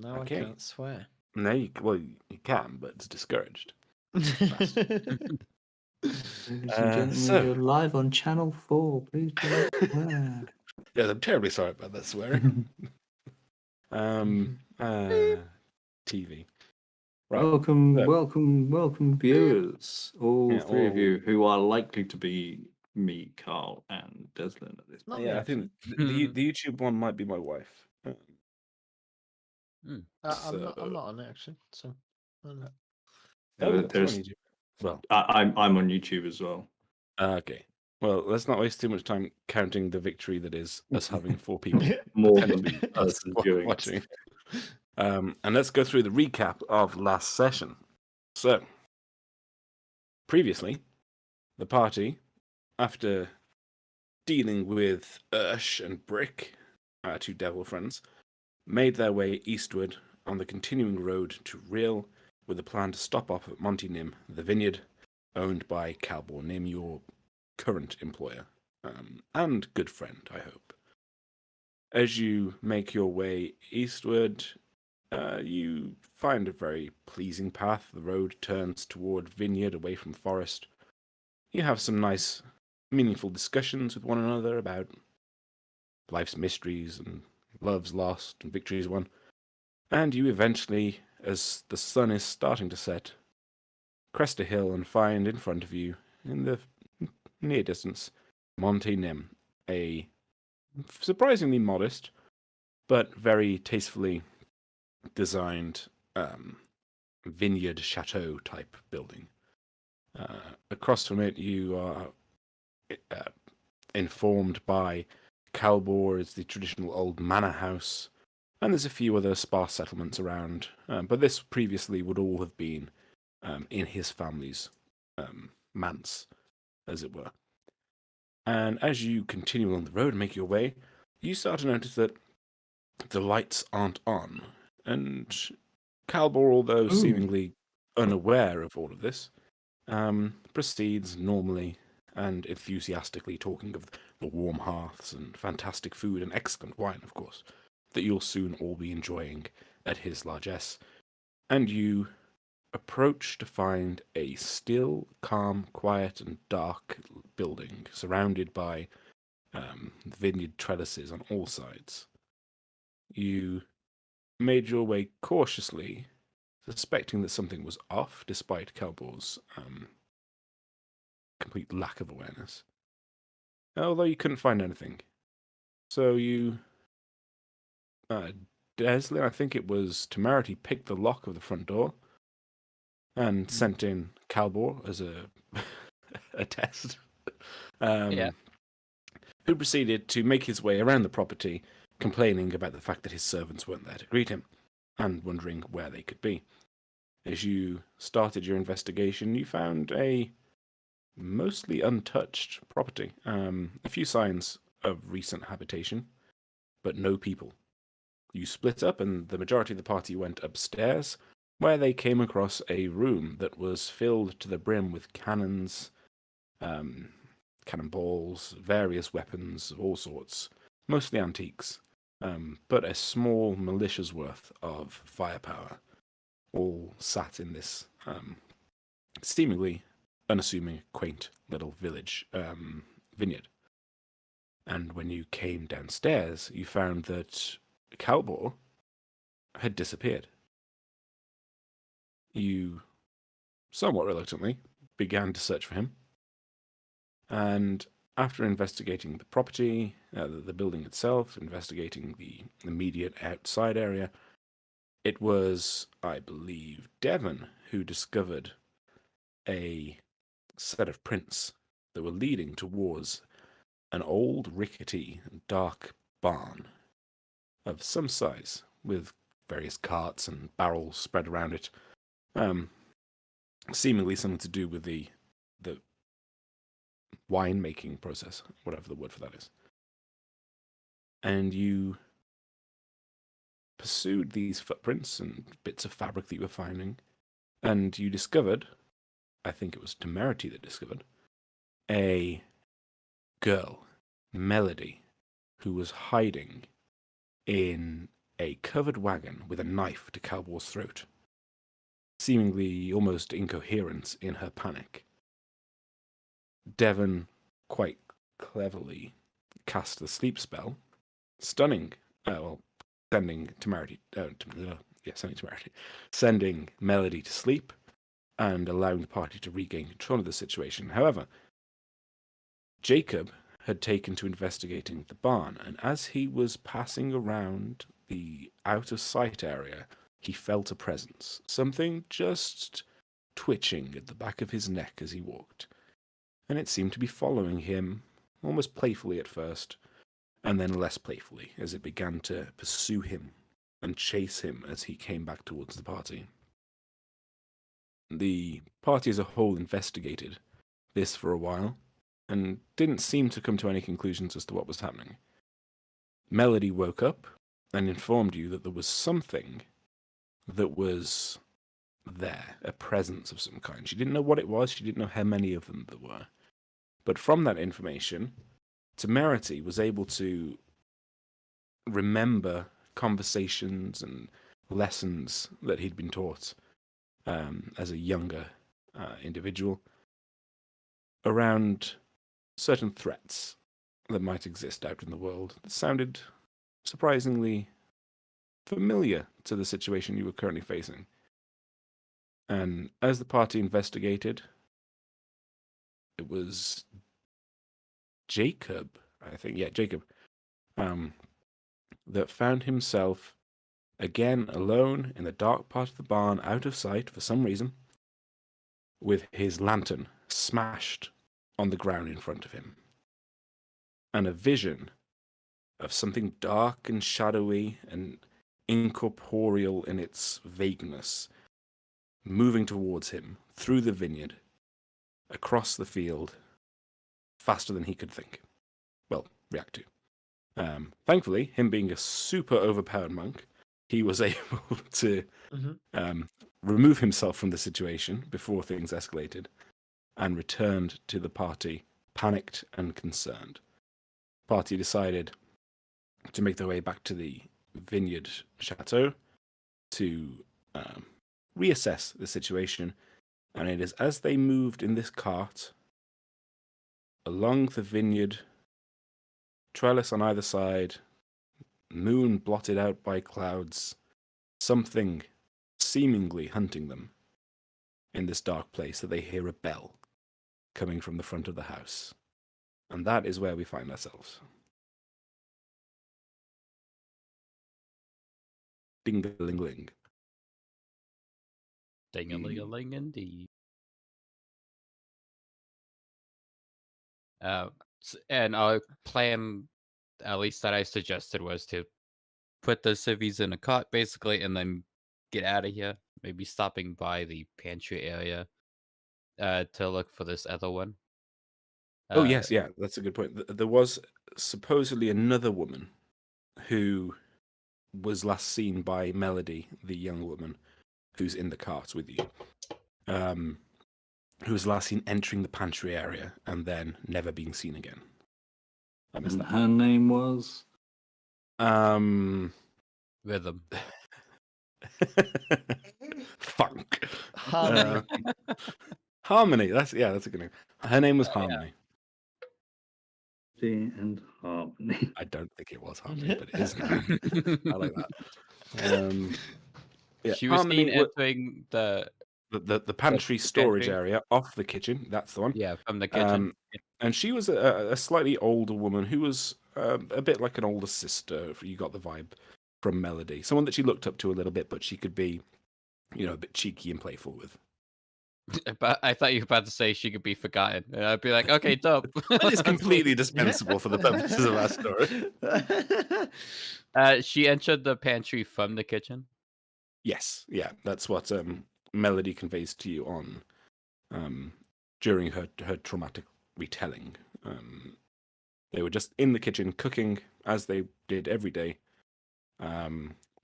now Okay. I can't swear. No, you can, but it's discouraged. Ladies and gentlemen, so- you're live on Channel 4. Please do not swear. Yes, I'm terribly sorry about that swearing. TV. Right. Welcome, viewers. All Yeah, three of all- you who are likely to be me, Carl, and Deslin at this Not point. me, Yeah, I actually. think the YouTube one might be my wife. I'm So- not on it actually. So I don't know. Oh, that's There's- on YouTube. Well, I'm on YouTube as well. okay. Well, let's not waste too much time counting the victory that is us having 4 people More than potentially us viewing. watching. And let's go through the recap of last session. So, previously, the party, after dealing with Ursh and Brick, 2 devil friends, made their way eastward on the continuing road to Real with a plan to stop off at Monty Nim, the vineyard, owned by Calbor Nim, your current employer, and good friend, I hope. As you make your way eastward, you find a very pleasing path. The road turns toward vineyard, away from forest. You have some nice, meaningful discussions with one another about life's mysteries and loves lost and victories won. And you eventually, as the sun is starting to set, crest a hill and find in front of you, in the near distance, Monte Nim, a surprisingly modest but very tastefully designed vineyard chateau type building. Across from it, you are informed by Calbor is the traditional old manor house, and there's a few other sparse settlements around, but this previously would all have been in his family's manse, as it were. And as you continue along the road and make your way, you start to notice that the lights aren't on, and Calbor, although seemingly unaware of all of this, proceeds normally and enthusiastically talking of the warm hearths and fantastic food and excellent wine, of course, that you'll soon all be enjoying at his largesse. And you approach to find a still, calm, quiet, and dark building surrounded by vineyard trellises on all sides. You made your way cautiously, suspecting that something was off, despite Calbor's complete lack of awareness. Although you couldn't find anything. So you... Deslin, I think it was Temerity, picked the lock of the front door and sent in Calbor as a test. Who proceeded to make his way around the property, complaining about the fact that his servants weren't there to greet him, and wondering where they could be. As you started your investigation, you found a mostly untouched property. A few signs of recent habitation, but no people. You split up, and the majority of the party went upstairs, where they came across a room that was filled to the brim with cannons, cannonballs, various weapons of all sorts, mostly antiques, but a small militia's worth of firepower, all sat in this seemingly unassuming, quaint little village vineyard. And when you came downstairs, you found that Calbor had disappeared. You, somewhat reluctantly, began to search for him. And after investigating the property, the building itself, investigating the immediate outside area, it was, I believe, Devon who discovered a set of prints that were leading towards an old, rickety, dark barn of some size, with various carts and barrels spread around it. Seemingly something to do with the wine-making process, whatever the word for that is. And you pursued these footprints and bits of fabric that you were finding, and you discovered, I think it was Temerity that discovered, a girl, Melody, who was hiding in a covered wagon with a knife to Calbor's throat, seemingly almost incoherent in her panic. Devon quite cleverly cast the sleep spell, sending Temerity, sending Temerity, sending Melody to sleep and allowing the party to regain control of the situation. However, Jacob had taken to investigating the barn, and as he was passing around the out-of-sight area, he felt a presence, something just twitching at the back of his neck as he walked, and it seemed to be following him, almost playfully at first, and then less playfully as it began to pursue him and chase him as he came back towards the party. The party as a whole investigated this for a while, and didn't seem to come to any conclusions as to what was happening. Melody woke up and informed you that there was something that was there, a presence of some kind. She didn't know what it was, she didn't know how many of them there were. But from that information, Temerity was able to remember conversations and lessons that he'd been taught as a younger individual around certain threats that might exist out in the world that sounded surprisingly familiar to the situation you were currently facing. And as the party investigated, it was Jacob, Jacob, that found himself again alone in the dark part of the barn, out of sight for some reason, with his lantern smashed on the ground in front of him, and a vision of something dark and shadowy and incorporeal in its vagueness moving towards him through the vineyard, across the field, faster than he could react to. Thankfully, him being a super overpowered monk, he was able to remove himself from the situation before things escalated and returned to the party, panicked and concerned. The party decided to make their way back to the vineyard chateau to reassess the situation, and it is as they moved in this cart along the vineyard, trellis on either side, moon blotted out by clouds, something seemingly hunting them in this dark place, that they hear a bell coming from the front of the house. And that is where we find ourselves. Ding-a-ling-ling. Ding-a-ling-a-ling indeed. And our plan, at least that I suggested, was to put the civvies in a cart, basically, and then get out of here. Maybe stopping by the pantry area to look for this other one. Yes, that's a good point. There was supposedly another woman who was last seen by Melody, the young woman who's in the cart with you, who was last seen entering the pantry area and then never being seen again. And her name was? Rhythm. Funk. Harmony. Harmony. That's a good name. Her name was Harmony. And Harmony. I don't think it was Harmony, but it is now. I like that. She was seen entering the pantry storage area off the kitchen. That's the one. Yeah, from the kitchen. And she was a slightly older woman who was a bit like an older sister. You got the vibe from Melody. Someone that she looked up to a little bit, but she could be, a bit cheeky and playful with. But I thought you were about to say she could be forgotten. And I'd be like, okay, dope. That is completely dispensable for the purposes of our story. She entered the pantry from the kitchen? Yes, yeah. That's what Melody conveys to you during her traumatic retelling. They were just in the kitchen cooking, as they did every day.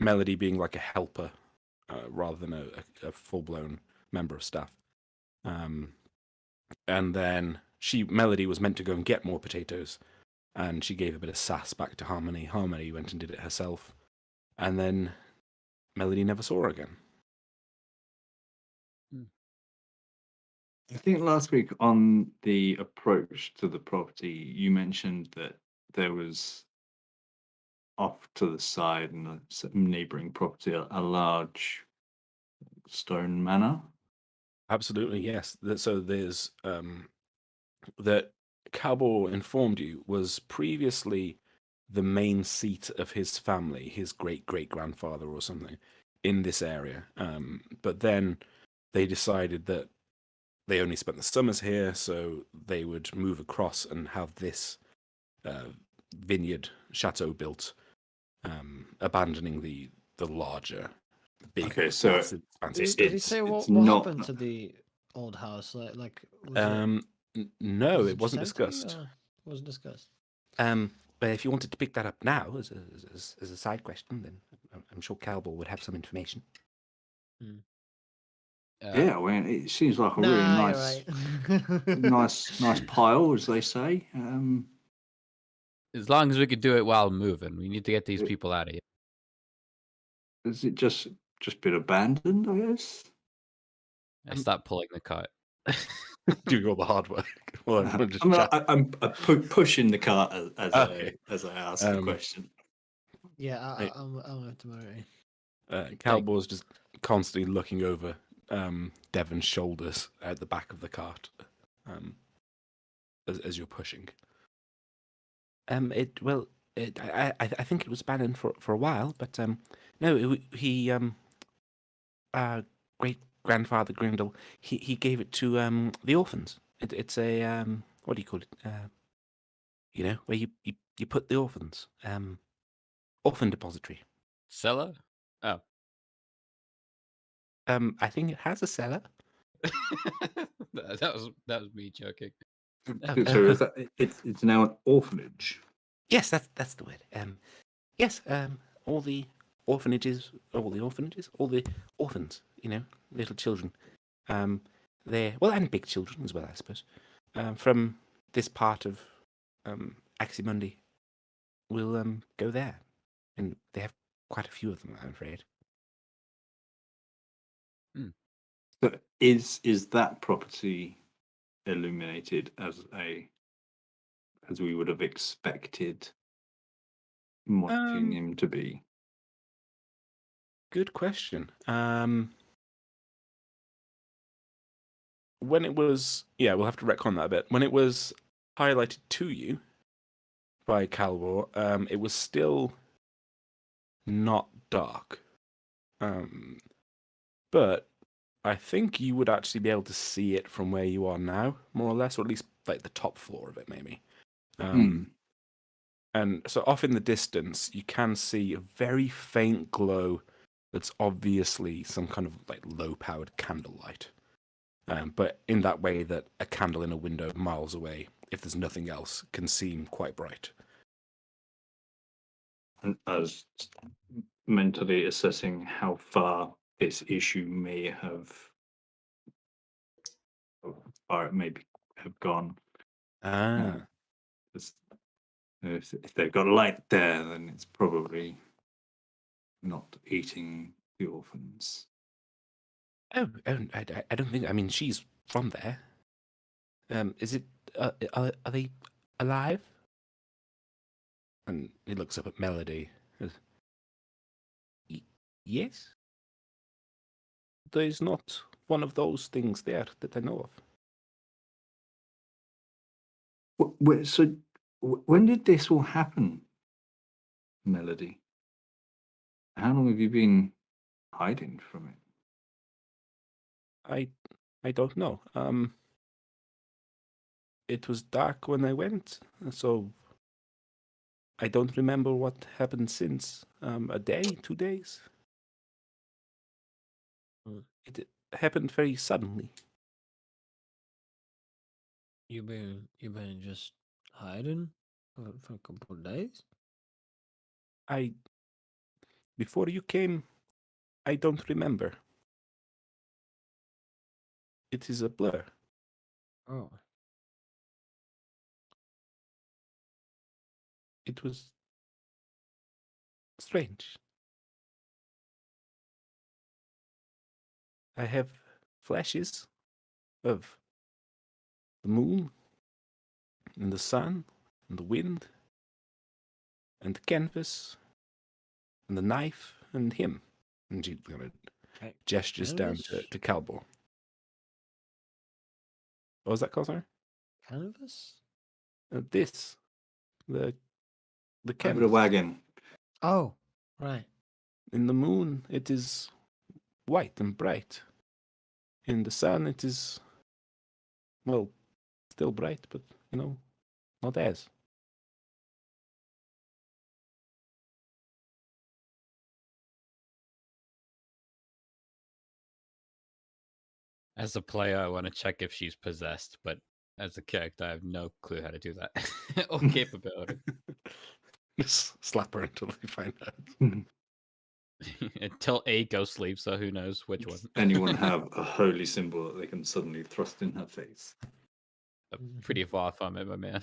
Melody being like a helper rather than a full-blown member of staff. And then Melody was meant to go and get more potatoes, and she gave a bit of sass back to Harmony. Harmony went and did it herself, and then Melody never saw her again. I think last week on the approach to the property, you mentioned that there was off to the side in a neighbouring property a large stone manor. Absolutely, yes. So there's that Cabot informed you was previously the main seat of his family, his great grandfather or something, in this area. But then they decided that they only spent the summers here, so they would move across and have this vineyard chateau built, abandoning the larger, big, Okay, so massive, expansive Did he it's say what not happened to the old house? Like was No, was it wasn't just empty, discussed. or wasn't discussed? But if you wanted to pick that up now as a side question, then I'm sure Calbor would have some information. yeah. Well, it seems like a really Nah, you're nice, right. nice pile, as they say. As long as we could do it while moving, we need to get these It- people out of here. Is it just been abandoned? I guess. I stop pulling the cart. Doing all the hard work. Well, everyone just chat. I'm pushing the cart Okay. as I ask the question. Yeah, Right. I'll have to marry. Calbor's just constantly looking over Devon's shoulders at the back of the cart as you're pushing. I think it was abandoned for a while, but no, great grandfather Grindle, he gave it to the orphans. It's a what do you call it? Where you put the orphans. Orphan depository. Cellar? Oh. I think it has a cellar. that was me joking. So is that it's now an orphanage? Yes, that's the word. Yes, all the orphans, little orphans, little children. They're and big children as well, I suppose. From this part of Aximundi, will go there, and they have quite a few of them, I'm afraid. So is that property illuminated as we would have expected Montpellier to be? Good question. When it was, we'll have to retcon that a bit. When it was highlighted to you by Calvor, it was still not dark. But I think you would actually be able to see it from where you are now, more or less, or at least like the top floor of it, maybe. And so off in the distance, you can see a very faint glow that's obviously some kind of like low-powered candlelight. But in that way that a candle in a window miles away, if there's nothing else, can seem quite bright. And I was mentally assessing how far this issue may have, or it may have gone. If they've got a light there, then it's probably not eating the orphans. I don't think. I mean, she's from there. Is it? Are they alive? And he looks up at Melody. Yes. There's not one of those things there that I know of. So, when did this all happen, Melody? How long have you been hiding from it? I don't know. It was dark when I went, so I don't remember what happened since. A day, 2 days. It happened very suddenly. You've been just hiding for a couple of days? Before you came, I don't remember. It is a blur. Oh. It was strange. I have flashes of the moon and the sun and the wind and the canvas and the knife and him. And she kind of Ca- gestures down Canvas? to Calbor. What was that called, sorry? Canvas? This. The Over the canvas. wagon. Oh, right. In the moon, it is white and bright. In the sun, it is, well, still bright, but, not as. As a player, I want to check if she's possessed, but as a character, I have no clue how to do that or capability. Just slap her until they find out. Until a ghost leaves, so who knows which one. Does anyone have a holy symbol that they can suddenly thrust in her face? Pretty far from it, my man.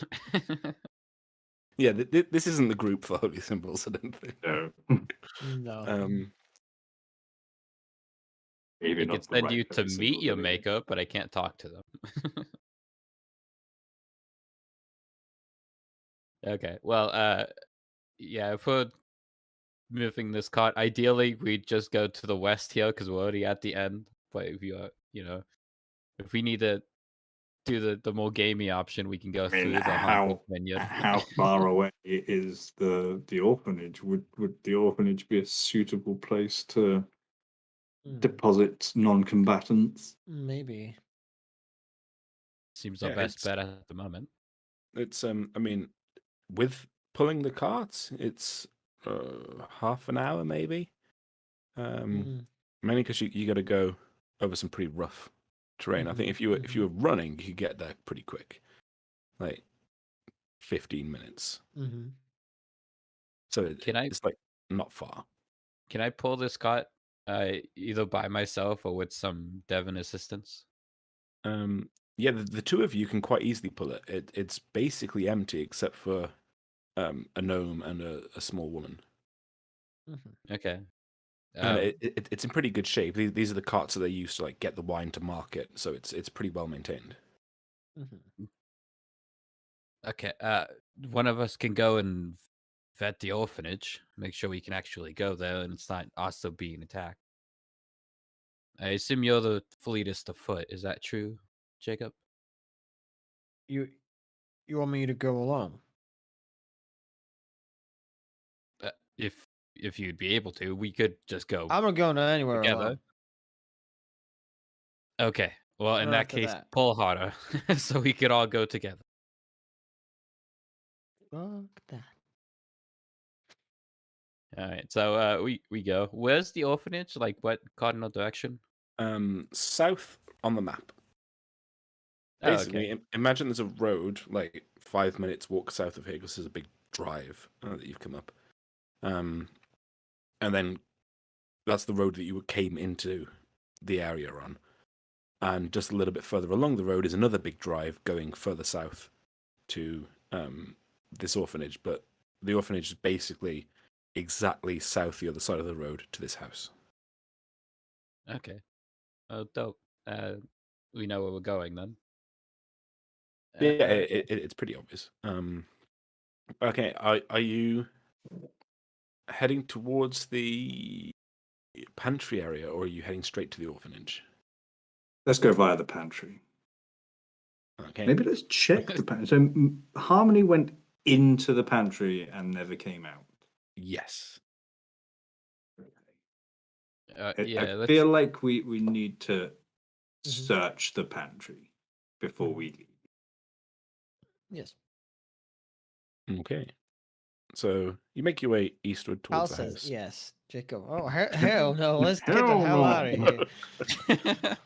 Yeah, this isn't the group for holy symbols, I don't think. No. No. Maybe I not could the send right you to holy meet symbols your anyway. maker, but I can't talk to them. Okay, well, yeah, if we're moving this cart, ideally we'd just go to the west here because we're already at the end. But if you are, if we need to do the more gamey option, we can go I mean, through the haunted vineyard. how far away is the orphanage? Would the orphanage be a suitable place to deposit non-combatants? Maybe. Seems our Yeah, best bet at the moment. It's I mean, with pulling the carts, it's half an hour maybe. Mainly because you got to go over some pretty rough terrain. I think if you were running, you could get there pretty quick, like 15 minutes. So it's like not far. Can I pull this cart either by myself or with some Devon assistance? Yeah, the two of you can quite easily pull it. It's basically empty except for a gnome and a small woman. Okay. And it's in pretty good shape. These are the carts that they use to like get the wine to market, so it's pretty well maintained. Okay. One of us can go and vet the orphanage, make sure we can actually go there, and it's not also being attacked. I assume you're the fleetest of foot. Is that true, Jacob? You want me to go along? If you'd be able to, we could just go I'm not going anywhere together. alone. Okay. Well, in Not that after case, that. pull harder so we could all go together. Fuck that. All right. So we go. Where's the orphanage? Like what cardinal direction? South on the map. Oh, Basically, okay. imagine there's a road like 5 minutes walk south of here because there's a big drive that you've come up. And then that's the road that you came into the area on. And just a little bit further along the road is another big drive going further south to this orphanage. But the orphanage is basically exactly south the other side of the road to this house. Okay. Oh, dope. We know where we're going then. Yeah, it's pretty obvious. Okay, are you heading towards the pantry area, or are you heading straight to the orphanage? Let's go via the pantry. Okay. Maybe let's check the pantry. So Harmony went into the pantry and never came out. Yes. Yeah, I feel like we need to search the pantry before we leave. Yes. Okay. So you make your way eastward Hal towards the says house. yes. Jacob. Oh hell no! Let's get the hell out of here.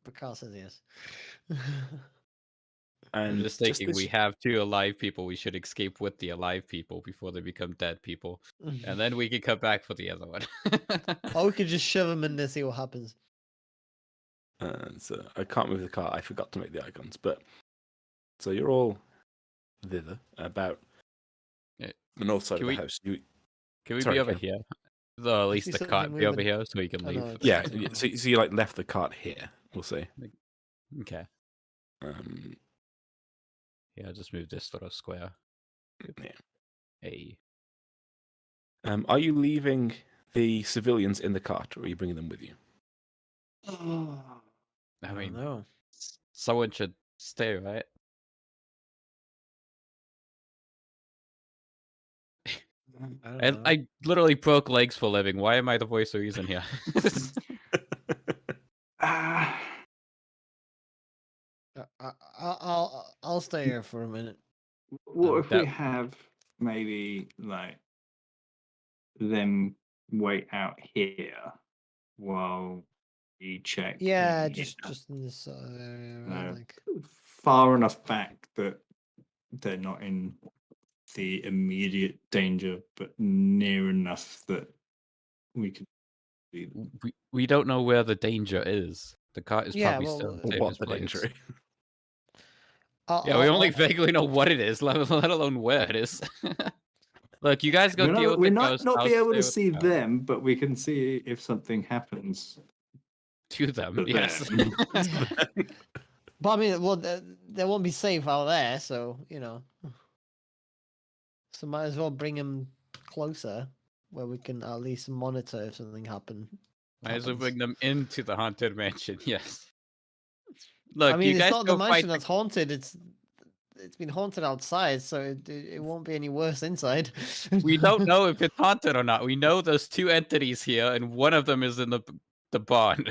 But Carl says yes. And I'm just thinking we have 2 alive people. We should escape with the alive people before they become dead people, and then we can come back for the other one. Or we could just shove them in there, see what happens. So I can't move the car. I forgot to make the icons, but so you're all thither about the north side of the house. Can we Sorry, be over Ken. here? Though at I least see the something cart be over moving. here so we can Oh, leave. no, it's- Yeah, so you like left the cart here, we'll say. Okay. Um, Yeah, just move this little square. yeah. Hey. Are you leaving the civilians in the cart, or are you bringing them with you? I I mean, don't know. someone should stay, right? I don't And know. I literally broke legs for a living. Why am I the voice of reason here? I'll stay here for a minute. What if we that- have maybe like them wait out here while we check? Yeah, in just in this area, right? No. Like, far enough back that they're not in the immediate danger, but near enough that we can see them. we don't know where the danger is. The cart is Yeah, probably well, still in Or the what safest the place. danger is? Yeah, we only vaguely know what it is, let alone where it is. Look, you guys go We're deal not, with we're the not, ghost. not I'll be able stay to with see the cart. them, but we can see if something happens To them, to yes. them. but I mean, well, they won't be safe out there, so you know. So might as well bring them closer, where we can at least monitor if something happens. Might as well bring them into the haunted mansion, yes. Look, I mean, you it's guys not the go fight mansion that's haunted. It's been haunted outside, so it won't be any worse inside. We don't know if it's haunted or not. We know there's two entities here, and one of them is in the barn.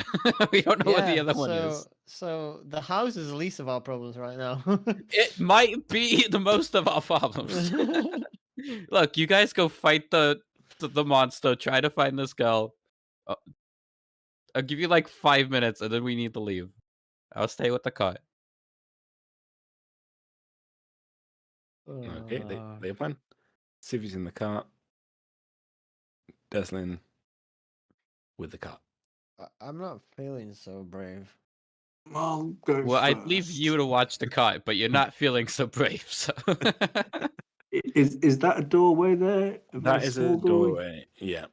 We don't know what the other one is. So the house is the least of our problems right now. It might be the most of our problems. Look, you guys go fight the monster. Try to find this girl. I'll give you like 5 minutes, and then we need to leave. I'll stay with the cart. Okay, they plan. Civy's in the cart. Deslin with the cart. I'm not feeling so brave. I'll go Well, I'd leave first. you to watch the cart, but you're not feeling so brave. So Is that a doorway there? That is a small doorway. Yeah.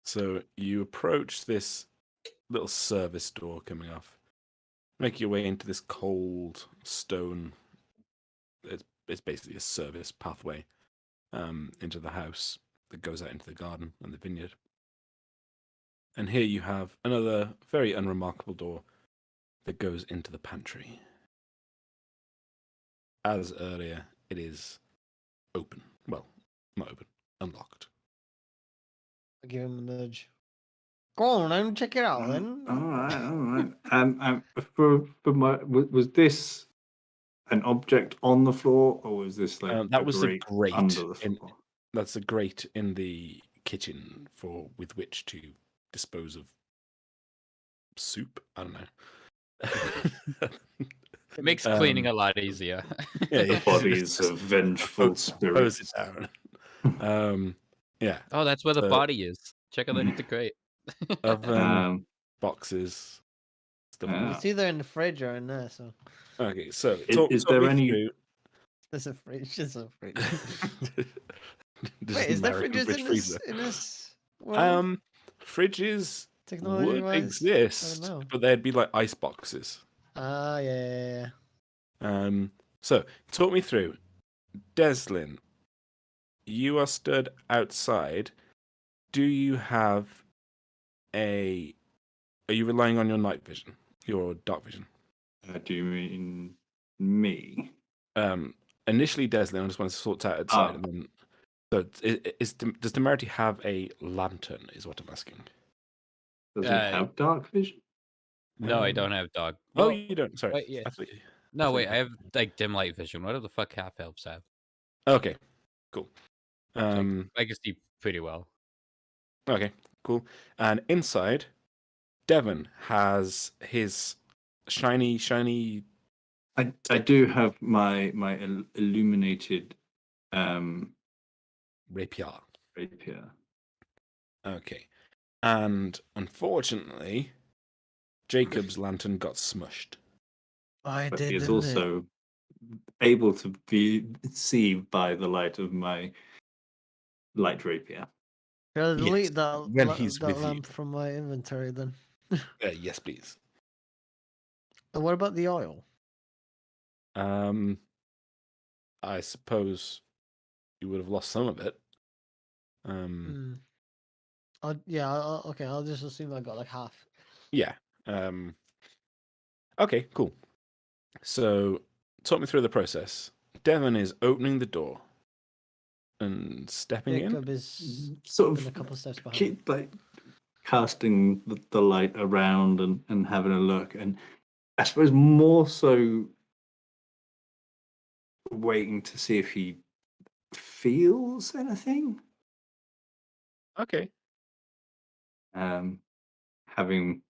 So you approach this little service door coming off. Make your way into this cold stone. It's basically a service pathway into the house that goes out into the garden and the vineyard. And here you have another very unremarkable door that goes into the pantry. As earlier, it is open. Well, not open, unlocked. I give him a nudge. Go on, then check it out. Then All right. For my was this an object on the floor, or was this like That was the grate under the floor? That's a grate in the kitchen with which to dispose of soup. I don't know. it makes cleaning a lot easier. Yeah. Bodies of vengeful Hose spirits. it down. Yeah. Oh, that's where the body is. Check underneath the crate. Oven, boxes, stuff like it's either in the fridge or in there. So that. Okay, so Is talk there me any- through- there's a fridge. There's a fridge. This Wait, is there American fridges fridge in freezer. this world? Fridges Technology would wise, exist, I don't know. but they'd be like ice boxes. Ah, yeah. So talk me through, Deslin. You are stood outside. Do you have are you relying on your night vision, your dark vision? Do you mean me? Initially, Deslin, I just want to sort out outside, and then. So, does Temerity have a lantern? Is what I'm asking. Does he have dark vision? No, I don't have dog. Oh, Well, you don't. Sorry. wait, yeah. I thought No, wait, I have like dim light vision. What the fuck half elves have? Okay, cool. I can see pretty well. Okay, cool. And inside, Devon has his shiny. I do have my illuminated Rapier. rapier. Okay. And unfortunately, Jacob's lantern got smushed. I But did. he is didn't also able to see by the light of my light rapier. Should I Yes, delete that, when he's that with you. lamp from my inventory then? Yes, please. And what about the oil? I suppose you would have lost some of it. Hmm. Okay, I'll just assume I got like half. Yeah. Okay, cool. So, talk me through the process. Devon is opening the door and stepping in. Jacob is Sort been a of couple steps behind. keep like casting the light around and having a look, and I suppose more so waiting to see if he feels anything. Okay. Having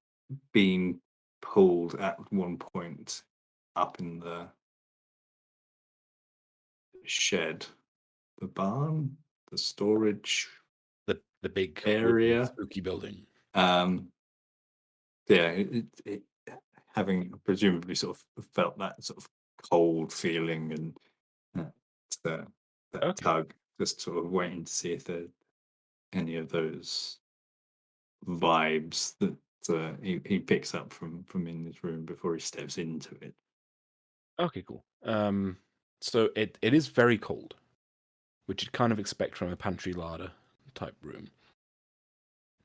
been pulled at one point up in the shed, the barn, the storage The big wooden area. spooky building. Yeah, it having presumably sort of felt that sort of cold feeling and that Okay. tug, just sort of waiting to see if there any of those vibes that he picks up from in his room before he steps into it. Okay, cool. So it is very cold, which you'd kind of expect from a pantry larder type room.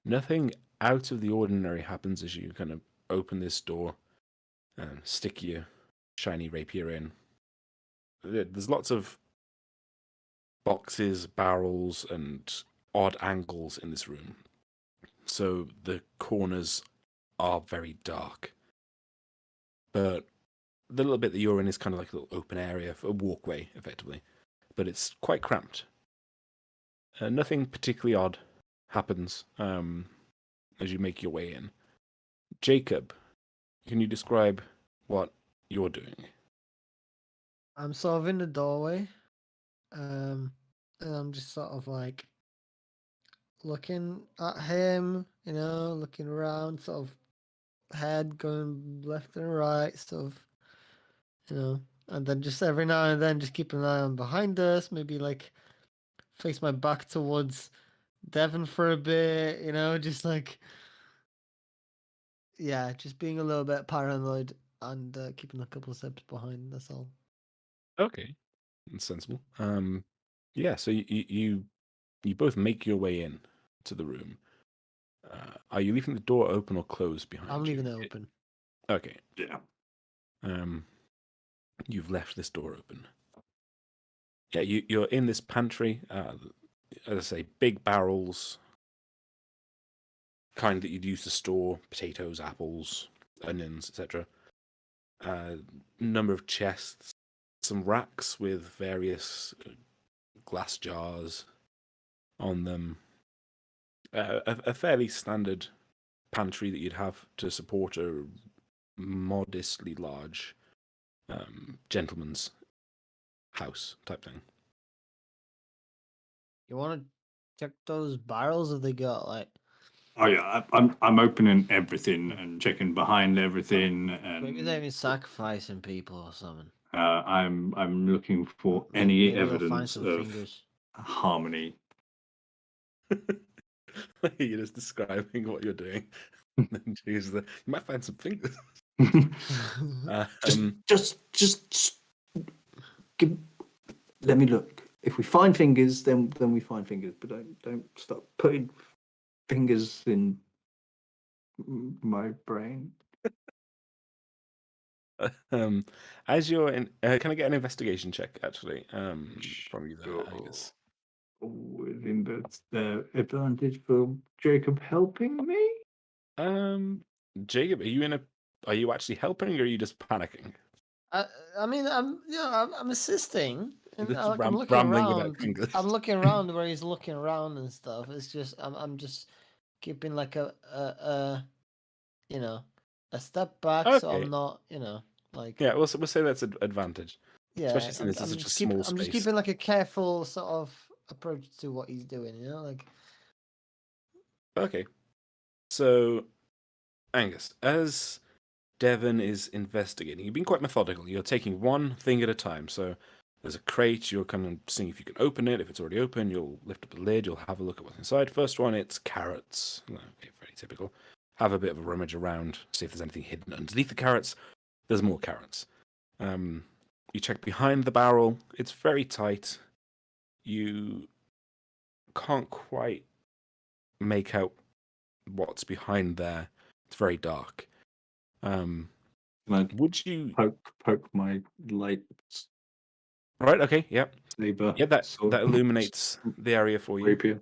Nothing out of the ordinary happens as you kind of open this door and stick your shiny rapier in. There's lots of boxes, barrels, and odd angles in this room. So the corners are very dark. But the little bit that you're in is kind of like a little open area, a walkway, effectively. But it's quite cramped. Nothing particularly odd happens as you make your way in. Jacob, can you describe what you're doing? I'm sort of in the doorway, and I'm just sort of like looking at him, looking around, sort of head going left and right, sort of, and then just every now and then just keep an eye on behind us, maybe like face my back towards Devon for a bit, just like, yeah, just being a little bit paranoid and keeping a couple of steps behind, that's all. Okay, that's sensible. Yeah, so you both make your way in to the room. Are you leaving the door open or closed behind you? I'm leaving it open. Okay. Yeah. You've left this door open. Yeah, you're in this pantry. As I say, big barrels, kind that you'd use to store potatoes, apples, onions, etc. Number of chests, some racks with various glass jars on them. A fairly standard pantry that you'd have to support a modestly large gentleman's house type thing. You want to check those barrels if they got like? Oh yeah, I'm opening everything and checking behind everything, Maybe and they've been sacrificing people or something. I'm looking for Maybe any you'll find evidence some of fingers. harmony. You're just describing what you're doing. And you might find some fingers. Just give, let me look. If we find fingers, then we find fingers. But don't stop putting fingers in my brain. As you're in, can I get an investigation check actually from you there, Angus? Within the advantage for Jacob helping me. Jacob, are you actually helping or are you just panicking? I mean, I'm assisting, and Just like, I'm looking rambling about around. fingers. I'm looking around where he's looking around and stuff. It's just I'm just keeping like a a step back, so Okay. I'm not like Yeah, we'll say that's an advantage. yeah. Especially since it's such a small I'm just space. keeping like a careful sort of approach to what he's doing. Like Okay. So, Angus, as Devon is investigating, you've been quite methodical. You're taking one thing at a time. So, There's a crate. You're kind of seeing if you can open it. If it's already open, you'll lift up the lid. You'll have a look at what's inside. First one, it's carrots. Okay, very typical. Have a bit of a rummage around, see if there's anything hidden underneath the carrots. There's more carrots. You check behind the barrel. It's very tight. You can't quite make out what's behind there. It's very dark. Can I Would you? poke my light Right. Okay. Yep. saber? Yeah. That sword, illuminates the area for you. rapier?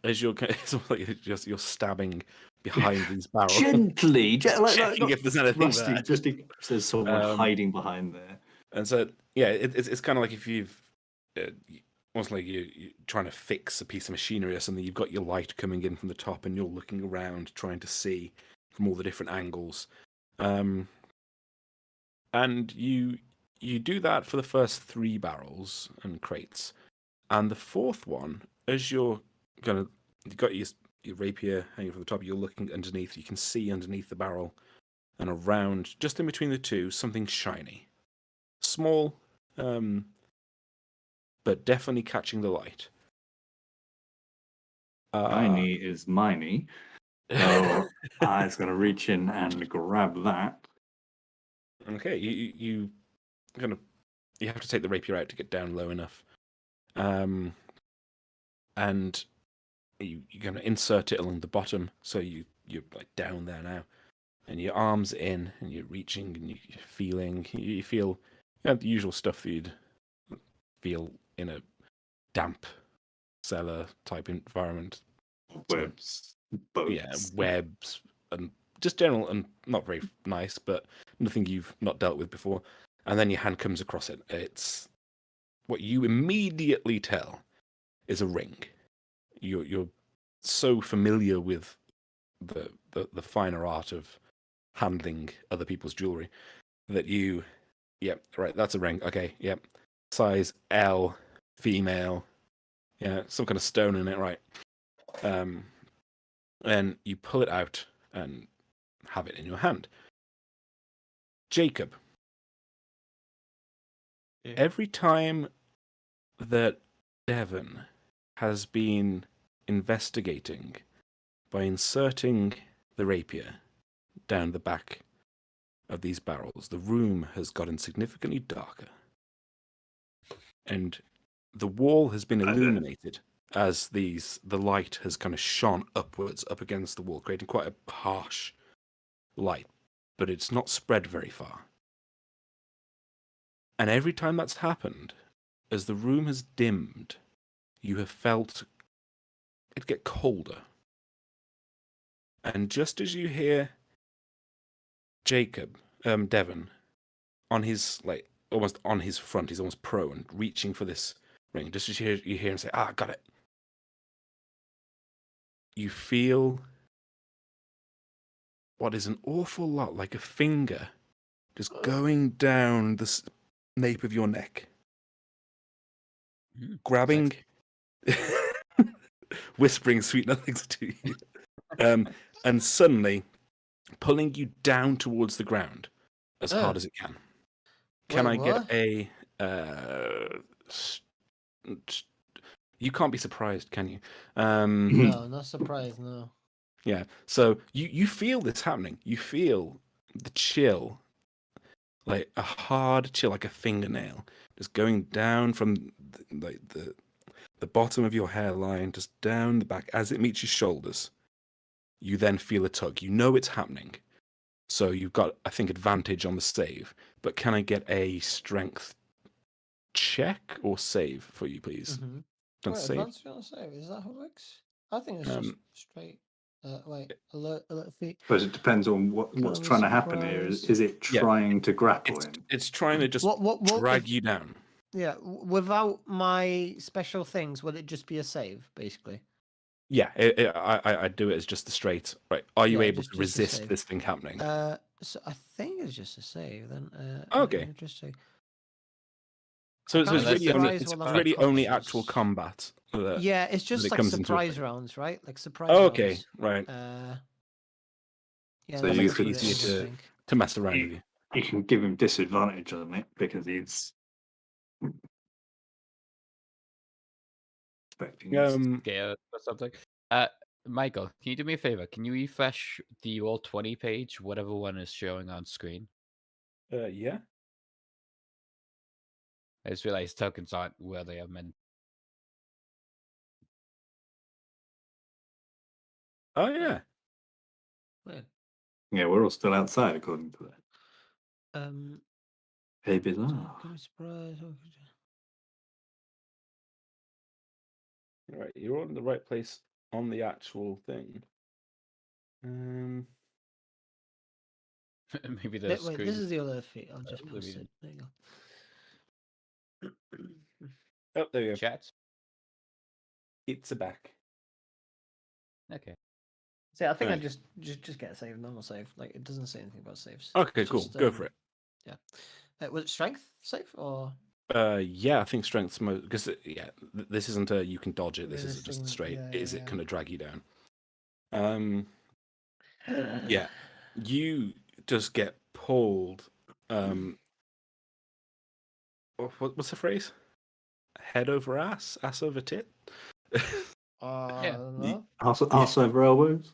As you're, it's almost like you're stabbing behind these barrels. Gently, Checking not if there's anything rusty, there. just if there's someone Um, hiding behind there. And so, yeah, it's kind of like if you've almost like you're trying to fix a piece of machinery or something. You've got your light coming in from the top, and you're looking around, trying to see from all the different angles. And you do that for the first 3 barrels and crates, and the 4th one, as you've got your rapier hanging from the top, you're looking underneath. You can see underneath the barrel and around, just in between the two, something shiny. Small, but definitely catching the light. Miney is miney. So I was going to reach in and grab that. Okay, you have to take the rapier out to get down low enough, and you're going to insert it along the bottom, so you're like down there now, and your arms in, and you're reaching, and you're feeling. You feel the usual stuff that you'd feel in a damp cellar type environment. Webs, boats. Yeah, webs and just general and not very nice, but nothing you've not dealt with before. And then your hand comes across it. It's what you immediately tell is a ring. You're so familiar with the finer art of handling other people's jewelry that right, that's a ring. Okay, yep. Size L, female. Yeah, some kind of stone in it, right? And you pull it out and have it in your hand. Jacob, Yeah. every time that Devon has been investigating by inserting the rapier down the back of these barrels, the room has gotten significantly darker. And the wall has been illuminated as the light has kind of shone upwards up against the wall, creating quite a harsh light, but it's not spread very far. And every time that's happened, as the room has dimmed, you have felt it get colder. And just as you hear Devon, on his almost on his front, he's almost prone, reaching for this ring. Just as you hear him say, got it. You feel what is an awful lot like a finger just going down the nape of your neck. Grabbing, whispering sweet nothings to you. And suddenly pulling you down towards the ground as hard as it can. Can I get a... You can't be surprised, can you? No, not surprised, no. Yeah, so you feel this happening. You feel the chill, like a hard chill, like a fingernail, just going down from the bottom of your hairline, just down the back as it meets your shoulders. You then feel a tug. You know it's happening. So you've got, I think, advantage on the save. But can I get a strength check or save for you, please? Mm-hmm. Don't Wait, save. advanced on save, is that how it works? I think it's just straight. Alert feet. But it depends on what's trying to happen here. Is it trying to grapple him? It's trying to just drag you down. Yeah, without my special things, would it just be a save, basically? Yeah, I do it as just the straight. Right, are you able to resist this thing happening? So I think it's just a save then. Okay. Interesting. So it's really only actual combat. Yeah, it's just like surprise rounds, right? Like surprise rounds. Okay, right. Yeah, so it's easier to mess around with you. You can give him disadvantage on it because he's Expecting this. Scared or something. Michael, can you do me a favor? Can you refresh the Roll20 page, whatever one is showing on screen? Yeah. I just realized tokens aren't where they are meant. Oh yeah. Weird. Yeah, we're all still outside according to that. Hey, bizarre. Can we surprise? Right, you're all in the right place on the actual thing. Maybe the Wait, screen. this is the other feed. I'll just let post me- it. There you go. Oh, there you go. Chat. It's a back. Okay. See, I think I Right. just get a save, normal save. Like it doesn't say anything about saves. Okay, It's cool. just, Go for it. Yeah. Was it strength save or? Yeah, I think strength's most because this isn't a you can dodge it. This is just Resisting, straight. yeah, Is yeah, it gonna drag you down? Yeah, you just get pulled. What's the phrase? Head over ass, ass over tit. I don't know. Arse over elbows.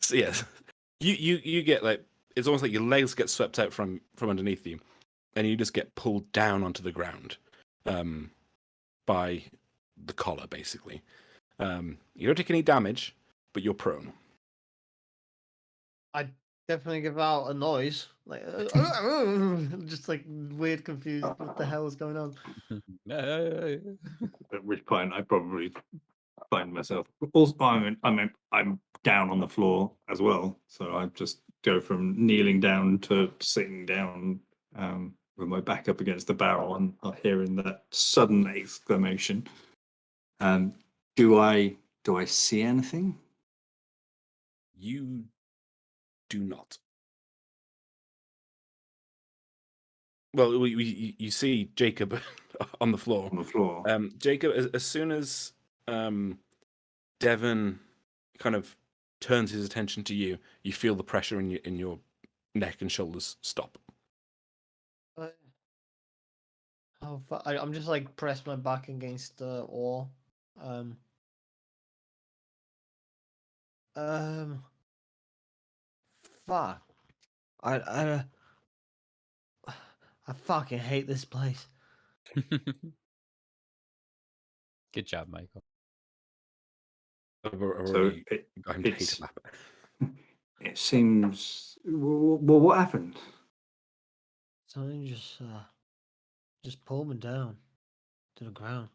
So yes, you get like it's almost like your legs get swept out from underneath you, and you just get pulled down onto the ground, by the collar basically. You don't take any damage, but you're prone. I definitely give out a noise, like just like weird, confused. What the hell is going on? At which point I probably find myself also I'm down on the floor as well. So I just go from kneeling down to sitting down with my back up against the barrel and hearing that sudden exclamation. Do I see anything? You do not. Well, you see Jacob on the floor. On the floor. Jacob, as soon as Devon kind of turns his attention to you, you feel the pressure in your neck and shoulders stop. I'm just like press my back against the wall. Fuck. I fucking hate this place. Good job, Michael. I've So already got him to hate it's, him. it seems. Well, what happened? Something just pulled me down to the ground.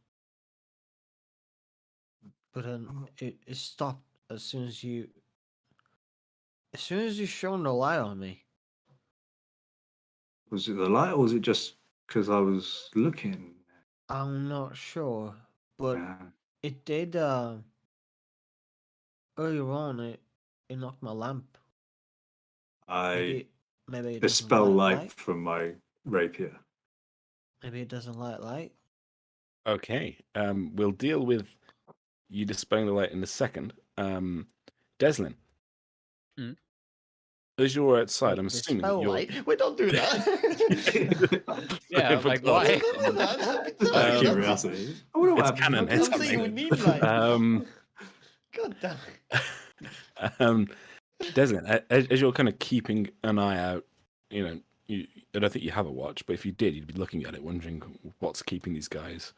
But then it stopped as soon as you shone the light on me. Was it the light, or was it just because I was looking? I'm not sure, but Uh, it did. Earlier on, it knocked my lamp. I Maybe it doesn't dispel light light from my rapier. Maybe it doesn't light light. Okay. We'll deal with you dispelling the light in a second. Deslin. Mm. As you're outside, I'm Dispel assuming you're. light. Wait, don't do that. Yeah, For like God. why? Don't do that. Out of Um, curiosity. I wonder what It's happened. canon. I'm It's saying we happening. need light. God damn. Deslin, as you're kind of keeping an eye out, I don't think you have a watch, but if you did, you'd be looking at it, wondering what's keeping these guys.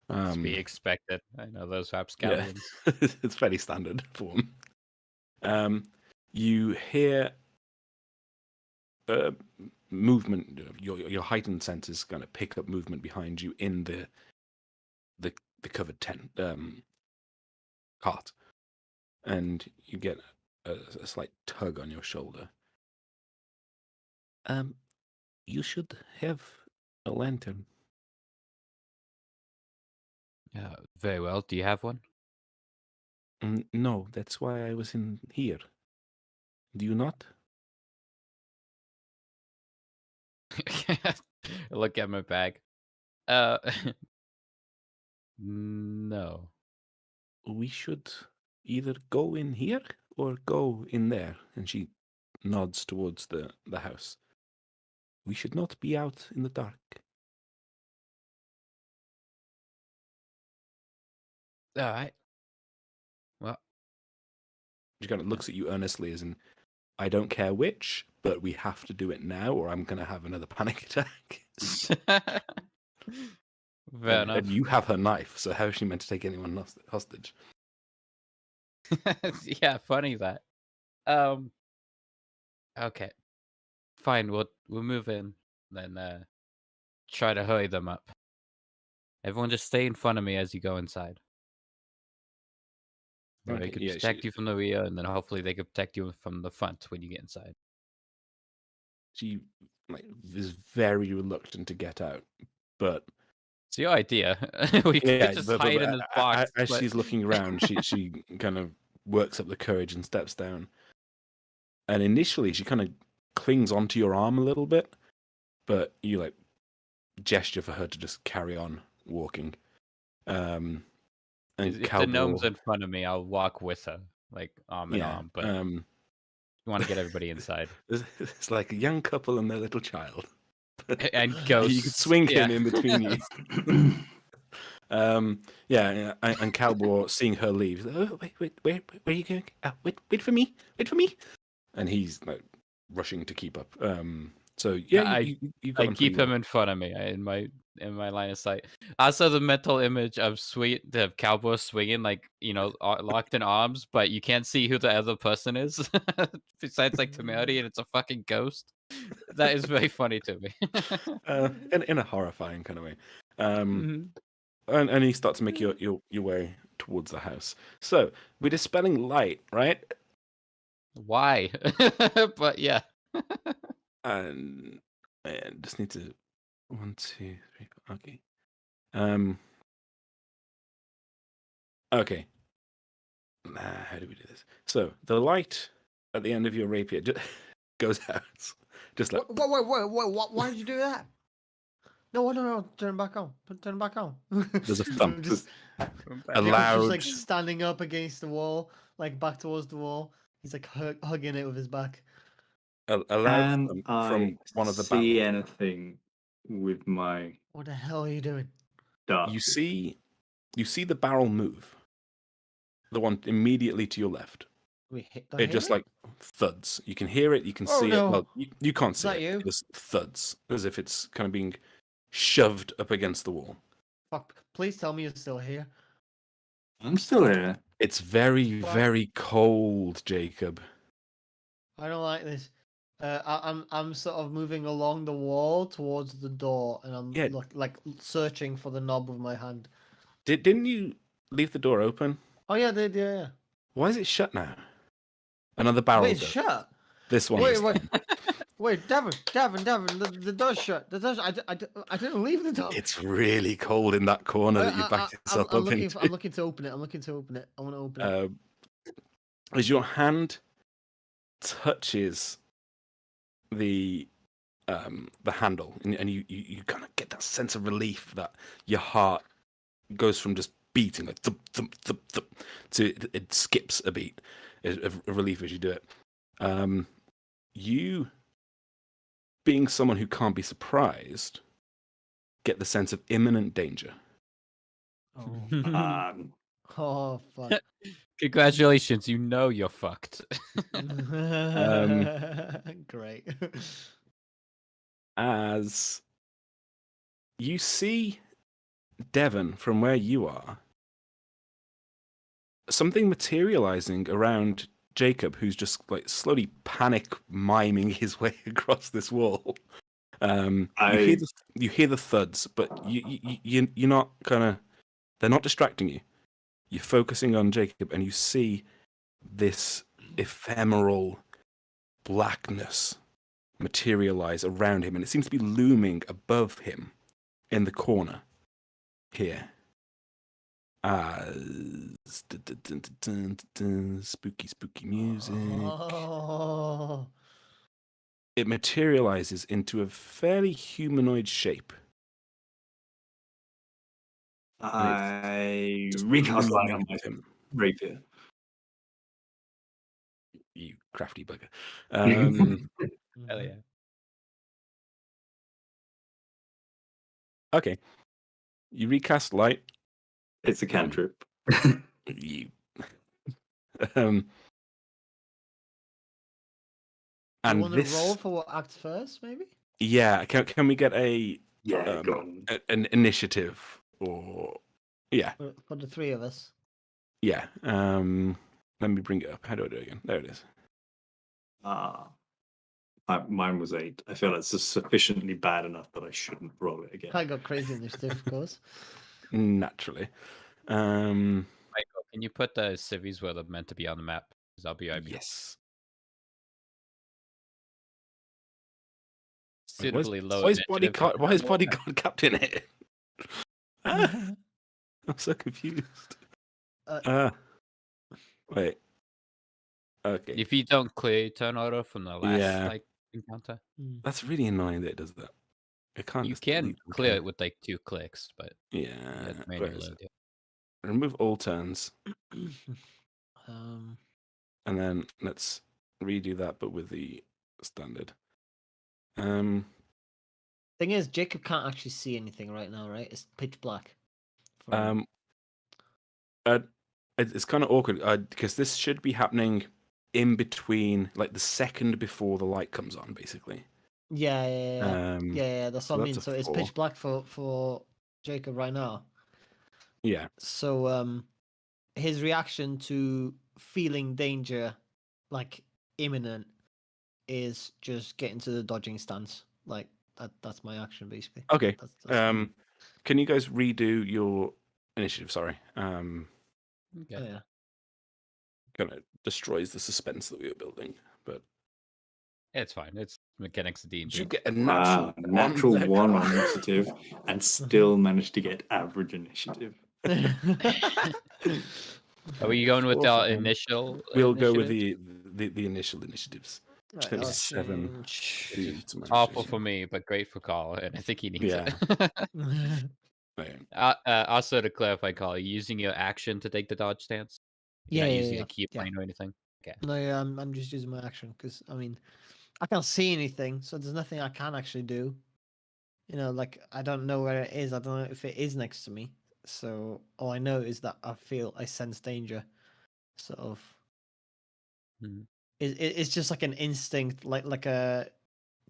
To be expected. I know those Yeah, rapscallions. it's fairly standard for them. You hear movement. Your heightened senses kind of pick up movement behind you in the covered tent cart, and you get a slight tug on your shoulder. You should have a lantern. Yeah, very well. Do you have one? No, that's why I was in here. Do you not? Look at my bag. No. We should either go in here or go in there. And she nods towards the house. We should not be out in the dark. All right. Well, She kind of looks at you earnestly, as in, I don't care which, but we have to do it now, or I'm going to have another panic attack. fair enough. And you have her knife, so how is she meant to take anyone hostage? Yeah, funny that. Okay, fine. We'll move in, then try to hurry them up. Everyone, just stay in front of me as you go inside. They Okay, could yeah, protect you from the rear, and then hopefully they could protect you from the front when you get inside. she is very reluctant to get out, but It's your idea. We could just hide in this box. as but- she's looking around, she kind of works up the courage and steps down. And initially, she kind of clings onto your arm a little bit, but you like gesture for her to just carry on walking. And if the gnome's in front of me, I'll walk with her, like arm in arm. But you want to get everybody inside. It's like a young couple and their little child. And ghosts. You could swing him yeah. in between you. Yeah, and Calbor, seeing her leave, oh, wait, where are you going? Wait for me, and he's like rushing to keep up. So yeah, I keep him in front of me in my line of sight. Also, the mental image of the cowboy swinging, like locked in arms, but you can't see who the other person is. Besides, like temerity, and it's a fucking ghost. That is very funny to me. in a horrifying kind of way. Mhm. And he starts to make your way towards the house. So we're dispelling light, right? Why? But yeah. And I just need to 1, 2, 3, 4, okay. Okay. How do we do this? So the light at the end of your rapier goes out. Just like What? Why did you do that? No, turn it back on. Turn it back on. There's a thump. Just, a Jacob's loud. just like standing up against the wall, like back towards the wall. He's like hugging it with his back. A loud Can thump I from one of the see barrels. anything with my What the hell are you doing? dark? You see the barrel move. The one immediately to your left. It just like thuds. You can hear it. You can see no. it. Well, you can't see that it. you? It just thuds as if it's kind of being shoved up against the wall. Fuck! Please tell me you're still here. I'm still here. It's very, Fuck. very cold, Jacob. I don't like this. I'm sort of moving along the wall towards the door, and I'm like searching for the knob with my hand. Didn't you leave the door open? Oh yeah, yeah. Why is it shut now? Another barrel. Wait, it's shut. This one. Wait, Devin, the door's shut. The door's, I didn't leave the door. It's really cold in that corner that you backed yourself up into. I'm looking to open it. I want to open it. As your hand touches the handle, and you kind of get that sense of relief that your heart goes from just beating like thump, thump, thump, thump, to it skips a beat of relief as you do it. You, being someone who can't be surprised, get the sense of imminent danger. Oh fuck! Congratulations, you know you're fucked. Great. As you see Devon from where you are, something materializing around Jacob, who's just like slowly panic miming his way across this wall. You hear the thuds, but you're not they're not distracting you. You're focusing on Jacob, and you see this ephemeral blackness materialize around him, and it seems to be looming above him in the corner here. Spooky music. Oh. It materializes into a fairly humanoid shape. I Just recast light looming on my above him. rapier. You crafty bugger. Hell yeah. Okay. You recast light. It's a cantrip. You. um, Do you and want to this, roll for what acts first, maybe? yeah. Can we get Yeah, go on. an initiative or yeah, For the three of us. yeah. Let me bring it up. How do I do it again? There it is. Mine was 8. I feel it's just sufficiently bad enough that I shouldn't roll it again. I got crazy initiative, of course. Naturally. Michael, can you put the civvies where they're meant to be on the map? Because I'll be right behind. Yes. Suitably low Why is initiative. bodyguard captain here? I'm so confused. Wait. Okay. If you don't clear turn order from the last Yeah. encounter, That's really annoying that it does that. It can't you just can delete them, clear can it with 2 clicks, but Yeah. you have to Where manually is it? do it. Remove all turns, Um, and then let's redo that, but with the standard. Thing is, Jacob can't actually see anything right now, right? It's pitch black. for him. It's kind of awkward because this should be happening in between, like the second before the light comes on, basically. Yeah. That's so what I that's mean. a So it's 4. pitch black for Jacob right now. Yeah. So his reaction to feeling danger, like imminent, is just get into the dodging stance. Like that's my action basically. Okay. That's Can you guys redo your initiative? Sorry. Okay. Oh, yeah. Kind of destroys the suspense that we were building, but It's fine. It's mechanics of D&D. did you get a natural natural there, 1 Carl? on initiative, and still managed to get average initiative. Are we going with Four for our him. initial We'll go with initiative? the initial initiatives. Right, Let me I'll see, 7 change. to my Awful initiative. for me, but great for Carl, and I think he needs Yeah. it. Right. Also, to clarify, Carl, are you using your action to take the dodge stance? You're not using a key point or anything? Okay. No, yeah, I'm just using my action because I mean, I can't see anything, so there's nothing I can actually do. You know, like I don't know where it is. I don't know if it is next to me. So all I know is that I sense danger. Sort of. Mhm. It's just like an instinct, like a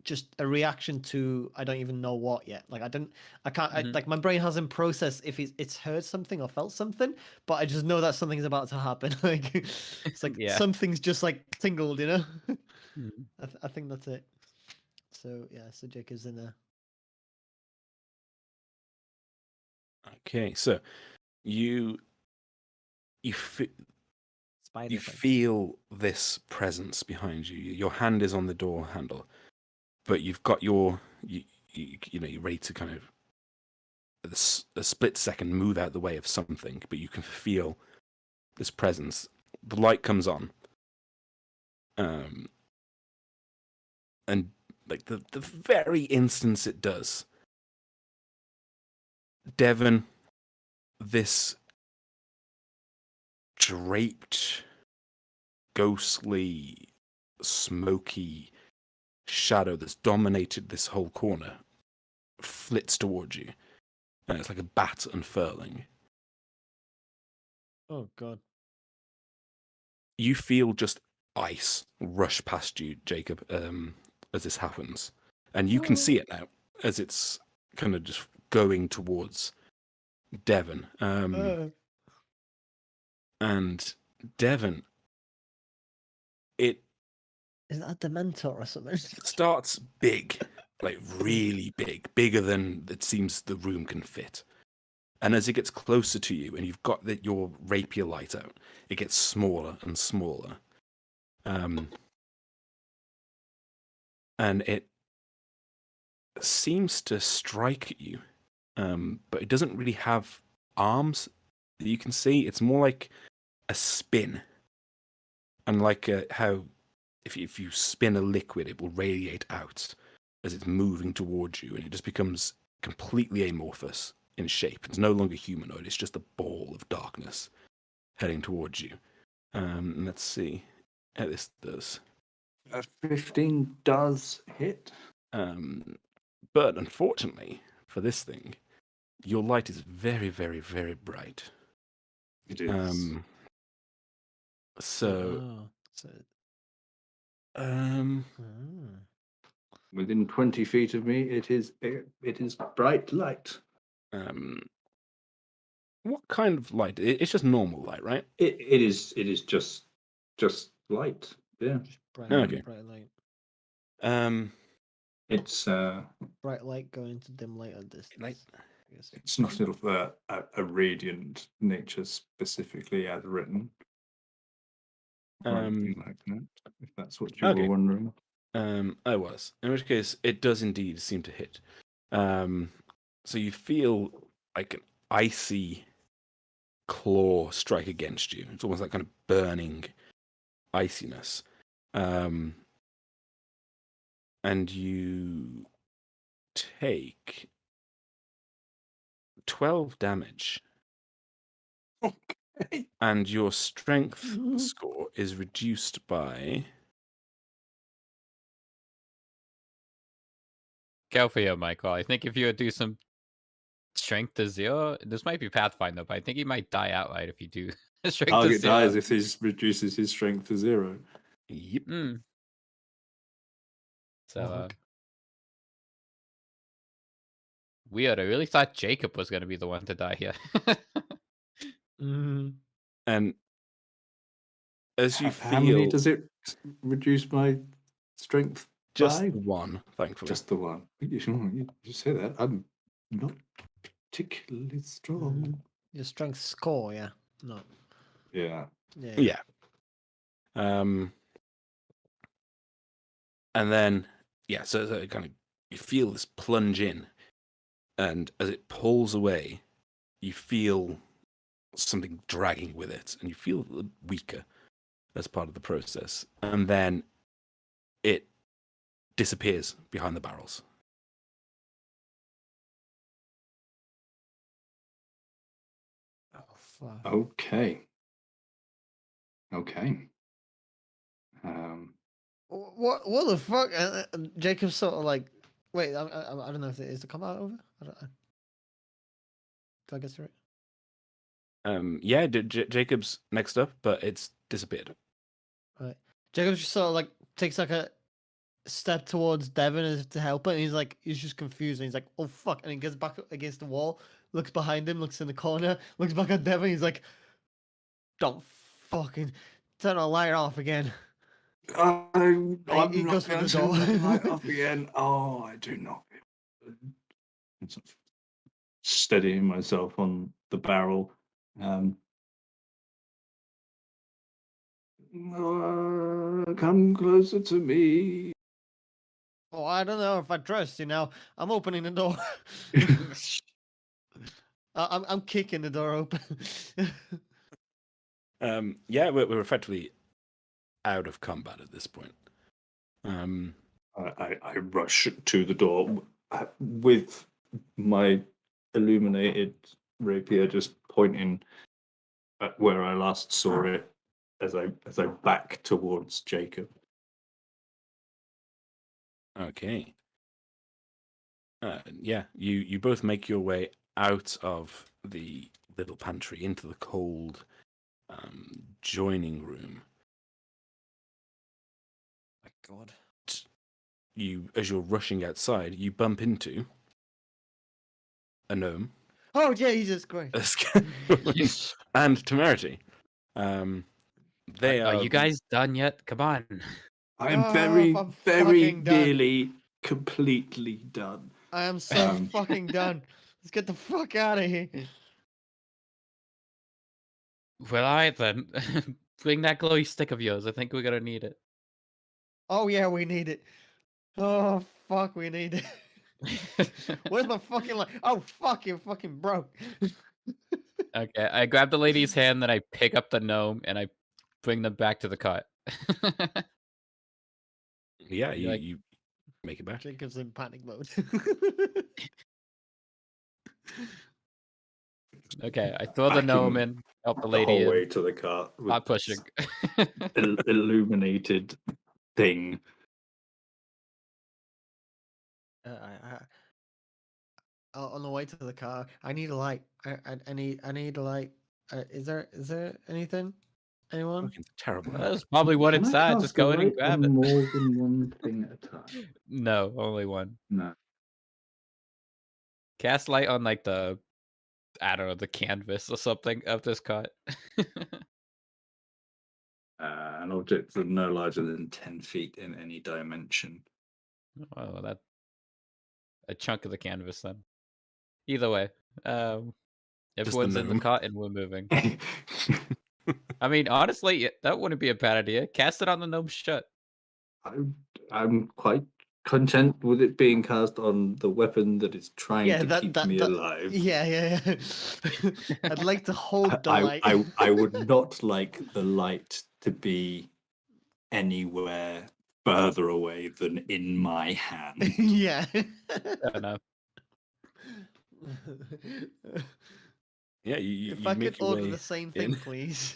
just a reaction to I don't even know what yet. Like Mhm. like my brain hasn't processed if it's heard something or felt something, but I just know that something's about to happen. Like it's like Yeah. something's just like tingled, you know. Mhm. I think that's it. So yeah, so Jacob's in there. Okay, so you Spider you thing. feel this presence behind you. Your hand is on the door handle, but you've got you're ready to kind of a split second move out the way of something, but you can feel this presence. The light comes on, and like the very instance it does, Devon, this draped, ghostly, smoky shadow that's dominated this whole corner flits towards you, and it's like a bat unfurling. Oh god. You feel just ice rush past you, Jacob, as this happens, and you can see it now as it's kind of just going towards Devon. And Devon, it Is that a Dementor or something? starts big, like really big, bigger than it seems the room can fit. And as it gets closer to you, and you've got your rapier light out, it gets smaller and smaller. And it seems to strike at you, but it doesn't really have arms that you can see. It's more like a spin, and like how if you spin a liquid, it will radiate out as it's moving towards you, and it just becomes completely amorphous in shape. It's no longer humanoid. It's just a ball of darkness heading towards you. Let's see how this does. 15 does hit. But unfortunately for this thing, your light is very, very, very bright. It is. So, Oh, so um, ah. Within 20 feet of me, it is bright light. what kind of light? It's just normal light, right? It is just light. Yeah. Just bright, Okay. bright light. It's Bright light going to dim light at distance. Light. I guess. it's not of a radiant nature specifically as written. Or anything like that, if that's what you okay. were wondering. I was. In which case, it does indeed seem to hit. So you feel like an icy claw strike against you. It's almost like kind of burning iciness. And you take 12 damage. Okay. And your strength score is reduced by... Go for you, Michael. I think if you would do some strength to 0, this might be Pathfinder, but I think he might die outright if you do strength to Target 0. dies if he reduces his strength to 0. Yep. So, Fuck. weird. I really thought Jacob was going to be the one to die here. And as you How many feel... does it reduce my strength Just by? one, thankfully. Just the one. You say that. I'm not particularly strong. Your strength score, yeah. No. Yeah. Yeah. And then, yeah, so it kind of, you feel this plunge in, and as it pulls away, you feel something dragging with it, and you feel a little weaker as part of the process. And then it disappears behind the barrels. Oh fuck. Okay. What the fuck? Jacob's sort of like, wait, I don't know if it is the combat over. I don't. Did I get through it? Yeah, Jacob's next up, but it's disappeared. Right. Jacob just sort of like takes like a step towards Devon as if to help it, and he's just confused, and he's like, oh fuck, and he gets back up against the wall, looks behind him, looks in the corner, looks back at Devon, he's like, don't fucking turn the light off again. I'm He not goes for going the to turn door. the light off again. Oh, I do not. I'm sort of steadying myself on the barrel. Come closer to me. Oh, I don't know if I trust you now. I'm opening the door. I'm kicking the door open. Yeah, we're effectively out of combat at this point. I rush to the door with my illuminated rapier just pointing at where I last saw it as I back towards Jacob. Okay. Yeah, you both make your way out of the little pantry into the cold joining room. My God. As you're rushing outside, you bump into a gnome. Oh Jesus Christ! And Temerity. They Are are you guys done yet? Come on. I'm Oh, very, I'm very fucking done. nearly completely done. I am so fucking done. Let's get the fuck out of here. Well, alright then. Bring that glowy stick of yours. I think we're gonna need it. Oh yeah, we need it. Oh fuck, we need it. Where's my fucking light? Oh fuck, you fucking broke. Okay, I grab the lady's hand, then I pick up the gnome, and I bring them back to the cart. Yeah, You're like- you make it back. Jacob's in panic mode. Okay, I throw the gnome in, help the The lady whole way in. to the cart with Not pushing. this illuminated thing. On the way to the car, I need a light. I need a light. Is there anything? Anyone? Fucking terrible. There's probably one Can I inside. cast Just go in and light grab on it. more than one thing at a time? No, only one. No. Cast light on like the, I don't know, the canvas or something of this cart. An object of no larger than 10 feet in any dimension. Oh, that a chunk of the canvas then. Either way, everyone's in the gnome. cart and we're moving. I mean, honestly, that wouldn't be a bad idea. Cast it on the gnome's shut. I'm quite content with it being cast on the weapon that is trying Yeah, to keep me alive. Yeah. I'd like to hold the light. I would not like the light to be anywhere further away than in my hand. Yeah. Fair enough. Yeah, you If I could make your order way the same thing, in. please.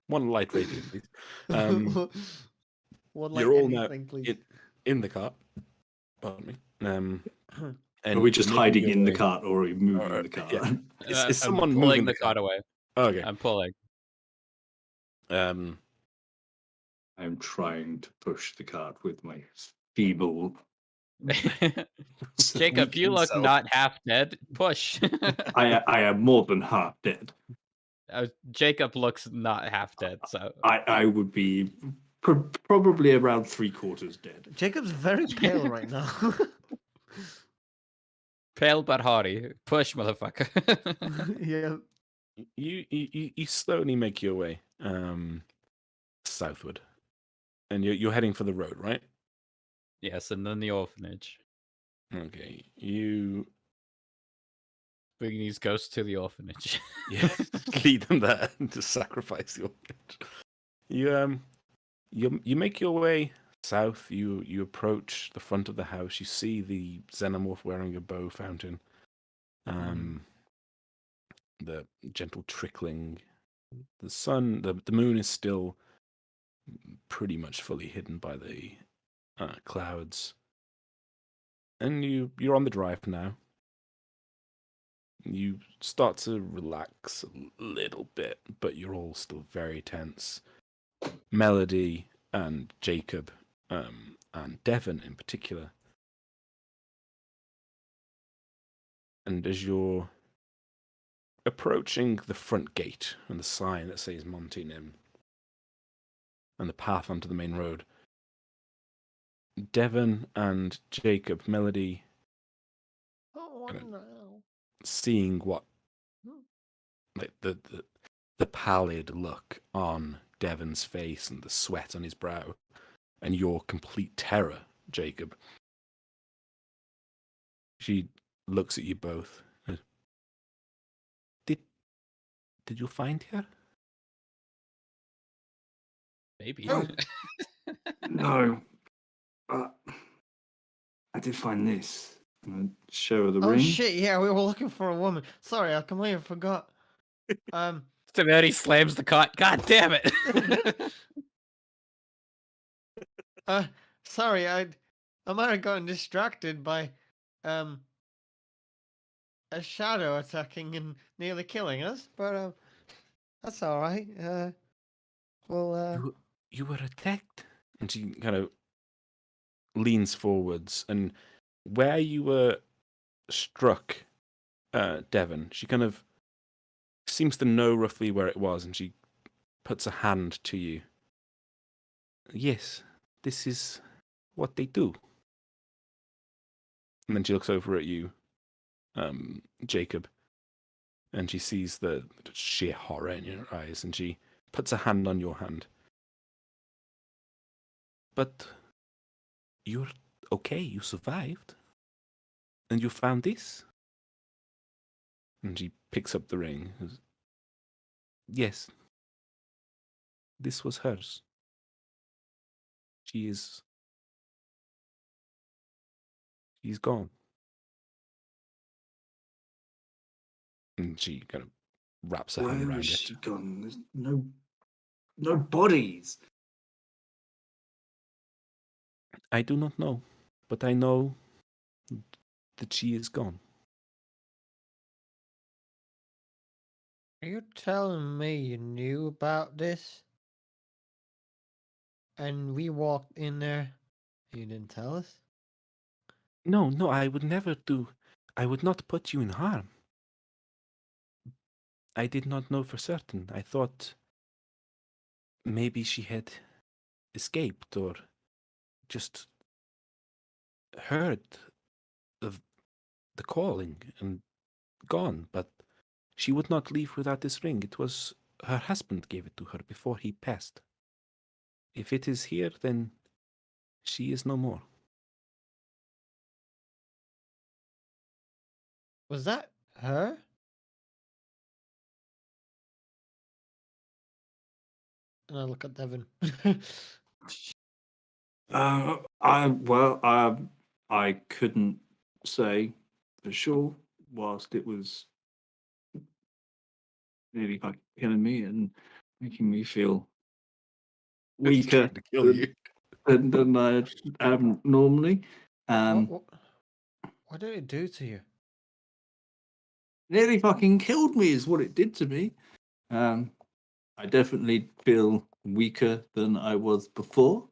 One light radiant, please. One You're all now anything, please. in the cart. Pardon me. And Are we just you're making hiding your in the way- cart or are we moving or- the cart? yeah. Is I'm someone pulling moving the cart away. Okay. I'm pulling. Um, I'm trying to push the cart with my feeble. Jacob, you weakened look self. not half dead. Push. I am more than half dead. Jacob looks not half dead, so I would be probably around 3/4 dead. Jacob's very pale right now. pale but hearty. Push, motherfucker. Yeah. you slowly make your way southward, and you're heading for the road, right? Yes, and then the orphanage. Okay. You Bring these ghosts to the orphanage. yeah, lead them there to sacrifice the orphanage. You make your way south. You approach the front of the house. You see the xenomorph wearing a bow fountain. The gentle trickling. The sun, the moon is still pretty much fully hidden by the clouds. And you're on the drive now. You start to relax a little bit, but you're all still very tense. Melody and Jacob, and Devon in particular. And as you're approaching the front gate and the sign that says Monty Nim and the path onto the main road, Devon and Jacob, Melody, Oh, Kinda- no. seeing what, like the pallid look on Devon's face and the sweat on his brow, and your complete terror, Jacob. She looks at you both. Did you find her? Maybe. Oh. No. I did find this. I'm show her the Oh ring. shit! Yeah, we were looking for a woman. Sorry, I completely forgot. Severity slams the cart. God damn it! Sorry, I might have gotten distracted by a shadow attacking and nearly killing us, but that's all right. Well, You were attacked? And she kind of leans forwards, and where you were struck, Devon, she kind of seems to know roughly where it was, and she puts a hand to you. Yes, this is what they do. And then she looks over at you, Jacob, and she sees the sheer horror in your eyes, and she puts a hand on your hand. But you're okay, you survived. And you found this? And she picks up the ring. Yes. This was hers. She's gone. And she kind of wraps her hand Where around is it. she gone? There's no bodies. I do not know, but I know that she is gone. Are you telling me you knew about this? And we walked in there, and you didn't tell us? No, no, I would never do. I would not put you in harm. I did not know for certain. I thought maybe she had escaped or just heard of the calling and gone, but she would not leave without this ring. It was her husband gave it to her before he passed. If it is here, then she is no more. Was that her? And I look at Devon. I couldn't say for sure whilst it was nearly like killing me and making me feel Just weaker trying to kill you. than I am normally. what did it do to you? Nearly fucking killed me is what it did to me. I definitely feel weaker than I was before.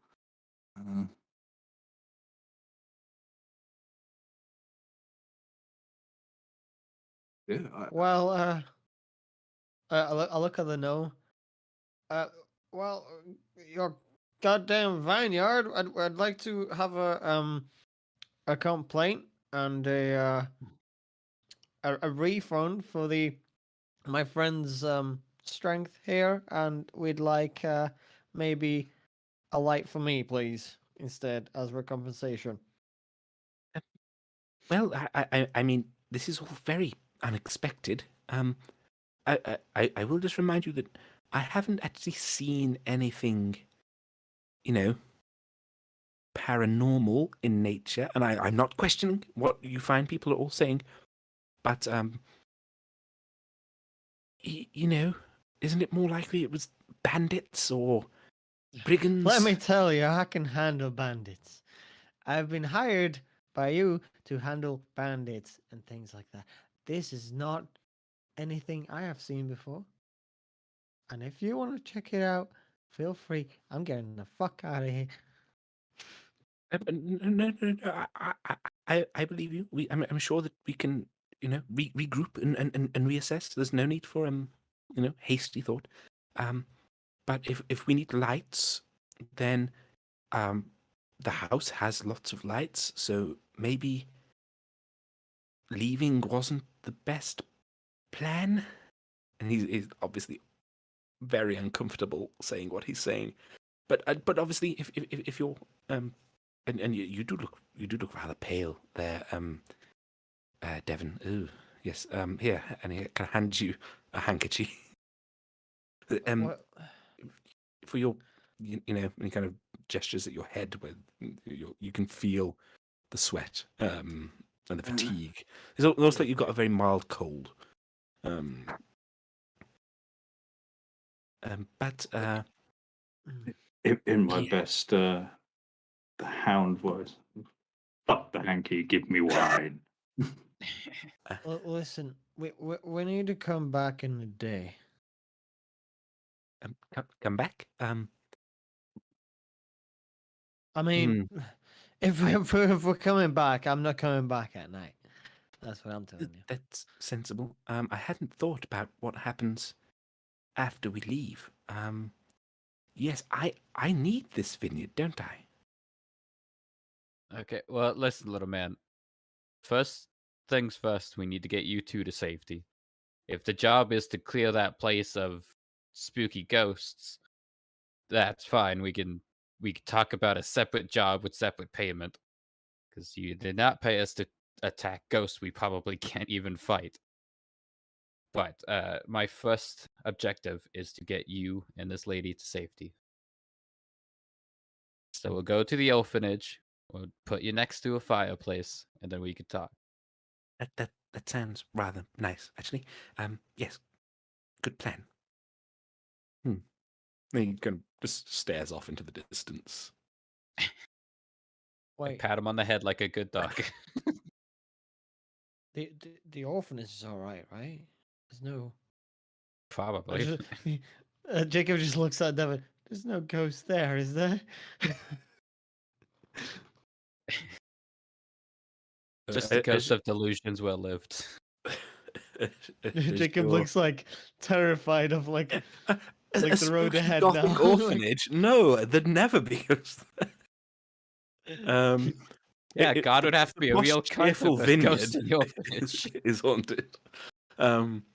Yeah. Well, I look at the gnome. Well, your goddamn vineyard. I'd like to have a complaint and a refund for my friend's strength here, and we'd like maybe a light for me, please, instead as compensation. Well, I mean, this is all very unexpected. I will just remind you that I haven't actually seen anything, you know, paranormal in nature, and I'm not questioning what you fine people are all saying, but you know, isn't it more likely it was bandits or brigands? Let me tell you, I can handle bandits. I've been hired by you to handle bandits and things like that. This is not anything I have seen before. And if you want to check it out, feel free. I'm getting the fuck out of here. No. I believe you. I'm sure that we can, you know, regroup and reassess. There's no need for you know, hasty thought. But if we need lights, then the house has lots of lights, so maybe leaving wasn't the best plan. And he's obviously very uncomfortable saying what he's saying. But obviously, if you're and you do look rather pale there, Devon. Ooh, yes. Here, and he kind of hands you a handkerchief. What? For your, you know, any kind of gestures at your head where you can feel the sweat and the fatigue. It's almost like you've got a very mild cold. But In my yeah. best the hound voice. Fuck the hanky, give me wine. Listen, we need to come back in the day. Come back. I mean, if we're coming back, I'm not coming back at night. That's what I'm telling you. That's sensible. I hadn't thought about what happens after we leave. Yes, I need this vineyard, don't I? Okay, well, listen, little man. First things first, we need to get you two to safety. If the job is to clear that place of spooky ghosts, that's fine. We can talk about a separate job with separate payment. Because you did not pay us to attack ghosts we probably can't even fight. But my first objective is to get you and this lady to safety. So we'll go to the orphanage. We'll put you next to a fireplace, and then we could talk. That sounds rather nice, actually. Yes, good plan. Then he kind of just stares off into the distance. Wait, Pat him on the head like a good dog. the orphanage is all right, right? There's no. Probably. Jacob just looks at Devin. There's no ghost there, is there? Just the ghost of delusions well lived. Jacob looks like terrified of like the road spooky ahead Gothic now. orphanage. No, there'd never be ghosts there. Yeah, God would have to be a real cheerful cunt if there's vineyard ghosts in the orphanage. is haunted.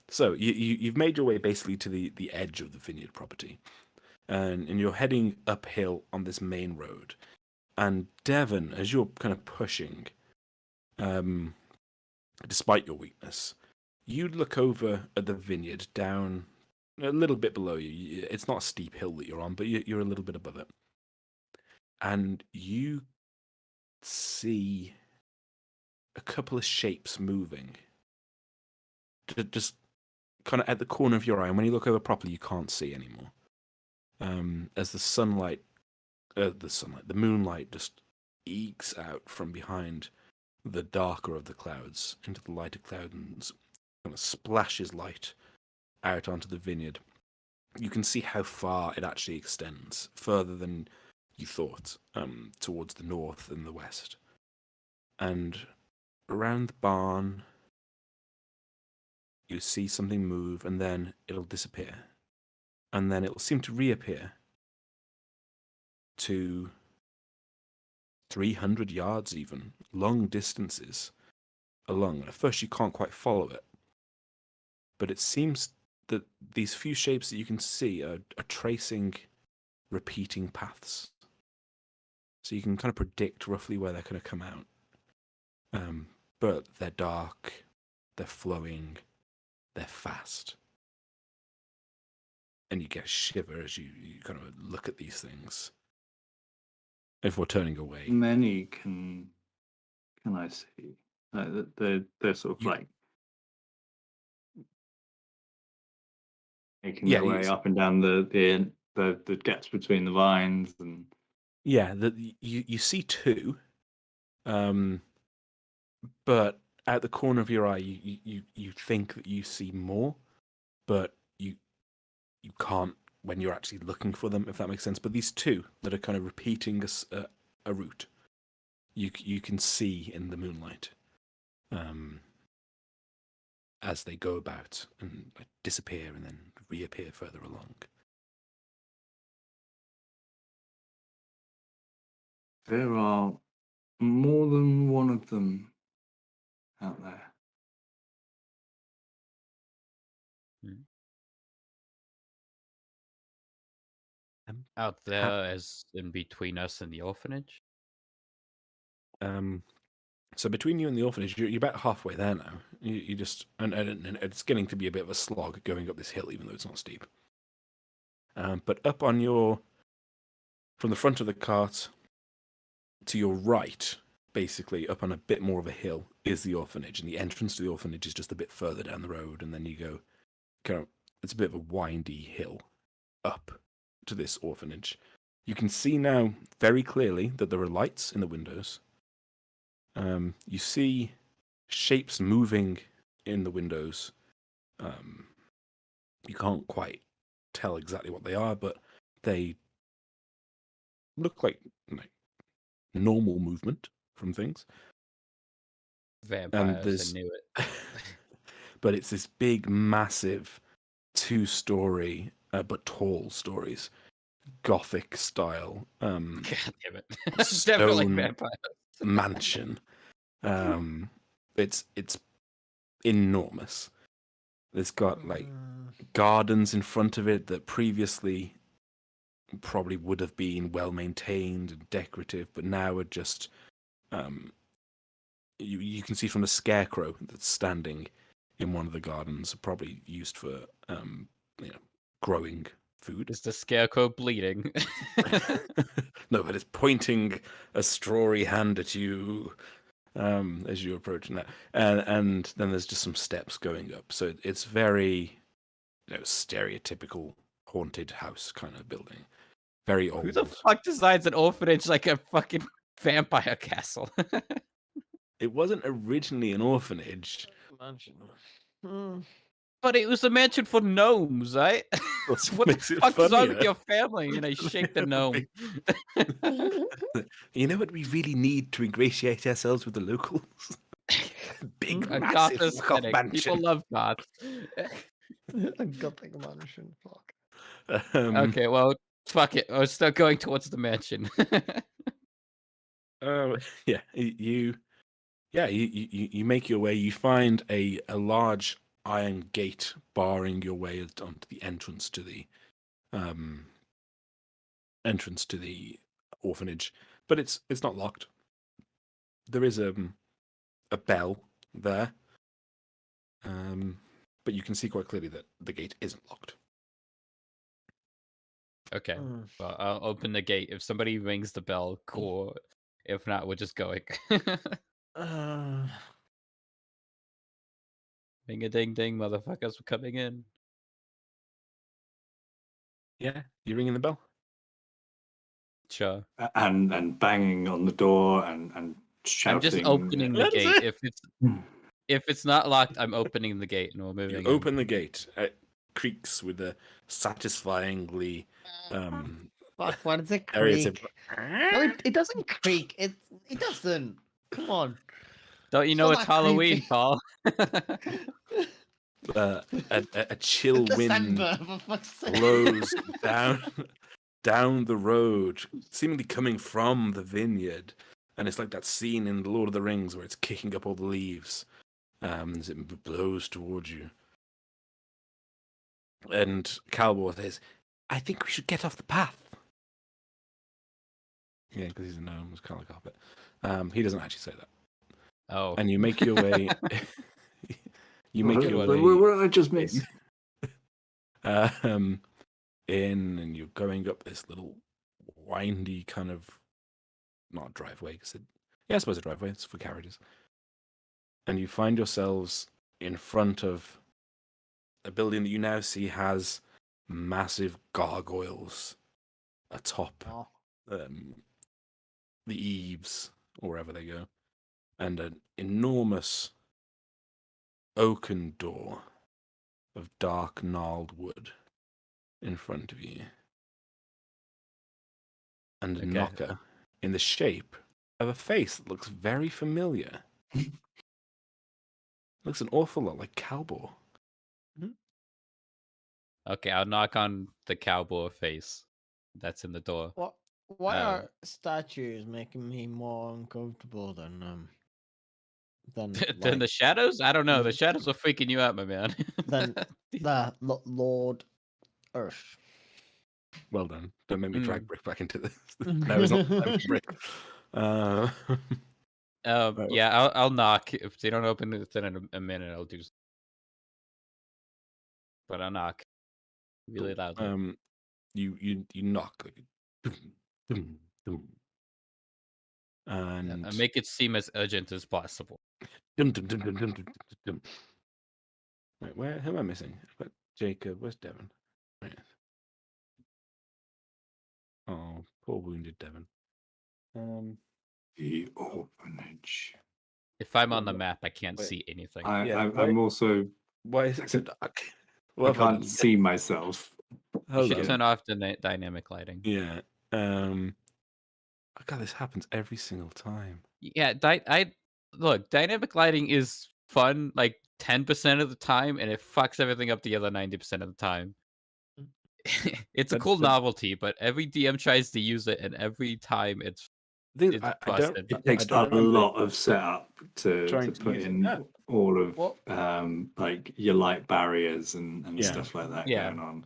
So you've made your way basically to the edge of the vineyard property, and you're heading uphill on this main road. And Devon, as you're kind of pushing, despite your weakness, you look over at the vineyard down a little bit below you. It's not a steep hill that you're on, but you're a little bit above it, and you see a couple of shapes moving. Just kind of at the corner of your eye, and when you look over properly, you can't see anymore. As the moonlight just ekes out from behind the darker of the clouds into the lighter cloud and kind of splashes light out onto the vineyard. You can see how far it actually extends, further than you thought, towards the north and the west. And around the barn, you see something move, and then it'll disappear. And then it'll seem to reappear to 300 yards even, long distances along. At first you can't quite follow it, but it seems that these few shapes that you can see are tracing repeating paths. So you can kind of predict roughly where they're going to come out. But they're dark, they're flowing, they're fast. And you get a shiver as you kind of look at these things. If we're turning away. Many can I see? They're sort of like making their way up and down the gaps between the vines and yeah, you see two, but at the corner of your eye, you think that you see more, but you can't when you're actually looking for them, if that makes sense. But these two that are kind of repeating a route, you can see in the moonlight, as they go about and disappear and then reappear further along. there are more than one of them out there. Out there, as in between us and the orphanage? So between you and the orphanage, you're about halfway there now. You just and it's getting to be a bit of a slog going up this hill, even though it's not steep. But up on from the front of the cart to your right, basically up on a bit more of a hill, is the orphanage, and the entrance to the orphanage is just a bit further down the road, and then you go it's a bit of a windy hill up to this orphanage. You can see now very clearly that there are lights in the windows. You see shapes moving in the windows. You can't quite tell exactly what they are, but they look like normal movement from things. Vampires, I knew it. But it's this big, massive, 2-story, but tall stories, Gothic style. God damn it! It's definitely vampires. Mansion. It's enormous. It's got gardens in front of it that previously probably would have been well maintained and decorative, but now are just you can see from the scarecrow that's standing in one of the gardens, probably used for growing food. Is the scarecrow bleeding? No, but it's pointing a strawy hand at you as you're approaching that, and then there's just some steps going up. So it's very stereotypical haunted house kind of building. Very old. Who the fuck designs an orphanage like a fucking vampire castle? It wasn't originally an orphanage. Mansion. But it was a mansion for gnomes, right? What What the makes it fuck is wrong with funnier? your family? And I shake the gnome. You know what we really need to ingratiate ourselves with the locals? Big, A goth massive goth aesthetic. People mansion. love goths. A gothic mansion. Fuck. Okay, well, fuck it. We're still going towards the mansion. Yeah, you make your way. You find a large iron gate barring your way onto the entrance to the orphanage, but it's not locked. There is a bell there, but you can see quite clearly that the gate isn't locked. Okay, Mm. well, I'll open the gate. If somebody rings the bell, cool. If not, we're just going. Ding a ding ding, motherfuckers, we're coming in. Yeah, you ringing the bell? Sure. And banging on the door and shouting. I'm just opening the That's gate. it. If it's not locked, I'm opening the gate and we're moving You in. open the gate. It creaks with a satisfyingly Fuck, why does it stereotypical. creak? No, it doesn't creak. It doesn't. Come on. Don't you It's know not it's that Halloween, creepy. Paul? A chill wind December, for fuck's sake. blows down the road, seemingly coming from the vineyard, and it's like that scene in Lord of the Rings where it's kicking up all the leaves as it blows towards you. And Calbor says, "I think we should get off the path." Yeah, because he's a gnome, it's kind of like a hobbit. He doesn't actually say that. Oh. And you make your way. You make your What way did I just miss? in, and you're going up this little windy kind of, not driveway, I suppose a driveway, it's for carriages. And you find yourselves in front of a building that you now see has massive gargoyles atop Oh. the eaves, or wherever they go, and an enormous oaken door of dark gnarled wood in front of you, and a Okay. knocker in the shape of a face that looks very familiar. Looks an awful lot like Calbor. Okay, I'll knock on the cowboy face that's in the door. What? Why Oh. are statues making me more uncomfortable than Then like, the shadows? I don't know. The Mm. shadows are freaking you out, my man. Then the Lord Earth? Well done. Don't make me drag Mm. Brick back into this. No, it's not time for Brick. Yeah, I'll knock. If they don't open it within a minute, I'll do. But I'll knock really loudly. You knock like, dum, dum, dum. And I make it seem as urgent as possible. dum, dum, dum, dum, dum, dum, dum. Wait, who am I missing? I've got Jacob. Where's Devon? Right. Oh, poor wounded Devon. The orphanage. If I'm on the map, I can't Wait. see anything. I'm also. Why is it so dark? I can't see myself. You Hold should on. turn off the dynamic lighting. Yeah. God, this happens every single time. Yeah, look, dynamic lighting is fun like 10% of the time, and it fucks everything up the other 90% of the time. It's a cool novelty, but every DM tries to use it, and every time it's busted. It takes a lot of setup to put in all of like your light barriers and stuff like that going on.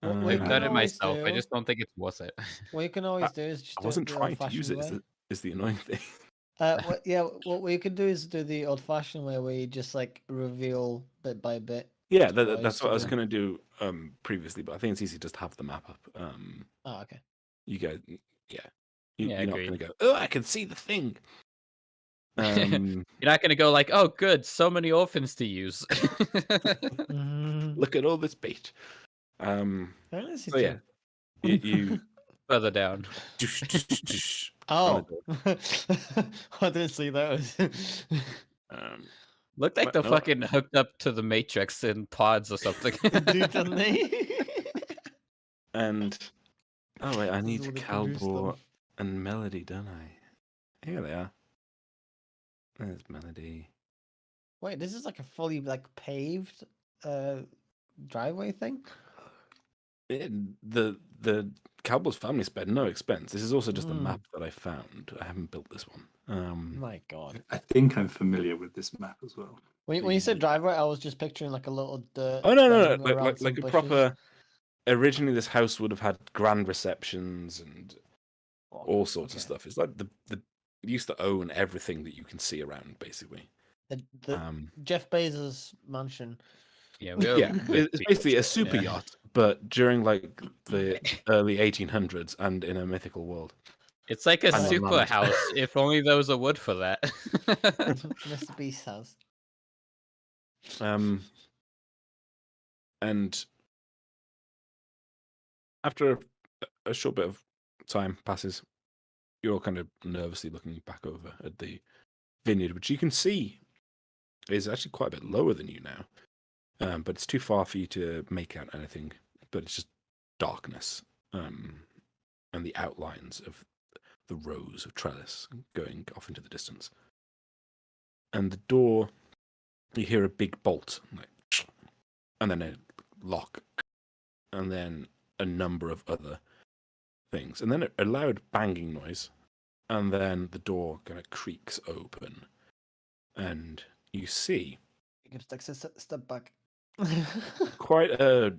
I've done it myself. I just don't think it's worth it. What you can always do is just. I wasn't trying to use it. Is the annoying thing. What we can do is do the old-fashioned way, where you just like reveal bit by bit. Yeah, that's what I was gonna do previously, but I think it's easy just to have the map up. Oh, okay. You go, yeah. You're not agreed. gonna go, oh, I can see the thing. You're not gonna go like, oh, good, so many orphans to use. Look at all this bait. So yeah, you further down. Oh, I didn't see those. Looked like But they're no. fucking hooked up to the Matrix in pods or something. Dude, don't they? And oh wait, I This is need what they produce them. Calbor and Melody, don't I? Here they are. There's Melody. Wait, this is like a fully paved driveway thing? The Calbor's family spared no expense. This is also just a Mm. map that I found. I haven't built this one. My god. I think I'm familiar with this map as well. When you said driveway, I was just picturing like a little dirt Oh no, thing no, around some like a bushes. proper. Originally, this house would have had grand receptions and Oh, all sorts of okay. stuff. It's like the used to own everything that you can see around, basically. The Jeff Bezos mansion. Yeah, Yeah, it's basically a super Yeah. yacht, but during like the early 1800s and in a mythical world. It's like a I'm on super land. house, if only there was a wood for that. Mr. Beast's house. And after a short bit of time passes, you're all kind of nervously looking back over at the vineyard, which you can see is actually quite a bit lower than you now. But it's too far for you to make out anything. But it's just darkness, and the outlines of the rows of trellis going off into the distance. And the door, you hear a big bolt, like, and then a lock, and then a number of other things, and then a loud banging noise, and then the door kind of creaks open, and you see You can take a step back. quite a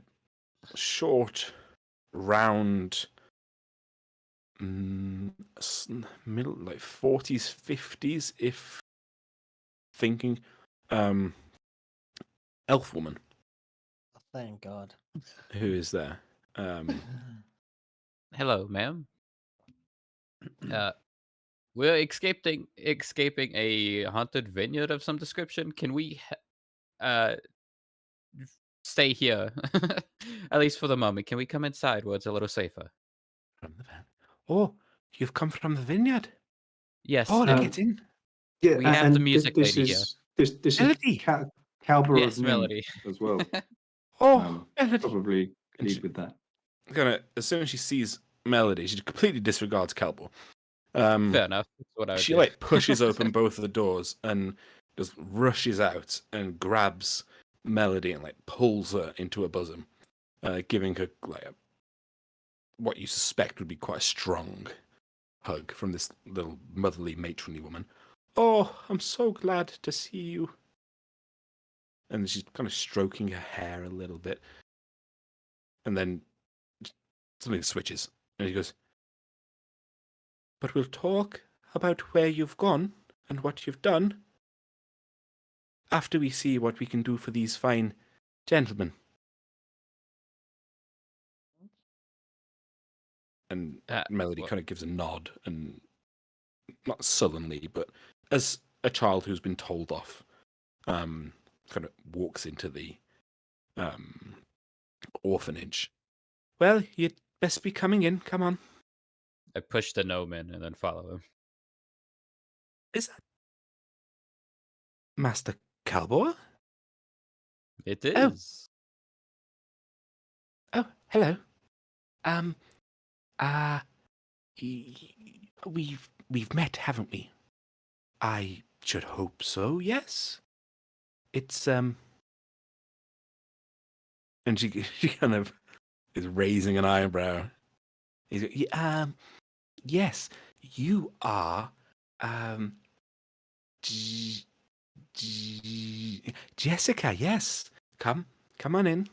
short, round, middle, like 40s, 50s, if thinking, elf woman Thank God. who is there. Hello, ma'am. We're escaping a haunted vineyard of some description. Can we stay here? At least for the moment. Can we come inside where it's a little safer? From the van. Oh, you've come from the vineyard. Yes. Oh, Um, get in. Yeah, We have the music this lady here. is this Melody. is Calbor Yes, of Nim Melody. as well. Oh, Melody. Probably And lead she- with that. Kinda, as soon as she sees Melody, she completely disregards Calbor. Fair enough. That's what I would She do. like pushes open both of the doors and just rushes out and grabs Melody and like pulls her into her bosom, giving her like what you suspect would be quite a strong hug from this little motherly, matronly woman. Oh, I'm so glad to see you. And she's kind of stroking her hair a little bit, and then something switches, and he goes, "But we'll talk about where you've gone and what you've done after we see what we can do for these fine gentlemen." And Melody well- kind of gives a nod, and not sullenly, but as a child who's been told off, kind of walks into the orphanage. Well, you'd best be coming in. Come on. I push the gnome in and then follow him. Is that Master Calbor? It is. Oh, hello. We've met, haven't we? I should hope so. Yes. It's and she kind of is raising an eyebrow. Yes, you are Jessica. Yes, come on in.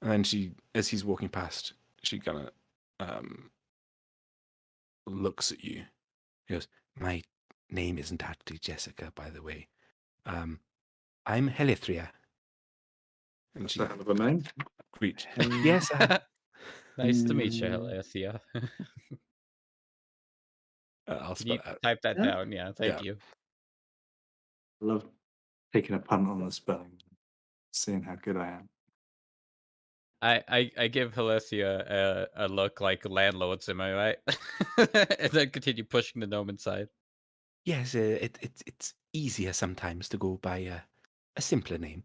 And then she, as he's walking past, she kind of looks at you. He goes, "My name isn't actually Jessica, by the way. I'm Helithria." And That's she a hell of a name. greets. Yes, Nice to meet you, Alethea. I'll Can spell you it out. type that Yeah. down? Yeah, thank Yeah. you. I love taking a punt on the spelling, seeing how good I am. I give Alethea a look like landlords, am I right? And then continue pushing the gnome inside. Yes, it's easier sometimes to go by a simpler name.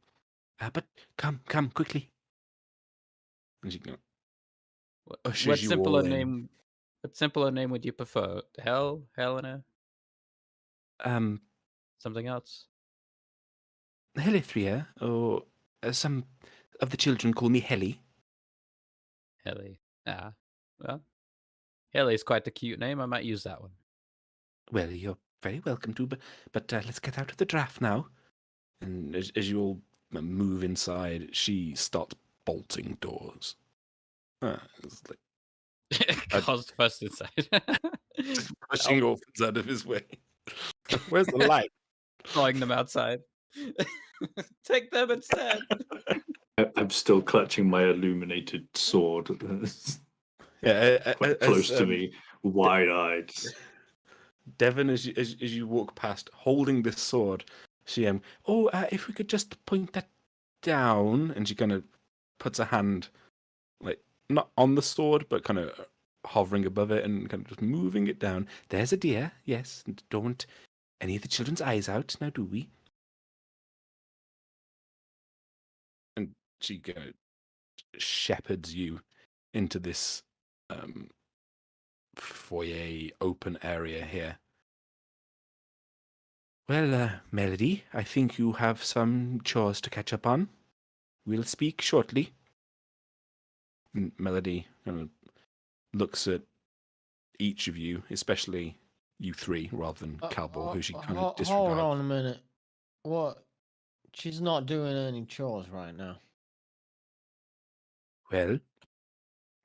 But come quickly. And she ushers What you all simpler in. name? What simpler name would you prefer? Hell, Helena, Um, something else? Helithria, or some of the children call me Helly. Helly. Ah, well, Helly is quite a cute name. I might use that one. Well, you're very welcome to, but let's get out of the draft now. And as you all move inside, she starts bolting doors. It's like Caused first inside. just pushing orphans out of his way. Where's the light? Throwing them outside. Take them instead. I'm still clutching my illuminated sword. Yeah, Quite close to me, wide-eyed. Devon, as you walk past, holding this sword, she if we could just point that down, and she kind of puts a hand, like not on the sword, but kind of hovering above it and kind of just moving it down. There's a deer, yes. And don't want any of the children's eyes out, now do we? And she kind of shepherds you into this foyer open area here. Well, Melody, I think you have some chores to catch up on. We'll speak shortly. And Melody kind of looks at each of you, especially you three, rather than Calbor, who she kind of disregards. Hold on a minute. What? She's not doing any chores right now. Well,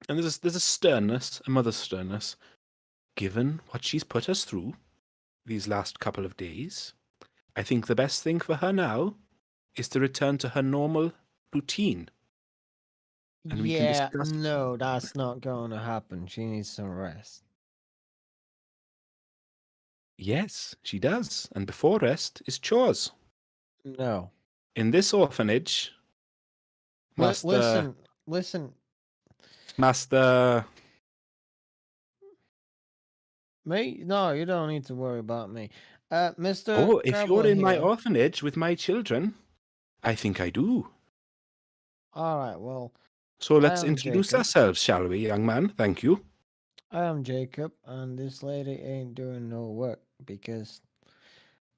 and there's a sternness, a mother's sternness, given what she's put us through these last couple of days. I think the best thing for her now is to return to her normal routine. And we can Yeah, discuss. no, that's not going to happen. She needs some rest. Yes, she does. And before rest is chores. No. In this orphanage, Master. Listen. Master. Me? No, you don't need to worry about me. Mr. Oh, if Traveler you're in my here. orphanage with my children, I think I do. All right, well, So let's am introduce Jacob. ourselves, shall we, young man? Thank you. I am Jacob, and this lady ain't doing no work because,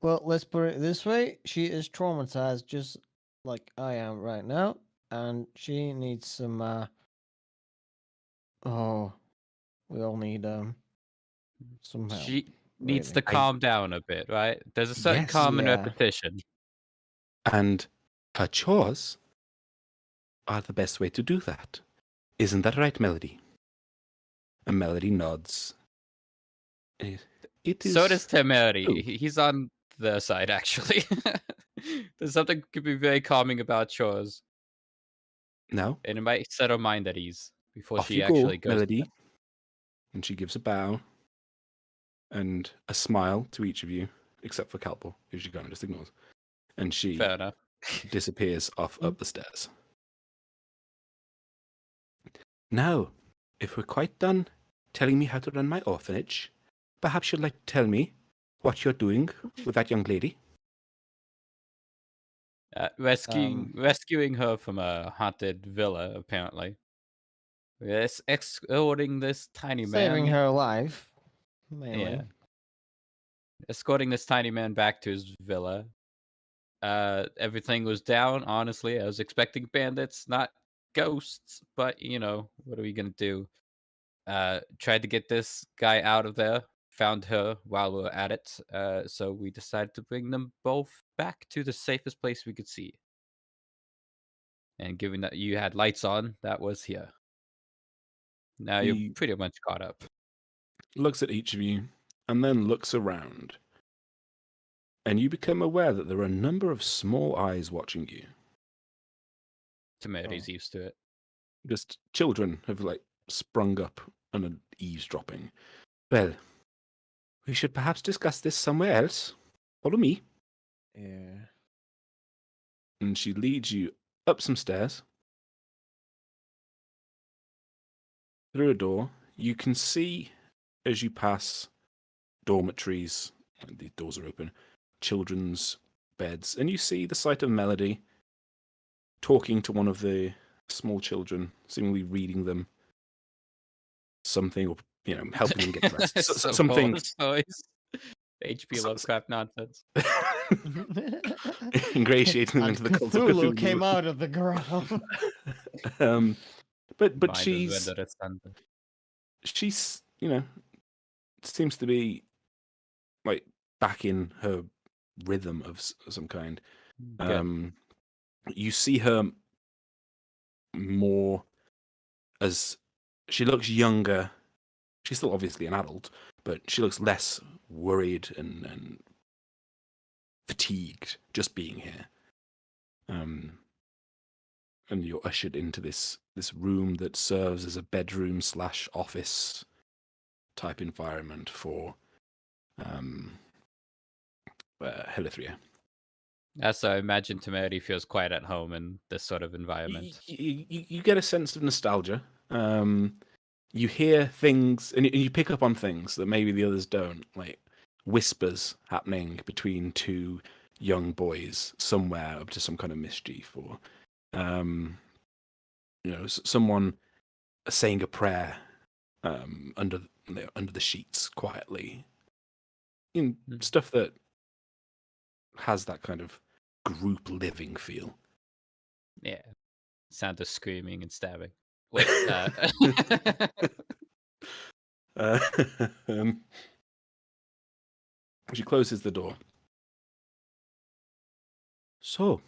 well, let's put it this way: she is traumatized, just like I am right now, and she needs some. Oh, we all need some help. She needs Really. to calm down a bit, right? There's a certain Yes. calm and Yeah. repetition. And her chores are the best way to do that. Isn't that right, Melody? And Melody nods. It is. So does Temerity. true. He's on their side, actually. There's something could be very calming about chores, Now, and it might set her mind at ease before off she you go, actually goes. Melody. And she gives a bow and a smile to each of you, except for Calpol, who she kind of just ignores. And she Fair enough. disappears off up the stairs. Now, if we're quite done telling me how to run my orphanage, perhaps you'd like to tell me what you're doing with that young lady? Rescuing her from a haunted villa, apparently. Yes, escorting this tiny Saving man. her life, mainly. Yeah. Escorting this tiny man back to his villa. Everything was down, honestly. I was expecting bandits, not ghosts, but what are we gonna do? Tried to get this guy out of there, found her while we were at it. So we decided to bring them both back to the safest place we could see. And given that you had lights on, that was here. Now you're He pretty much caught up. looks at each of you and then looks around. And you become aware that there are a number of small eyes watching you. Tomato's used to it. Just children have sprung up and are eavesdropping. Well, we should perhaps discuss this somewhere else. Follow me. Yeah. And she leads you up some stairs. Through a door. You can see, as you pass, dormitories And the doors are open. Children's beds. And you see the sight of Melody talking to one of the small children, seemingly reading them something, or helping them get dressed. Something. HP Lovecraft nonsense. Ingratiating them And into the cult of Cthulhu came Cthulhu. out of the ground. But Mind she's is under. seems to be like back in her rhythm of some kind. Good. You see her more as she looks younger. She's still obviously an adult, but she looks less worried and fatigued just being here. And you're ushered into this room that serves as a bedroom / office type environment for Helithria. So I imagine Temerity feels quite at home in this sort of environment. You get a sense of nostalgia. You hear things, and you pick up on things that maybe the others don't, like whispers happening between two young boys somewhere up to some kind of mischief, or someone saying a prayer under the sheets quietly. Stuff that has that kind of group living feel. Yeah. Sound of screaming and stabbing. Wait, she closes the door. So,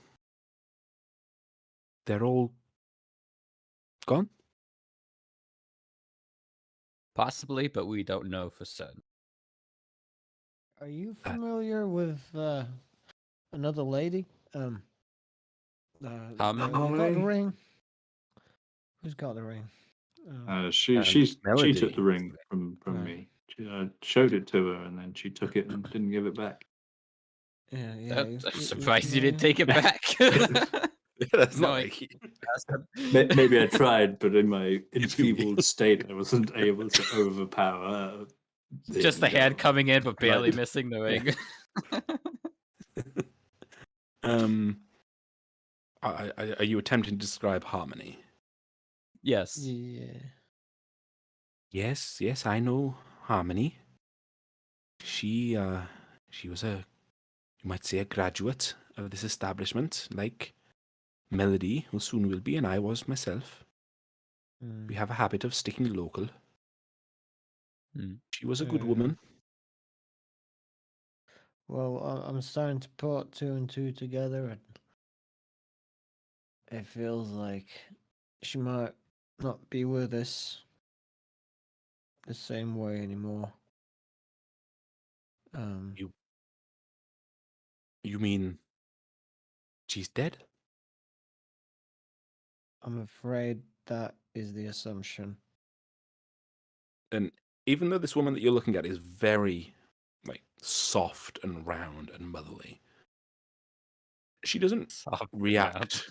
they're all gone? possibly, but we don't know for certain. Are you familiar with another lady? Who got Harmony? the ring? Who's got the ring? She Melody. took the ring from Right. me. I showed it to her, and then she took it and didn't give it back. Yeah. I'm surprised you didn't take it back. That's No, not I- like Maybe I tried, but in my enfeebled state, I wasn't able to overpower. Just the and, hand coming in, but barely right. missing the ring. Are you attempting to describe Harmony? Yes. Yeah. Yes, I know Harmony. She was you might say, a graduate of this establishment, like Melody, who soon will be, and I was myself. We have a habit of sticking local. She was a good woman. Well, I'm starting to put 2 and 2 together, and it feels like she might not be with us the same way anymore. You mean she's dead? I'm afraid that is the assumption. And even though this woman that you're looking at is very soft and round and motherly, she doesn't react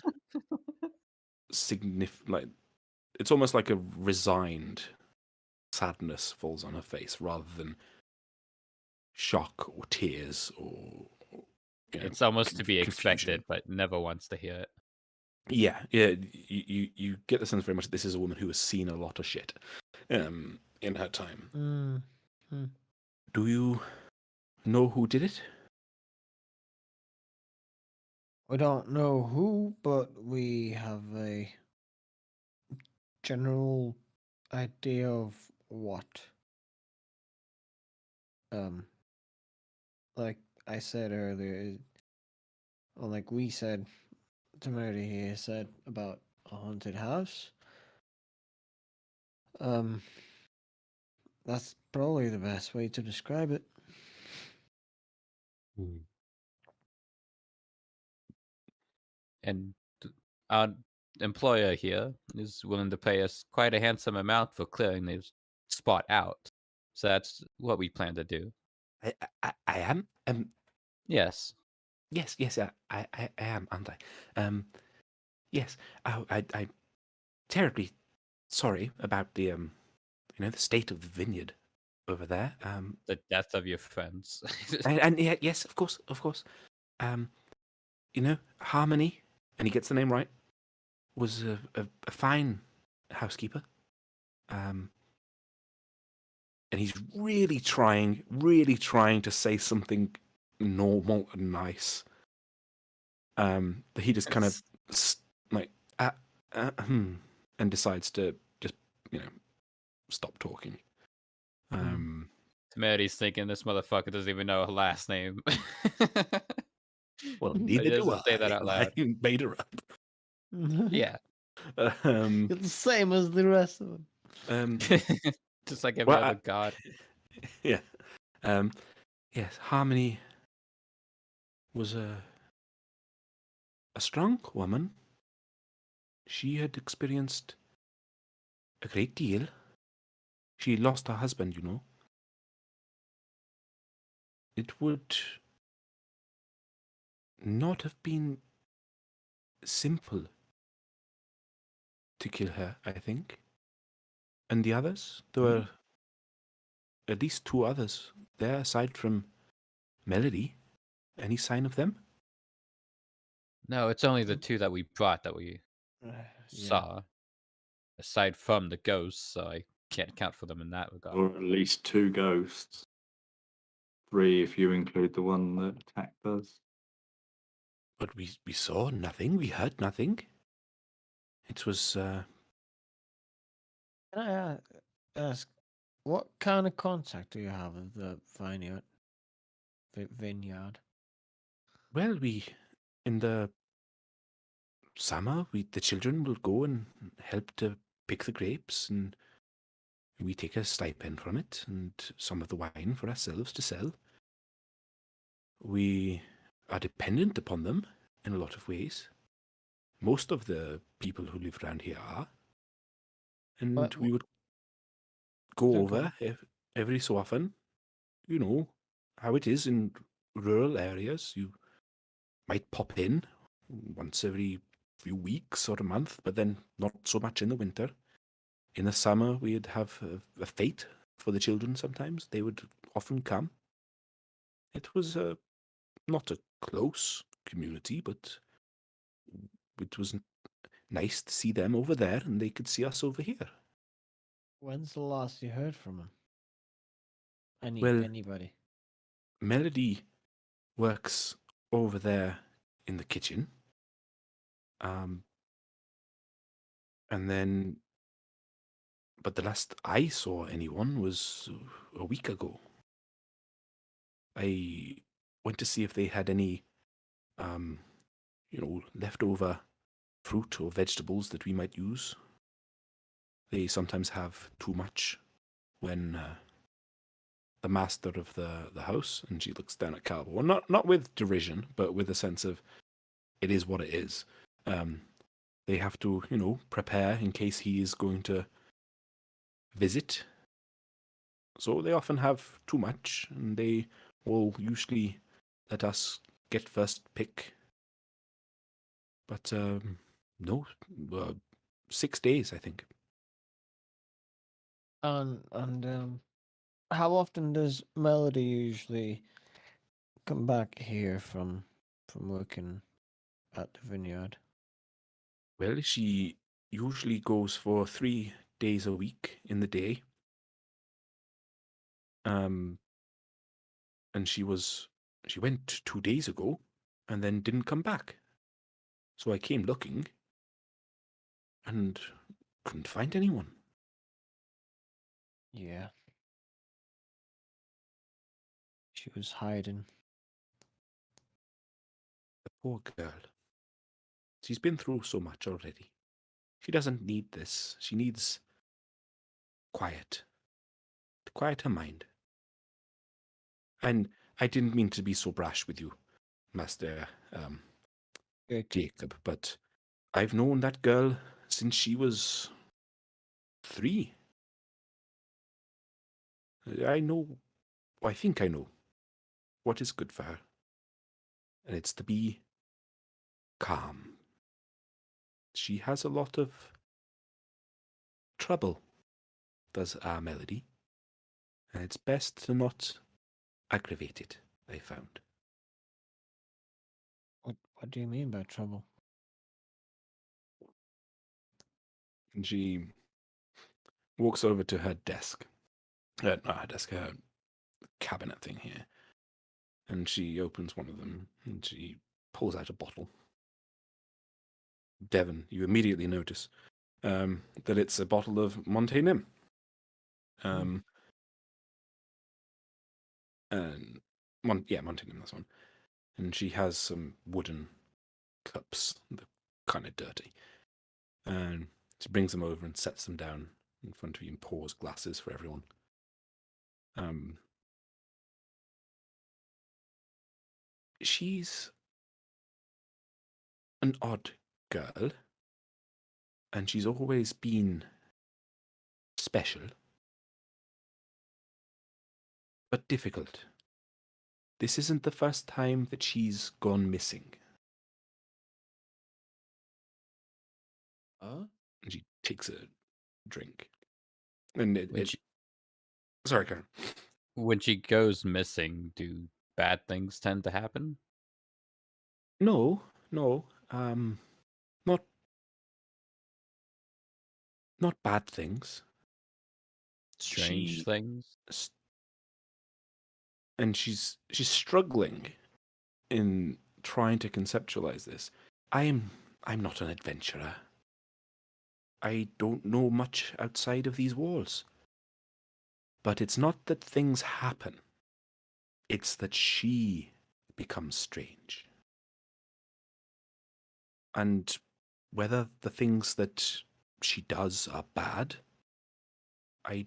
it's almost like a resigned sadness falls on her face rather than shock or tears or it's almost to be confusion. expected, but never wants to hear it. Yeah. You get the sense very much that this is a woman who has seen a lot of shit in her time. Do you know who did it? We don't know who, but we have a general idea of what. Like I said earlier, or like we said, Temerity here said about a haunted house. That's probably the best way to describe it. And our employer here is willing to pay us quite a handsome amount for clearing this spot out. So that's what we plan to do. I am. Yes. Yes, I am, aren't I? Yes, I'm terribly sorry about the the state of the vineyard over there. The death of your friends. And yeah, yes, of course, of course. You know, Harmony, and he gets the name right, was a fine housekeeper. And he's really trying to say something normal and nice. But he just kind of like and decides to just stop talking. Mary's thinking this motherfucker doesn't even know her last name. Well, He neither do doesn't say that I. out loud. I made her up. Yeah. It's the same as the rest of them. Just like every other god. Yeah. Yes, Harmony was a strong woman. She had experienced a great deal. She lost her husband, you know. It would not have been simple to kill her, I think. And the others? There were at least 2 others there, aside from Melody. Any sign of them? No, it's only the 2 that we brought that we saw. Aside from the ghosts, so I can't account for them in that regard. Or at least 2 ghosts. 3 if you include the one that attacked us. But we saw nothing. We heard nothing. It was... Can I ask, what kind of contact do you have with the vineyard? Vineyard. Well, in the summer, the children will go and help to pick the grapes, and we take a stipend from it, and some of the wine for ourselves to sell. We are dependent upon them in a lot of ways. Most of the people who live around here are. And we would go over every so often. You know how it is in rural areas. You might pop in once every few weeks or a month, but then not so much in the winter. In the summer, we'd have a fete for the children sometimes. They would often come. It was not a close community, but it was nice to see them over there, and they could see us over here. When's the last you heard from them? Well, Anybody? Melody works over there in the kitchen. And then, but the last I saw anyone was a week ago. I went to see if they had any, leftover fruit or vegetables that we might use. They sometimes have too much when the master of the house, and she looks down at Calvo. Well, not with derision, but with a sense of it is what it is. They have to, prepare in case he is going to visit. So they often have too much, and they will usually let us get first pick. But no, 6 days, I think. And how often does Melody usually come back here from working at the vineyard? Well, she usually goes for 3 days a week in the day. And she went 2 days ago and then didn't come back. So I came looking and couldn't find anyone. Yeah. She was hiding. The poor girl. She's been through so much already. She doesn't need this. She needs quiet. To quiet her mind. And I didn't mean to be so brash with you, Master Jacob, but I've known that girl since she was 3. I think I know what is good for her. And it's to be calm. She has a lot of trouble, does our Melody. And it's best to not aggravate it, I found. What do you mean by trouble? And she walks over to her desk. Not her desk, her cabinet thing here. And she opens one of them and she pulls out a bottle. Devon, you immediately notice that it's a bottle of Montaignim. And Montaignim, that's one. And she has some wooden cups, they're kind of dirty. And she brings them over and sets them down in front of you and pours glasses for everyone. She's an odd girl, and she's always been special, but difficult. This isn't the first time that she's gone missing. Huh? And she takes a drink. And sorry, Karen. When she goes missing, do bad things tend to happen? No, not bad things. Strange things? And she's struggling in trying to conceptualize this. I'm not an adventurer. I don't know much outside of these walls. But it's not that things happen. It's that she becomes strange. And whether the things that she does are bad, I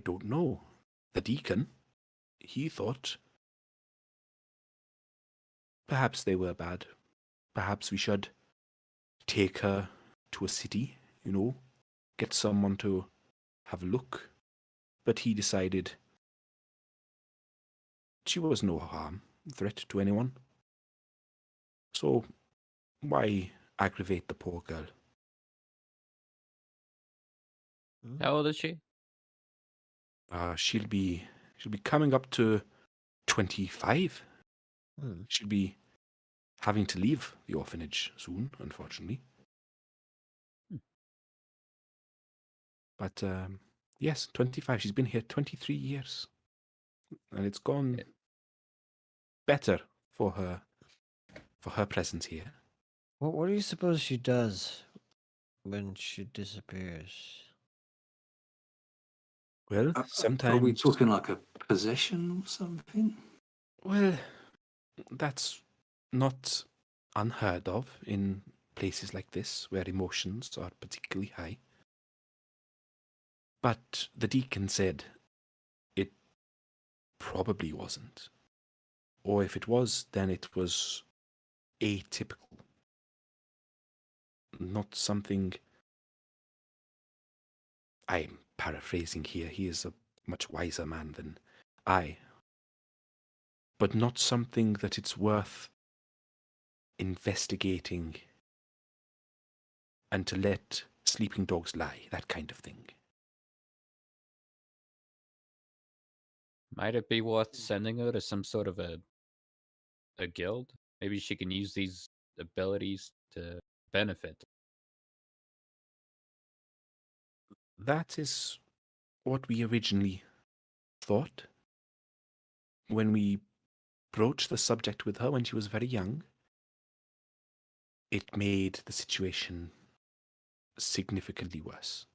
don't know. The deacon, he thought perhaps they were bad. Perhaps we should take her to a city, get someone to have a look. But he decided she was no threat to anyone. So why aggravate the poor girl? How old is she? She'll be coming up to 25. She'll be having to leave the orphanage soon, unfortunately. But yes, 25. She's been here 23 years. And it's gone better for her presence here. What do you suppose she does when she disappears? Well, sometimes... Are we talking like a possession or something? Well, that's not unheard of in places like this where emotions are particularly high. But the deacon said it probably wasn't. Or if it was, then it was atypical. Not something... I'm paraphrasing here. He is a much wiser man than I. But not something that it's worth investigating and to let sleeping dogs lie, that kind of thing. Might it be worth sending her to some sort of a guild? Maybe she can use these abilities to benefit. That is what we originally thought. When we broached the subject with her when she was very young, it made the situation significantly worse.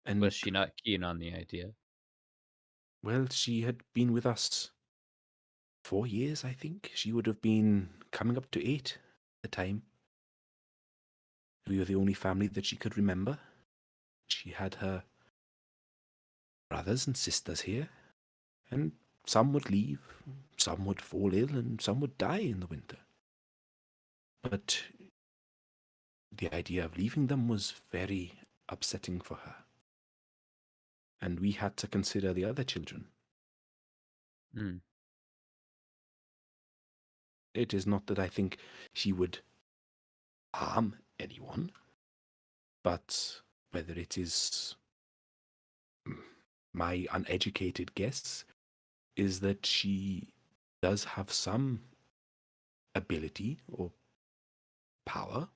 And was she not keen on the idea? Well, she had been with us 4 years, I think. She would have been coming up to 8 at the time. We were the only family that she could remember. She had her brothers and sisters here, and some would leave, some would fall ill, and some would die in the winter. But the idea of leaving them was very upsetting for her. And we had to consider the other children. It is not that I think she would harm anyone, but whether it is my uneducated guess is that she does have some ability or power,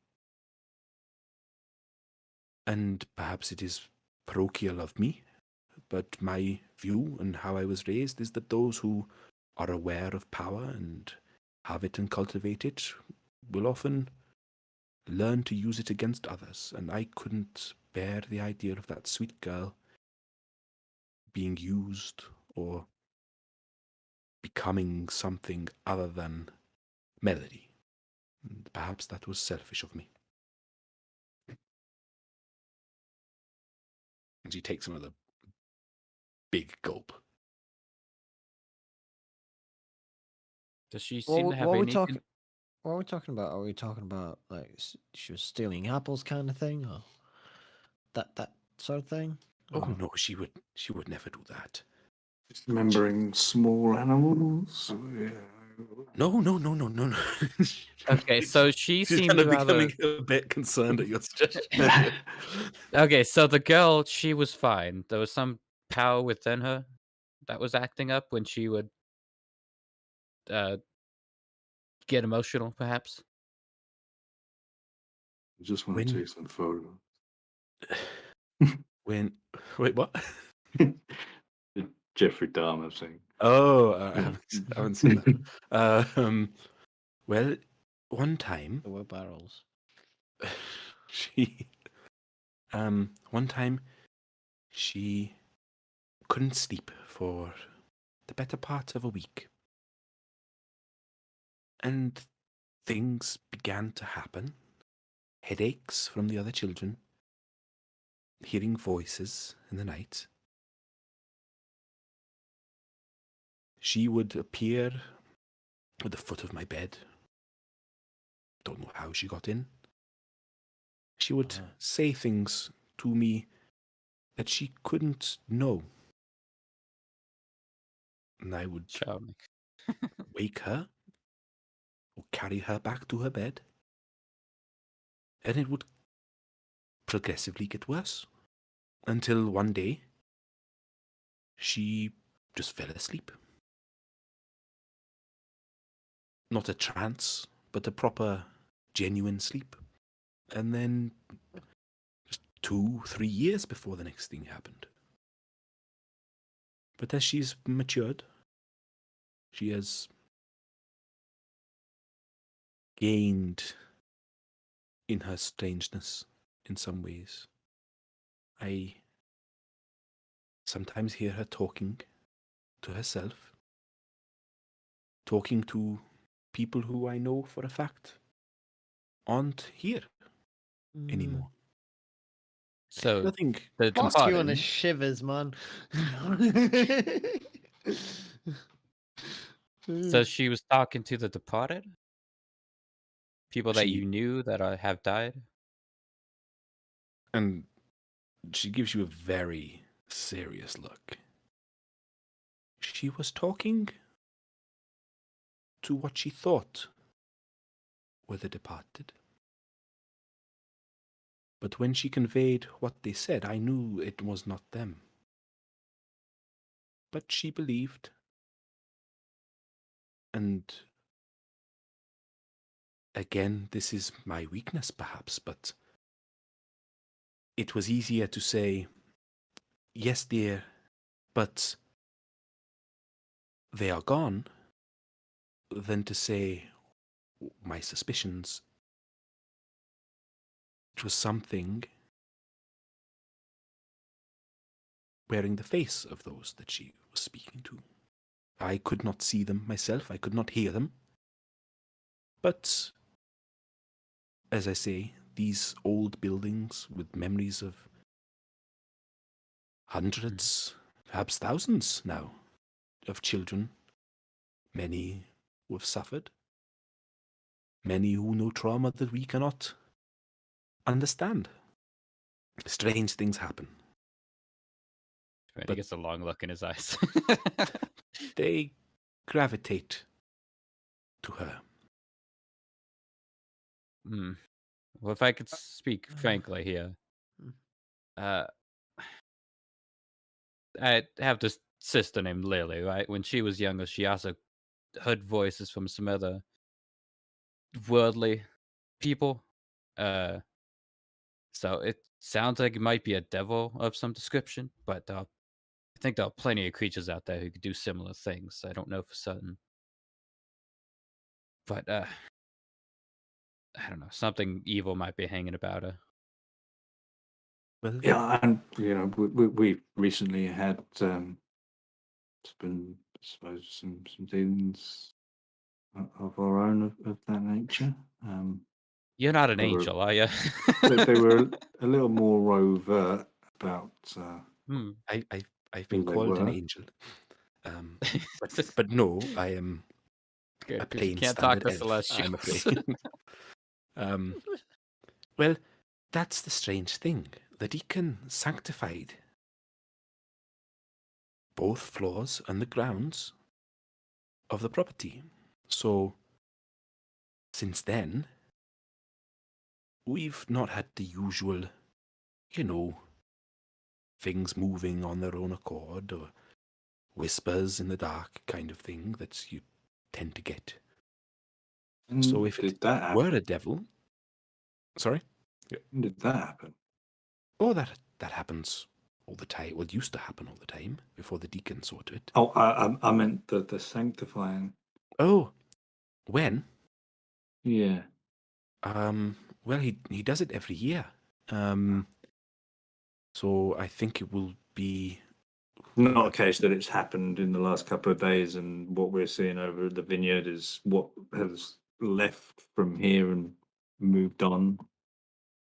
and perhaps it is parochial of me, but my view and how I was raised is that those who are aware of power and have it and cultivate it will often learn to use it against others, and I couldn't bear the idea of that sweet girl being used or becoming something other than Melody. And perhaps that was selfish of me. And she takes another big gulp. Does she seem to have What are we any? talking? What are we talking about? Are we talking about like she was stealing apples, kind of thing, or that sort of thing? Oh Or- no, she would never do that. Dismembering small animals. Yeah. No. Okay, so she She's seemed kind of rather. becoming a bit concerned at your suggestion. Okay, so the girl, she was fine. There was some power within her that was acting up when she would uh, get emotional, perhaps. I just want to When- take some photos. Wait, what? The Jeffrey Dahmer thing. Oh, I haven't seen that. Well, one time There were barrels. she, one time she couldn't sleep for the better part of a week, and things began to happen. Headaches from the other children, hearing voices in the night. She would appear at the foot of my bed. Don't know how she got in. She would say things to me that she couldn't know. And I would Charming. wake her or carry her back to her bed. And it would progressively get worse until one day she just fell asleep. Not a trance, but a proper, genuine sleep. And then just 2-3 years before the next thing happened. But as she's matured, she has gained in her strangeness in some ways. I sometimes hear her talking to herself, talking to people who I know for a fact aren't here anymore. So Nothing. the Fuck you on the departed. shivers, man. So she was talking to the departed? People that She- you knew that have died? And she gives you a very serious look. She was talking to what she thought were the departed. But when she conveyed what they said, I knew it was not them. But she believed. And again, this is my weakness perhaps, but it was easier to say, yes, dear, but they are gone, than to say my suspicions. It was something wearing the face of those that she was speaking to. I could not see them myself, I could not hear them. But, as I say, these old buildings with memories of hundreds, perhaps thousands now, of children, many who have suffered, many who know trauma that we cannot understand. Strange things happen. He But- gets a long look in his eyes. They gravitate to her. Hmm. Well, if I could speak frankly here, Mm. uh, I have this sister named Lily, right? When she was younger, she also heard voices from some other worldly people. So it sounds like it might be a devil of some description, but I think there are plenty of creatures out there who could do similar things. I don't know for certain. But I don't know. Something evil might be hanging about her. Well, Yeah, and we recently had it's been, I suppose, some dealings of our own of that nature. You're not an They were- angel, are you? they were a little more overt about I've been Who they called an were. angel. But no, I am Good, a 'cause you plain can't talk standard to elf, I'm celestials. afraid. Well, that's the strange thing. The deacon sanctified both floors and the grounds of the property. So, since then, we've not had the usual, things moving on their own accord or whispers in the dark kind of thing that you tend to get. So if did it that happen? were a devil... Sorry? When did that happen? Oh, that happens all the time. Well, it used to happen all the time before the deacon saw to it. Oh, I meant the sanctifying. Oh, when? Yeah. Well, he does it every year. So I think it will be... Not a case that it's happened in the last couple of days, and what we're seeing over at the vineyard is what has left from here and moved on.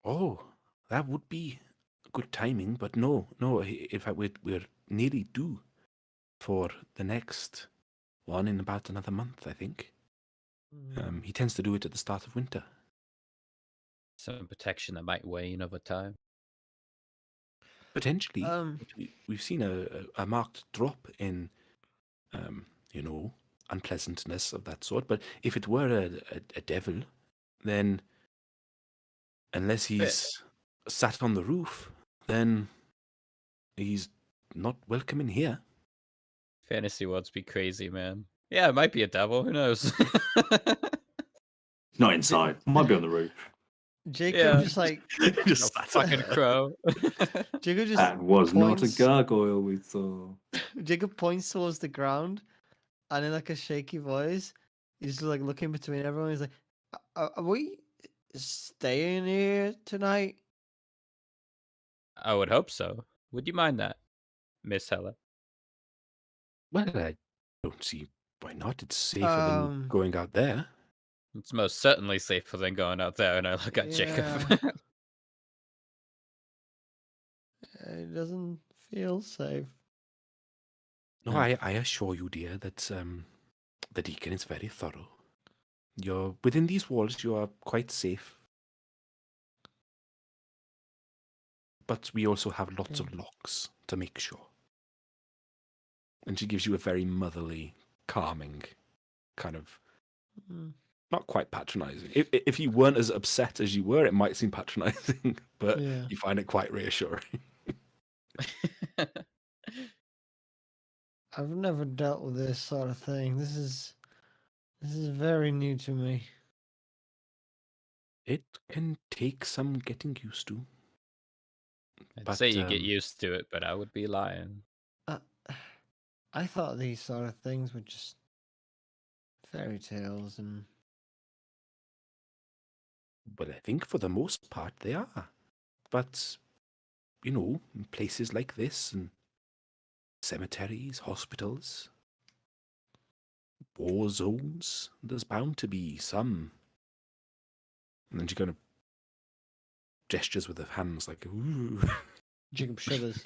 Oh, that would be good timing, but no. In fact, we're nearly due for the next one in about another month, I think. He tends to do it at the start of winter. Some protection that might wane over time. Potentially, we've seen a marked drop in, unpleasantness of that sort. But if it were a devil, then unless he's sat on the roof, then he's not welcome in here. Fantasy worlds be crazy, man. Yeah, it might be a devil. Who knows? Not inside. Might be on the roof. Jacob Yeah. just like Just A fucking crow. Jacob just That was not a points- gargoyle we saw. Jacob points towards the ground, and in like a shaky voice, he's just like looking between everyone. He's like, "Are we staying here tonight?" I would hope so. Would you mind that, Miss Hella? Well, I don't see why not. It's safer than going out there. It's most certainly safer than going out there. And I look at Jacob. It doesn't feel safe. No, I assure you, dear, that the deacon is very thorough. You're within these walls. You are quite safe. But we also have lots of locks to make sure. And she gives you a very motherly, calming kind of, not quite patronizing. If you weren't as upset as you were, it might seem patronizing, but you find it quite reassuring. I've never dealt with this sort of thing. This is very new to me. It can take some getting used to. I'd say you get used to it, but I would be lying. I thought these sort of things were just fairy tales and... But I think for the most part they are. But, in places like this, and cemeteries, hospitals, war zones, there's bound to be some. And then she kind of gestures with her hands like, ooh. Jacob shudders.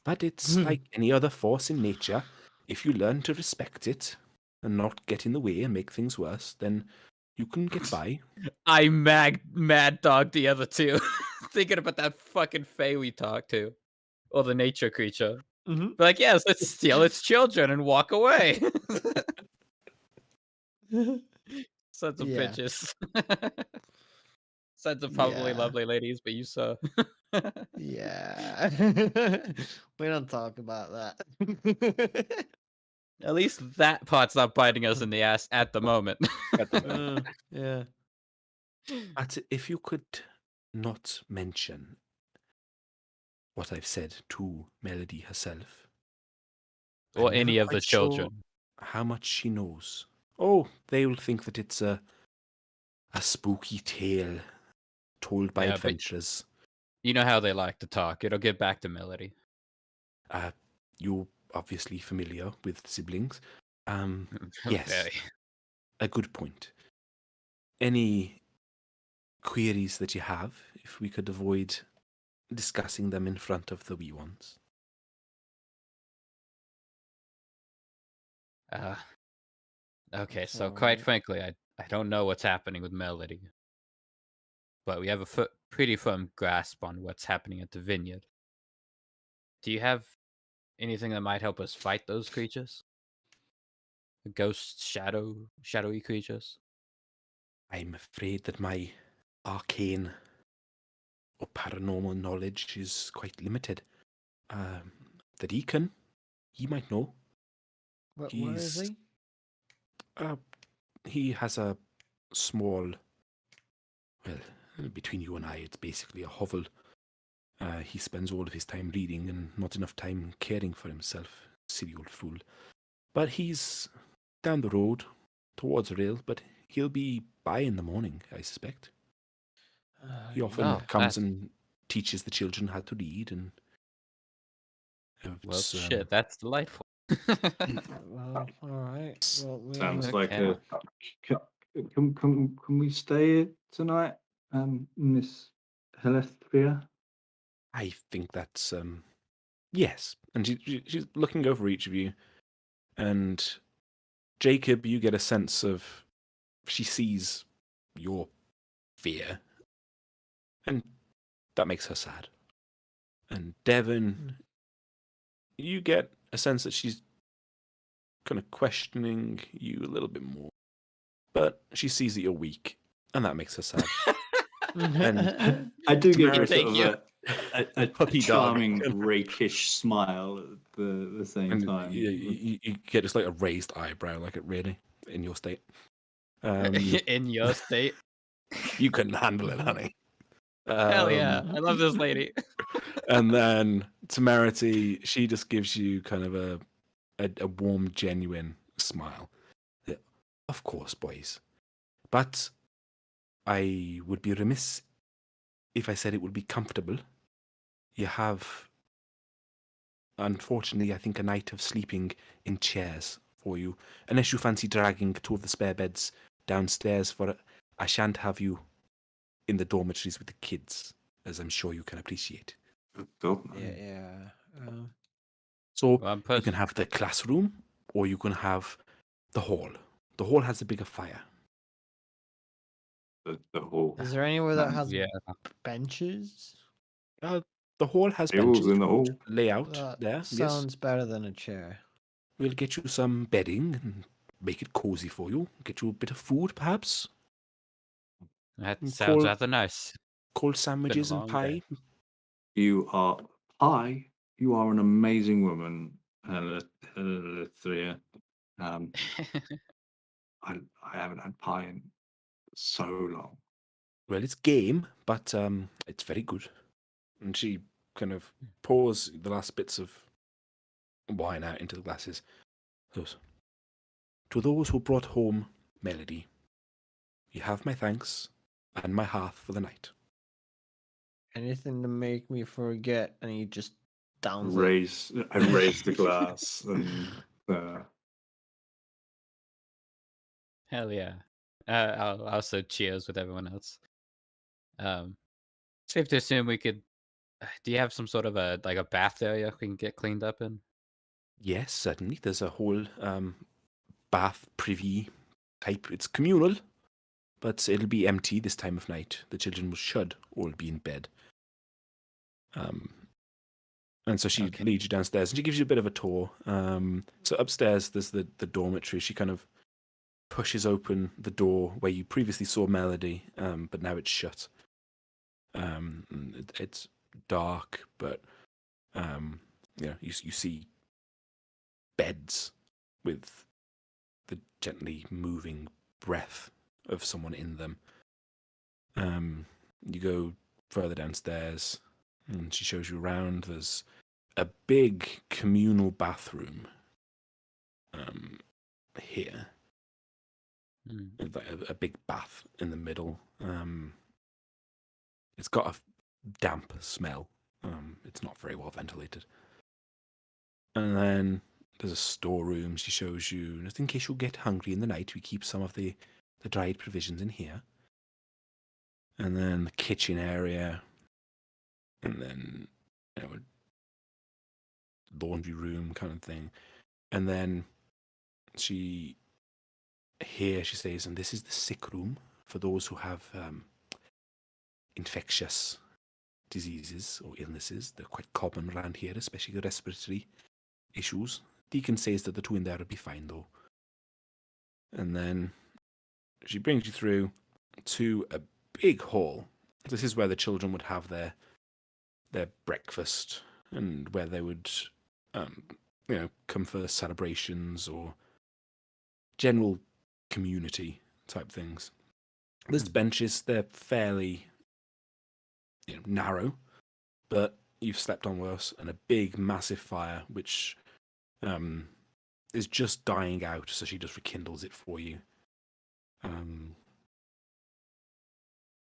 But it's like any other force in nature. If you learn to respect it and not get in the way and make things worse, then you can get by. I mad dog the other two. Thinking about that fucking fae we talked to. Or the nature creature. Like, yes, let's steal its children and walk away. Sons of bitches. Sons are probably Yeah. lovely ladies, but you saw. Yeah. We don't talk about that. At least that part's not biting us in the ass at the moment. At the moment. Yeah. But if you could not mention what I've said to Melody herself, Or I'm never any of the quite sure children. how much she knows. Oh, they will think that it's a spooky tale told by Yeah, but- adventurers. You know how they like to talk. It'll get back to Melody. You're obviously familiar with siblings. Yes, Very. a good point. Any queries that you have, if we could avoid discussing them in front of the wee ones. Okay, That's so quite alright. frankly, I don't know what's happening with Melody. But we have a pretty firm grasp on what's happening at the vineyard. Do you have anything that might help us fight those creatures? Ghost, shadowy creatures? I'm afraid that my arcane or paranormal knowledge is quite limited. The deacon, he might know. Where is He's- he? He has a small, well, between you and I, it's basically a hovel. He spends all of his time reading and not enough time caring for himself. Silly old fool. But he's down the road towards Rail, but he'll be by in the morning, I suspect. He often Oh, comes that- and teaches the children how to read, and Well, it's, shit, that's delightful. Well, alright. Well, Sounds we- like Okay. Can we stay tonight, Miss Helesthria? I think that's yes. And she's looking over each of you, and Jacob, you get a sense of she sees your fear, and that makes her sad. And Devon, you get a sense that she's kind of questioning you a little bit more, but she sees that you're weak, and that makes her sad. And I do give her Thank sort you. of a Puppy dog. charming, rakish smile at the same And time. you get just like a raised eyebrow, like it really in your state. In your state. You couldn't handle it, honey. Hell yeah. I love this lady. And then Temerity, she just gives you kind of a warm, genuine smile. Yeah, of course, boys. But I would be remiss if I said it would be comfortable. You have, unfortunately, I think, a night of sleeping in chairs for you. Unless you fancy dragging two of the spare beds downstairs for it, I shan't have you in the dormitories with the kids, as I'm sure you can appreciate. God, Yeah. So Well, you can have the classroom, or you can have the hall. The hall has a bigger fire. the whole Is there anywhere that has yeah. benches? The hall has tables benches in the to hall. lay out That there. sounds better than a chair. Yes, we'll get you some bedding and make it cozy for you. Get you a bit of food, perhaps. That And sounds cold- rather nice. Cold sandwiches and long pie. day. You are You are an amazing woman, Helesthria. I haven't had pie in so long. Well, it's game, but it's very good. And she kind of pours the last bits of wine out into the glasses. Goes, to those who brought home Melody, you have my thanks and my hearth for the night. Anything to make me forget, and he just downs it. I raise the glass and Hell yeah. I'll also cheers with everyone else. Safe to assume we could. Do you have some sort of a bath area we can get cleaned up in? Yes, certainly. There's a whole bath privy type. It's communal, but it'll be empty this time of night. The children should all be in bed. And so she Okay. leads you downstairs and she gives you a bit of a tour. So upstairs, there's the dormitory. She kind of pushes open the door where you previously saw Melody, but now it's shut. And it's dark, but you see beds with the gently moving breath of someone in them. You go further downstairs, and she shows you around. There's a big communal bathroom here. A big bath in the middle. It's got a damp smell. It's not very well ventilated. And then there's a storeroom. She shows you, just in case you get hungry in the night, we keep some of the dried provisions in here. And then the kitchen area. And then a laundry room kind of thing. And then she says, and this is the sick room for those who have infectious diseases or illnesses. They're quite common around here, especially the respiratory issues. Deacon says that the two in there will be fine, though. And then she brings you through to a big hall. This is where the children would have their breakfast, and where they would come for celebrations or general community type things. There's benches. They're fairly narrow, but you've slept on worse, and a big massive fire which is just dying out, so she just rekindles it for you.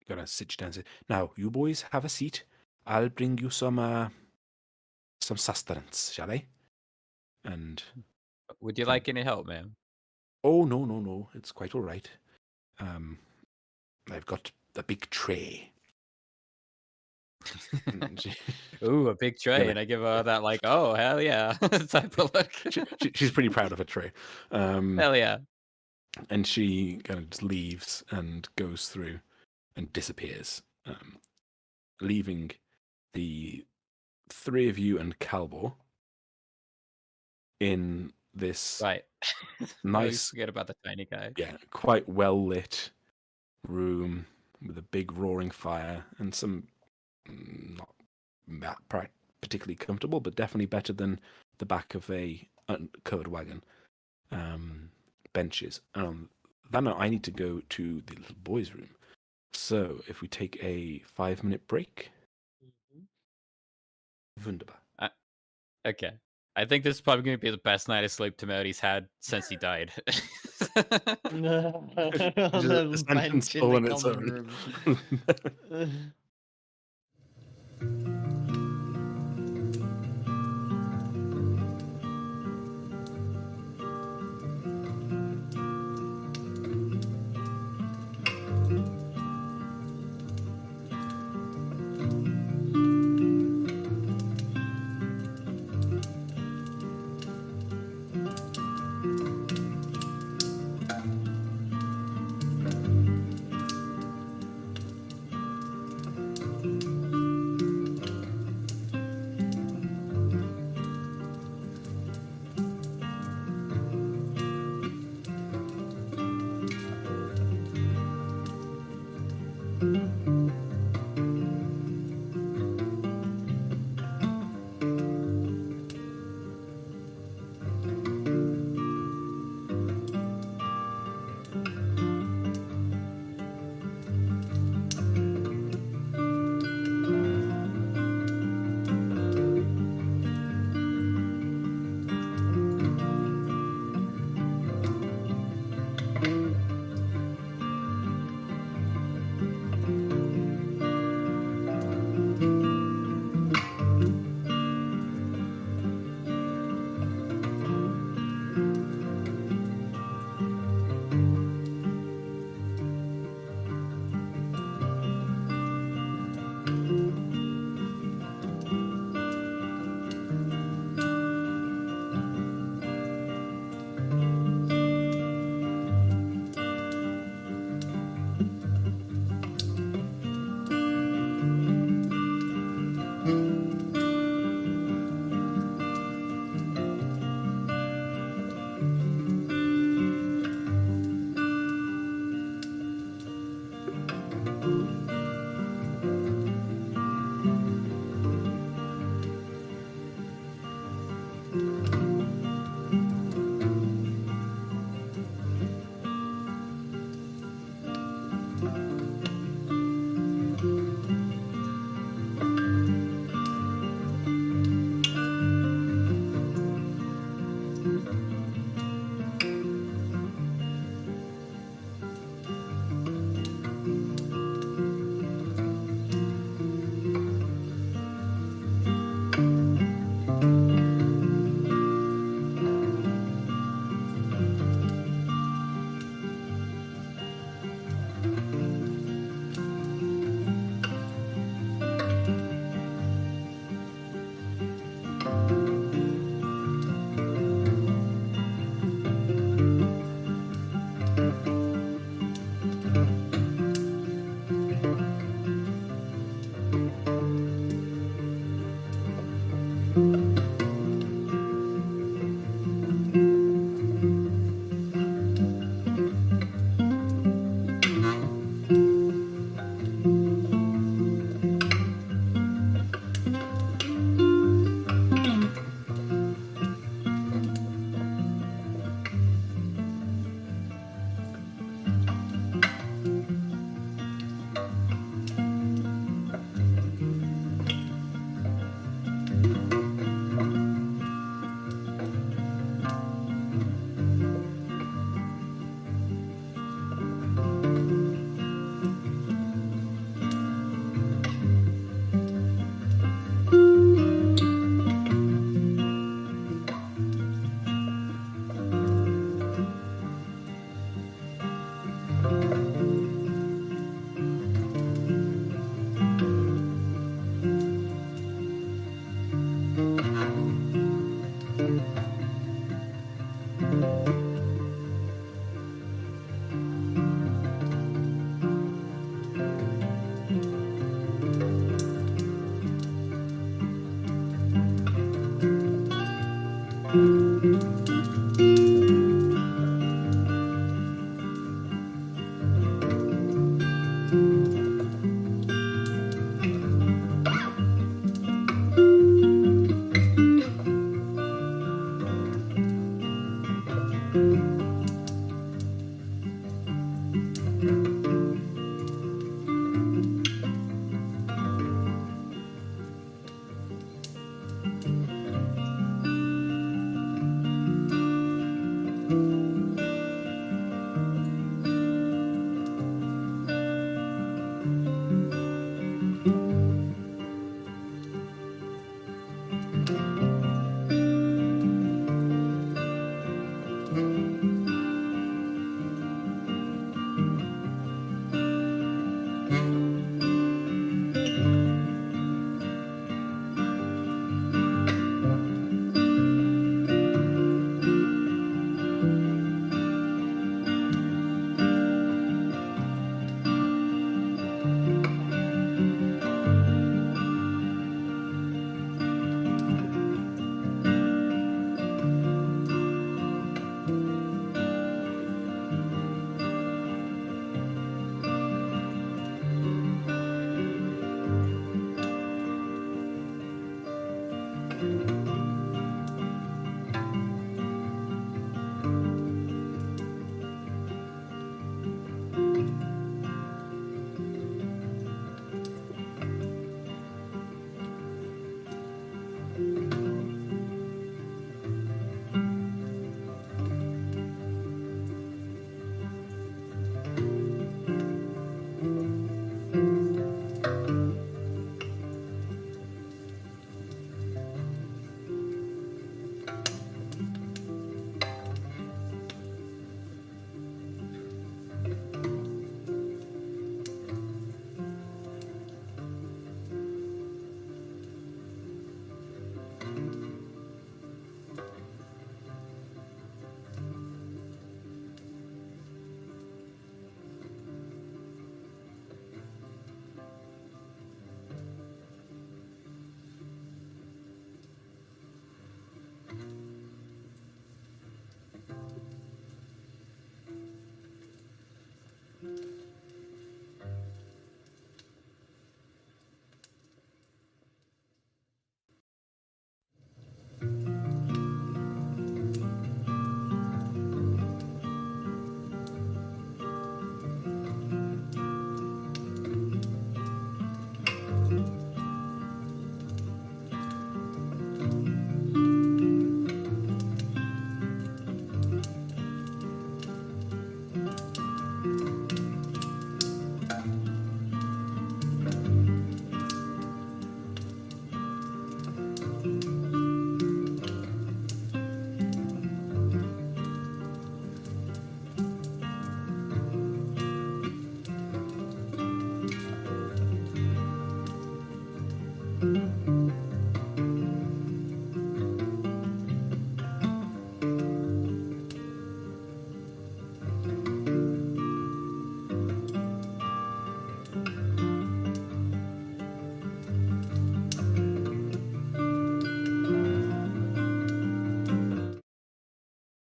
Gonna sit you down and say, now you boys have a seat. I'll bring you some sustenance, shall I? And Would you like any help, ma'am? oh, no, it's quite all right. I've got a big tray. Ooh, a big tray, Yeah. and I give her that like, oh hell yeah, type of look. She's pretty proud of her tray. Hell yeah. And she kind of just leaves and goes through and disappears, leaving the three of you and Calbor in this Right. nice, Forget about the tiny guy. yeah, quite well lit room with a big roaring fire and some not particularly comfortable, but definitely better than the back of a covered wagon. Benches. Then I need to go to the little boys' room. So if we take a 5-minute break. Wunderbar. Okay. I think this is probably going to be the best night of sleep Timothy's had since he died. On the bench in the common room.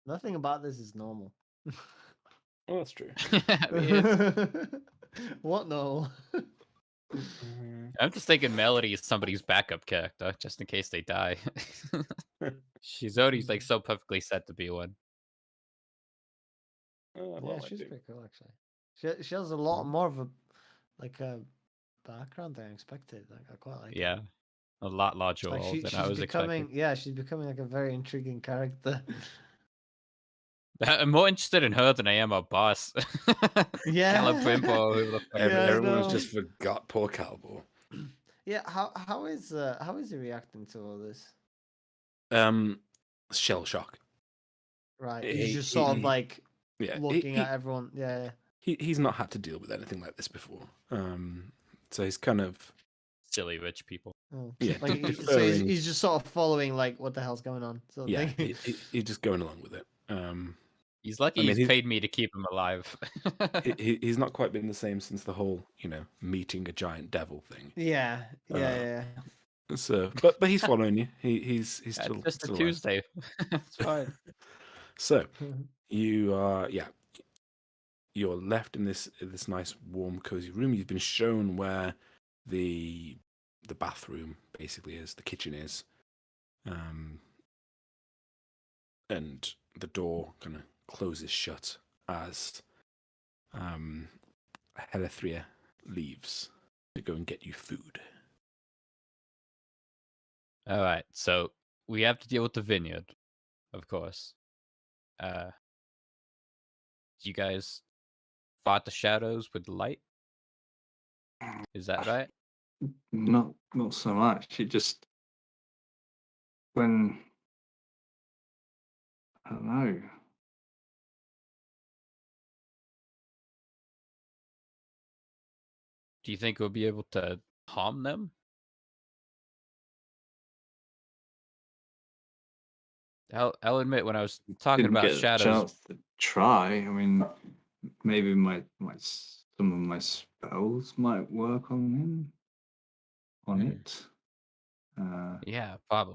Nothing about this is normal. Oh, that's true. I mean, it's- What no? I'm just thinking Melody is somebody's backup character, just in case they die. She's already like so perfectly set to be one. Oh, Yeah, well, I she's do. pretty cool actually. She has a lot more of a like a background than I expected. Like I quite like it. Yeah, a lot larger Like world than she's I was becoming expecting. yeah, she's becoming like a very intriguing character. I'm more interested in her than I am our boss. Yeah. Caliprimpo, whoever the fuck Yeah, I Everyone's know. just forgot poor Calibor. Yeah, how is he reacting to all this? Shell shock. Right. He- He's just sort of he- like Yeah, looking at everyone. Yeah. he's not had to deal with anything like this before. So he's kind of silly rich people. Oh. Yeah, Like so deferring. he's just sort of following like what the hell's going on. So yeah, he's just going along with it. He's lucky I mean, he's paid me to keep him alive. he's not quite been the same since the whole meeting a giant devil thing. yeah. Yeah. So, but he's following you. He's still Just a still alive. Tuesday. It's fine. So you are you're left in this nice warm cozy room. You've been shown where the bathroom basically is, the kitchen is, and the door kind of closes shut as Helithria leaves to go and get you food. All right, so we have to deal with the vineyard, of course. Do you guys fought the shadows with the light? Is that right? Not so much. It just when I don't know. Do you think we'll be able to harm them? I'll admit, when I was talking Didn't about get a shadows, chance to try. I mean, maybe some of my spells might work on it. yeah, probably.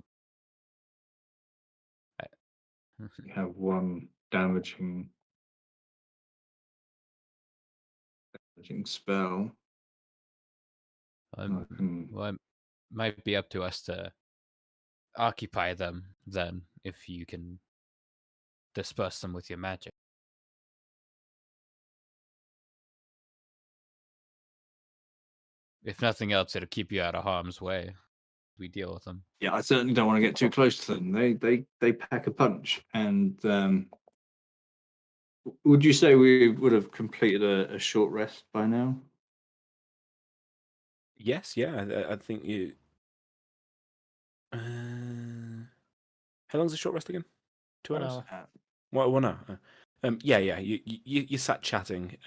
You have one damaging spell. I can Well, it might be up to us to occupy them then, if you can disperse them with your magic. If nothing else, it'll keep you out of harm's way. We deal with them. Yeah, I certainly don't want to get too close to them. They pack a punch. And would you say we would have completed a short rest by now? Yes, yeah, I think you. How long's the short rest again? 2 1 hours. hour. What 1 hour? Yeah. You sat chatting.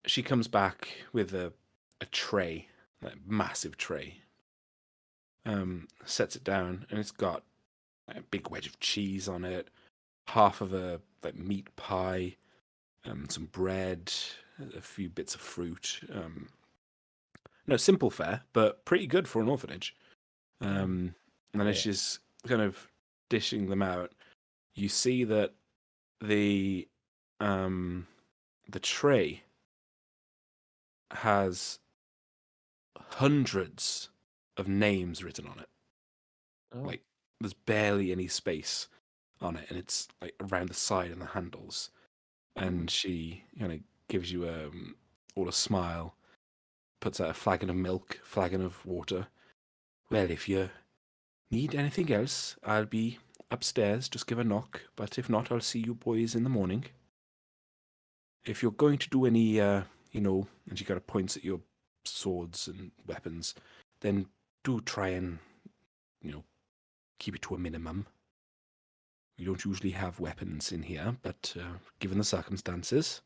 She comes back with a tray, like massive tray. Sets it down, and it's got a big wedge of cheese on it, half of a meat pie, some bread, a few bits of fruit. No, simple fare, but pretty good for an orphanage. And then as she's kind of dishing them out, you see that the tray has hundreds of names written on it. Oh. Like there's barely any space on it, and it's like around the side and the handles. And she kind of gives you all a smile, puts out a flagon of milk, flagon of water. Well, if you need anything else, I'll be upstairs. Just give a knock. But if not, I'll see you boys in the morning. If you're going to do any, and she kind of points at your swords and weapons, then do try and, keep it to a minimum. We don't usually have weapons in here, but given the circumstances,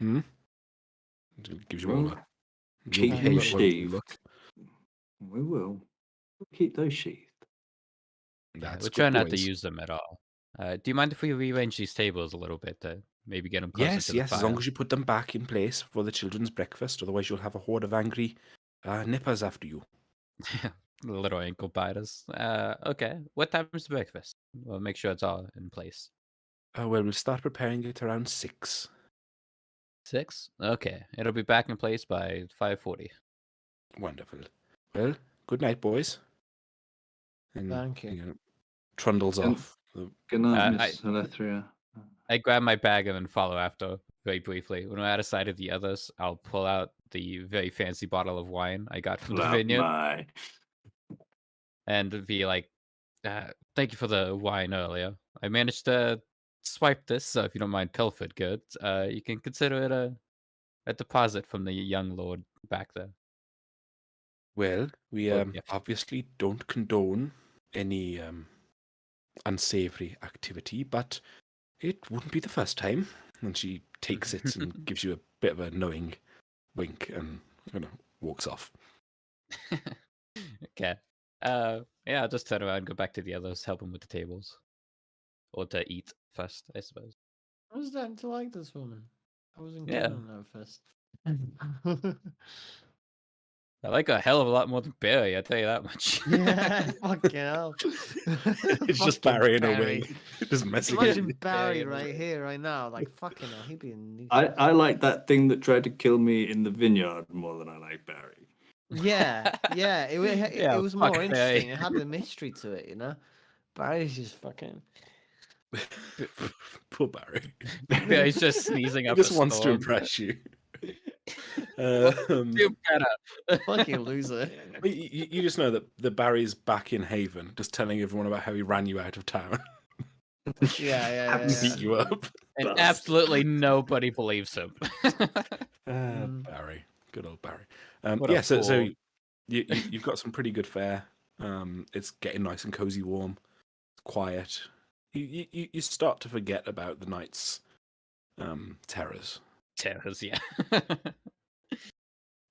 gives you all a Keep little me look. sheathed. We will. We'll keep those sheathed. Yeah, That's we're good, trying not to boys. use them at all. Do you mind if we rearrange these tables a little bit to maybe get them closer Yes, to the yes, fire? as long as you put them back in place for the children's breakfast. Otherwise, you'll have a horde of angry nippers after you. The little ankle biters. Okay. What time is breakfast? We'll make sure it's all in place. Well, we'll start preparing it around 6. 6? Okay. It'll be back in place by 5:40. Wonderful. Well, good night, boys. And Thank you. trundles And- off. Good night, I- Miss Alethria. I grab my bag and then follow after very briefly. When we're out of sight of the others, I'll pull out the very fancy bottle of wine I got from the vineyard My. and be like, thank you for the wine earlier. I managed to swipe this, so if you don't mind pilfered goods, you can consider it a deposit from the young lord back there. Well, we Oh, yeah. obviously don't condone any unsavory activity, but it wouldn't be the first time. And she takes it and gives you a bit of a knowing wink and walks off. Okay. Yeah, I'll just turn around and go back to the others, help them with the tables. Or to eat first, I suppose. I was starting to like this woman. I wasn't Yeah. keen on her first. I like her a hell of a lot more than Barry, I tell you that much. Yeah, fucking hell. It's just Fucking Barry in a Barry. wing, just messing Imagine with Barry in a right way. here, right now. Like, fucking hell, he'd be a nuisance. I like that thing that tried to kill me in the vineyard more than I like Barry. Yeah, yeah. Yeah, It was fuck more Barry. interesting. It had a mystery to it, you know? Barry's just fucking. Poor Barry. Barry's just sneezing He up just a wants to storm. impress you. Do better. Fucking loser. You just know that Barry's back in Haven, just telling everyone about how he ran you out of town Yeah. and beat you up. And Bastard. absolutely nobody believes him. Barry, good old Barry. What a Yeah, so fool. you've got some pretty good fare. It's getting nice and cozy, warm, quiet. You start to forget about the night's terrors, Terrors, yeah.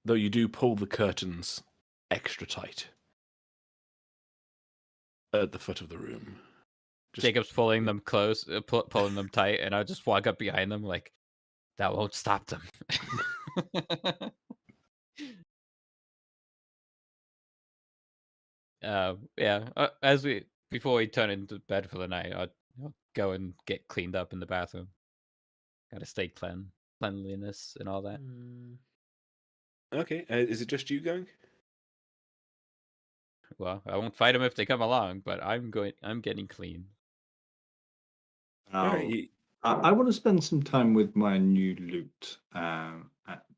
though you do pull the curtains extra tight at the foot of the room. Just- Jacob's pulling them close, pulling them tight, and I'll just walk up behind them like, that won't stop them. Yeah. Before we turn into bed for the night, I'll go and get cleaned up in the bathroom. Gotta stay cleanliness and all that. Okay, is it just you going? Well, I won't fight them if they come along, but I'm getting clean. All Now, right, I want to spend some time with my new loot.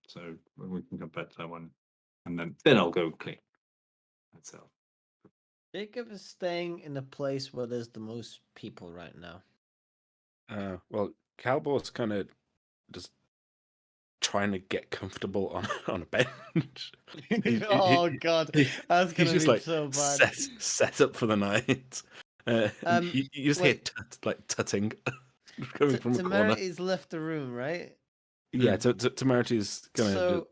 So we can come back to that one, and then I'll go clean myself. Jacob is staying in a place where there's the most people right now. well, Calbor's kind of just trying to get comfortable on a bench. Oh god, that's He's gonna just be like so bad. set up for the night. And you just hear wait. tutting coming from a corner. Temerity's left the room, right? Yeah, Temerity's gonna So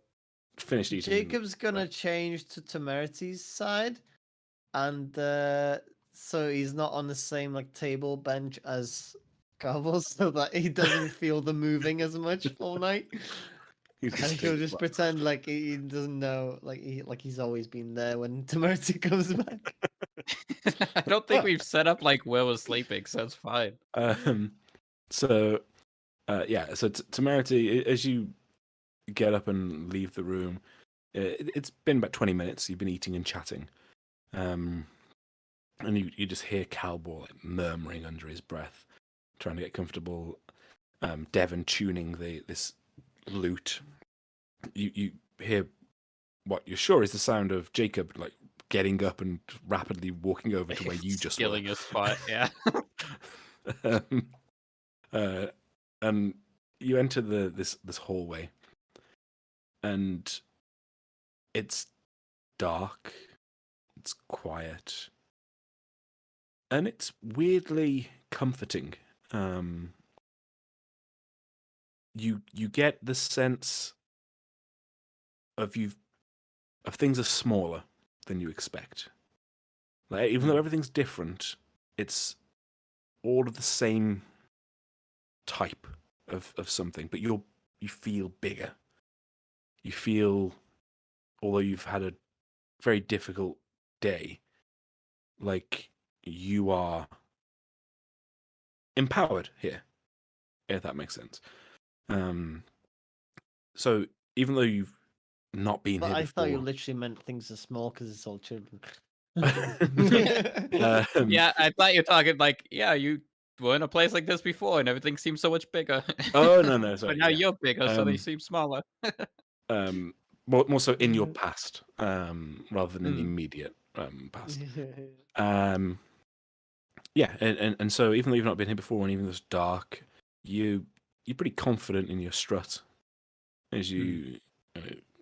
finish eating. Jacob's gonna change to Temerity's side, and so he's not on the same like table bench as Carvel, so that he doesn't feel the moving as much all night. He's And he'll just pretend like he doesn't know, like he's always been there when Temerity comes back. I don't think we've set up like where we're sleeping, so it's fine. So Temerity, as you get up and leave the room, it's been about 20 minutes. You've been eating and chatting, and you just hear Calbor like murmuring under his breath, trying to get comfortable. Devon tuning this lute. You hear what you're sure is the sound of Jacob like getting up and rapidly walking over to where you just were. Skilling a spot, yeah. And you enter this hallway, and it's dark, it's quiet, and it's weirdly comforting. You get the sense of things are smaller. than you expect. Like, even though everything's different, it's all of the same type of something, but you feel bigger. You feel, although you've had a very difficult day, like you are empowered here, if that makes sense. So even though you've not been But here I thought you before, literally meant things are small because it's all children. Yeah, I thought you were talking like, yeah, you were in a place like this before and everything seems so much bigger. Oh no, sorry. But now Yeah. you're bigger, so they Um, seem smaller. more so in your past, rather than in the Mm. immediate past. Yeah, and so even though you've not been here before, and even though it's dark, you're pretty confident in your strut as you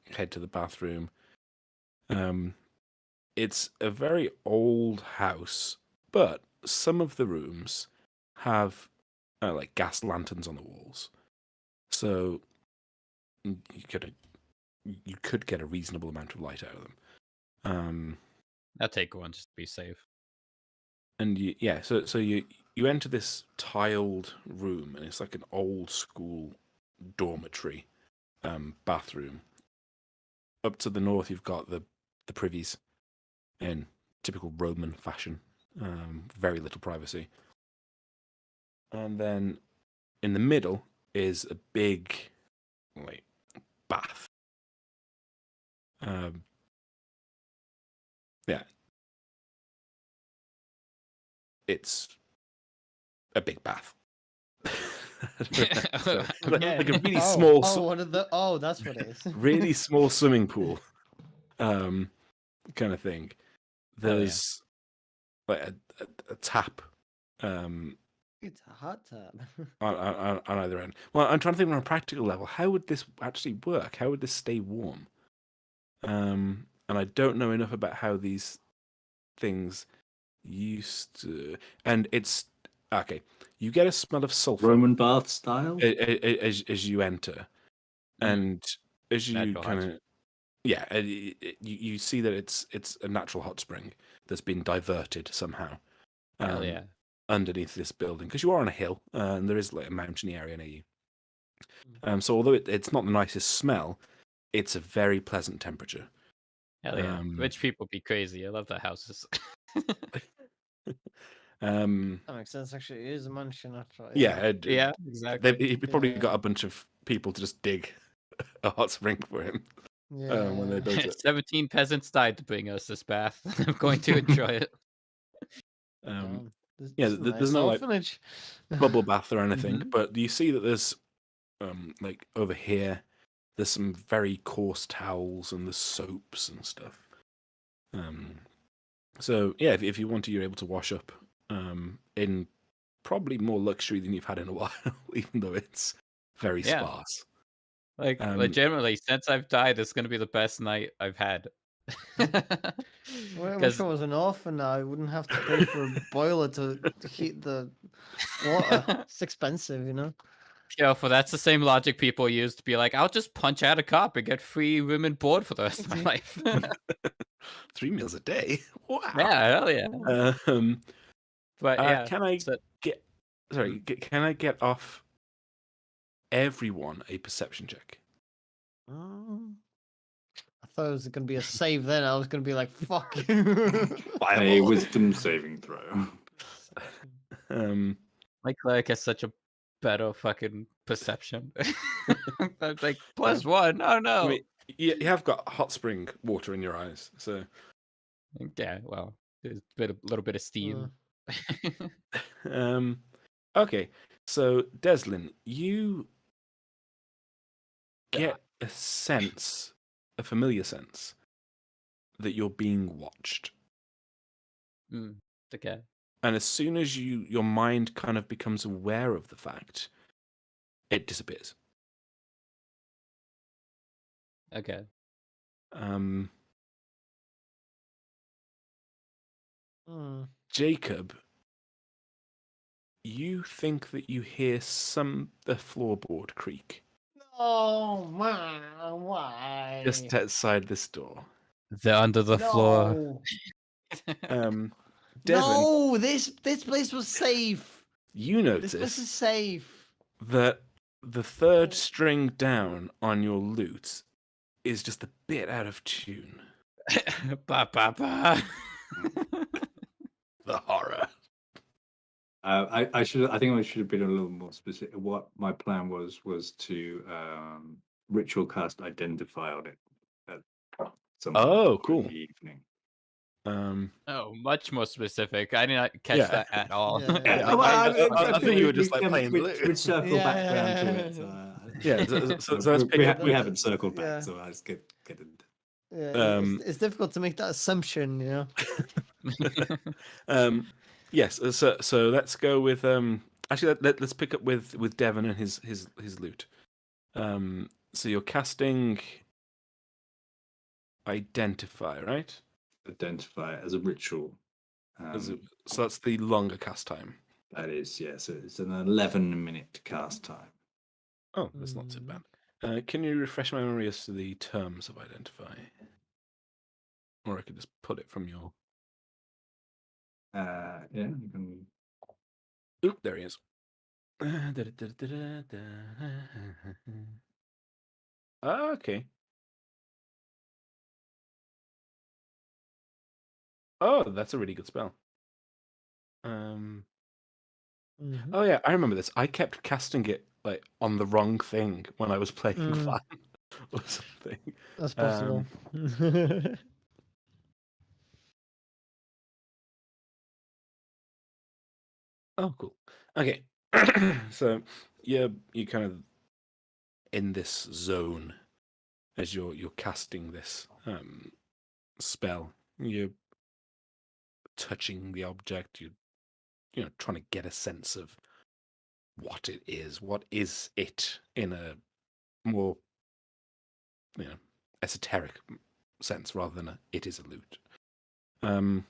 head to the bathroom. It's a very old house, but some of the rooms have like gas lanterns on the walls, so you could get a reasonable amount of light out of them. I'll take one just to be safe. And so you enter this tiled room, and it's like an old school dormitory bathroom. Up to the north, you've got the privies in typical Roman fashion. Very little privacy. And then in the middle is a big, like, bath. Yeah. It's a big bath. So, like a really small, That's what it is. really small swimming pool, kind of thing. There's like a tap, It's a hot tub. on either end. Well, I'm trying to think on a practical level, how would this actually work? How would this stay warm? And I don't know enough about how these things used to. And it's okay. You get a smell of sulfur Roman bath style. as you enter, and as you Natural hot kind of you see that it's a natural hot spring that's been diverted somehow. Hell yeah. Underneath this building, because you are on a hill and there is like a mountainy area near you. So although it's not the nicest smell, it's a very pleasant temperature. Hell yeah. Rich people be crazy. I love their houses. That makes sense. Actually, it is a mansion after all. Yeah, Yeah, exactly. he probably Yeah. got a bunch of people to just dig a hot spring for him when they built it. 17 peasants died to bring us this bath. I'm going to enjoy it. There's no like orphanage. bubble bath or anything, but you see that there's like over here, there's some very coarse towels and there's soaps and stuff. So yeah, if you want to, you're able to wash up in probably more luxury than you've had in a while, even though it's very sparse. Like legitimately, since I've died, it's gonna be the best night I've had. Well, if I was an orphan, I wouldn't have to pay for a boiler to heat the water. It's expensive, you know. Yeah, for that's the same logic people use to be like, I'll just punch out a cop and get free room and board for the rest of my life. 3 meals a day. Wow. Yeah, hell yeah. But yeah, can I get? Sorry, can I get off everyone a perception check? I thought it was going to be a save. Then I was going to be like, "Fuck you." A wisdom saving throw. my cleric has such a better fucking perception. I'm like +1. Oh no. I mean, you have got hot spring water in your eyes, so yeah. Well, there's a little bit of steam. Okay, so Deslin, you get a familiar sense that you're being watched. Okay. And as soon as your mind kind of becomes aware of the fact, it disappears. Okay. Jacob, you think that you hear the floorboard creak. Oh man, why? Just outside this door. They're under the floor. No. Devon, No, this place was safe. you This place notice is safe. that the third string down on your lute is just a bit out of tune. Ba, ba, ba. The horror. I should. I think I should have been a little more specific. What my plan was to ritual cast identify on it at some point Oh, in cool. the evening. Oh, much more specific. I did not catch Yeah. that at all. Yeah, Yeah, yeah. I think you were just like playing the we'd lute. circle Yeah, back round to yeah, it. Yeah, so let's pick up. we haven't circled back, Yeah. so I just get into. Yeah, it's difficult to make that assumption, you know. Yes. So let's go with actually let's pick up with Devon and his lute. So you're casting identify, right? Identify it as a ritual. So that's the longer cast time. That is, yeah. So it's an 11-minute cast time. Oh, that's not too bad. Can you refresh my memory as to the terms of identify? Or I could just put it from your. Yeah, you can. Oop, there he is. Okay. Oh, that's a really good spell. Mhm. Oh yeah, I remember this. I kept casting it like on the wrong thing when I was playing Fan or something. That's possible. Oh, cool. Okay, so you kind of in this zone as you're casting this spell. You're touching the object. You're trying to get a sense of what it is. What is it in a more esoteric sense rather than it is a lute. So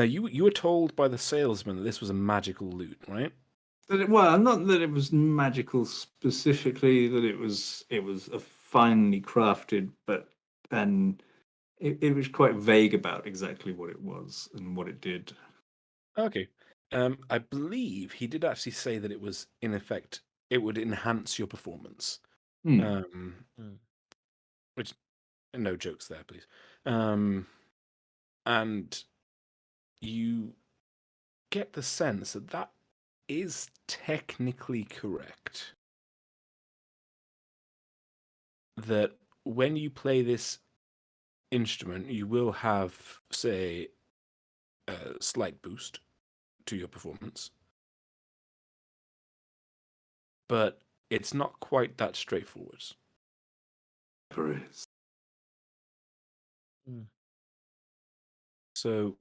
now you were told by the salesman that this was a magical lute, right? Well, not that it was magical specifically. That it was a finely crafted, but then it was quite vague about exactly what it was and what it did. Okay. I believe he did actually say that it was, in effect, it would enhance your performance. Which, no jokes there, please. And you get the sense that that is technically correct. That when you play this instrument, you will have, say, a slight boost to your performance. But it's not quite that straightforward. Never is. So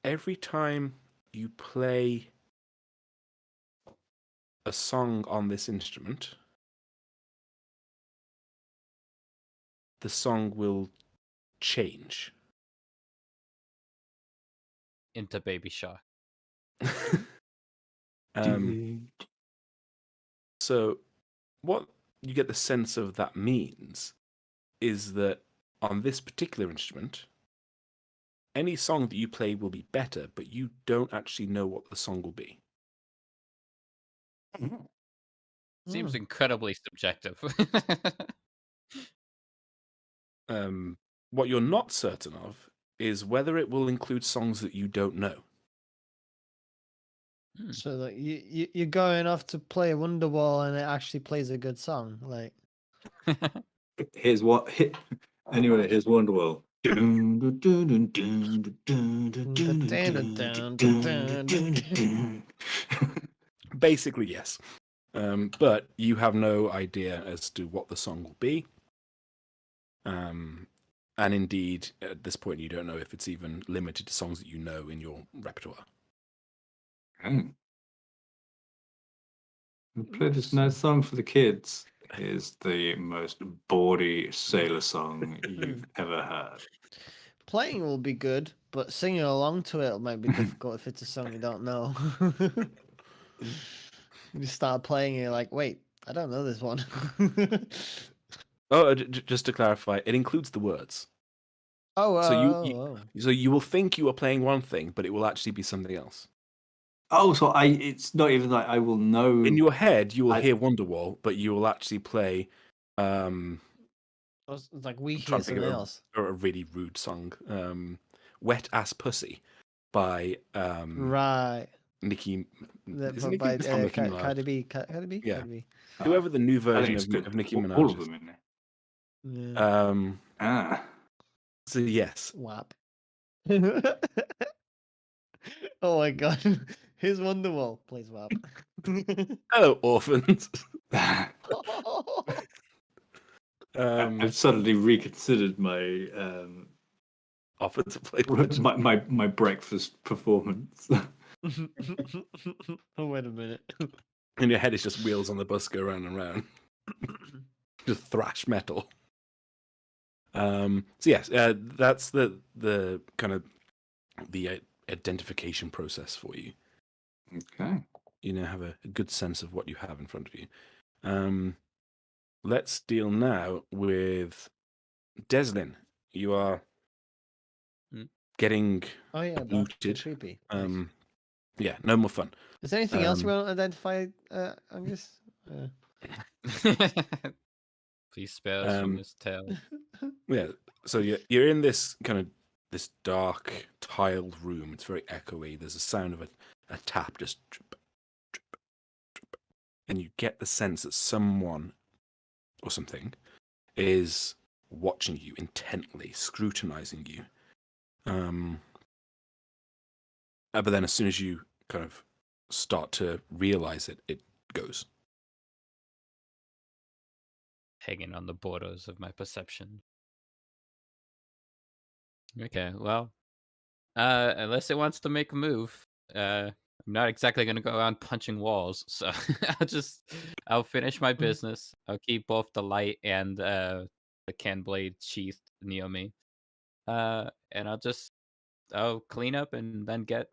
every time you play a song on this instrument, the song will change. Into Baby Shark. So what you get the sense of that means is that on this particular instrument, any song that you play will be better, but you don't actually know what the song will be. Seems incredibly subjective. What you're not certain of is whether it will include songs that you don't know. So like you're going off to play Wonderwall and it actually plays a good song, like. Here's Wonderwall. Basically, yes. But you have no idea as to what the song will be. And indeed, at this point, you don't know if it's even limited to songs that you know in your repertoire. We played this nice song for the kids. Is the most bawdy sailor song you've ever heard. Playing will be good, but singing along to it might be difficult if it's a song you don't know. You start playing and you're like, wait, I don't know this one. Oh, just to clarify, it includes the words. Oh, So oh. so you will think you are playing one thing, but it will actually be something else. Oh, so it's not even like I will know. In your head, you will I- hear Wonderwall, but you will actually play. It's like we I'm hear trying to think something of else. a really rude song. "Wet Ass Pussy" by Right. Nicki. Is it But Nicki? by It's not Nicki Minaj. Cardi B. Cardi B? Yeah. Cardi B. Whoever the new I think version it's good. of Nicki All Minaj of is. them in there. Yeah. So yes. WAP. Oh my god. Here's Wonderwall. Plays WAP. Hello, Orphans. I've suddenly reconsidered my Offered to play. my breakfast performance. Oh, wait a minute. In your head, it's just wheels on the bus go round and round. Just thrash metal. So yes, that's the kind of the identification process for you. Okay. You now have a good sense of what you have in front of you. Let's deal now with Deslin. You are getting Oh yeah, that's looted. creepy. Yeah, no more fun. Is there anything else you want to identify, Angus? Please spare us from this tale. Yeah, so you're in this kind of this dark tiled room. It's very echoey. There's a sound of a tap just drip, drip, drip, and you get the sense that someone or something is watching you intently, scrutinizing you. But then as soon as you kind of start to realize it, it goes. Hanging on the borders of my perception. Okay, well, unless it wants to make a move, I'm not exactly going to go around punching walls, so I'll finish my business. I'll keep both the light and the can blade sheathed near me, and I'll clean up and then get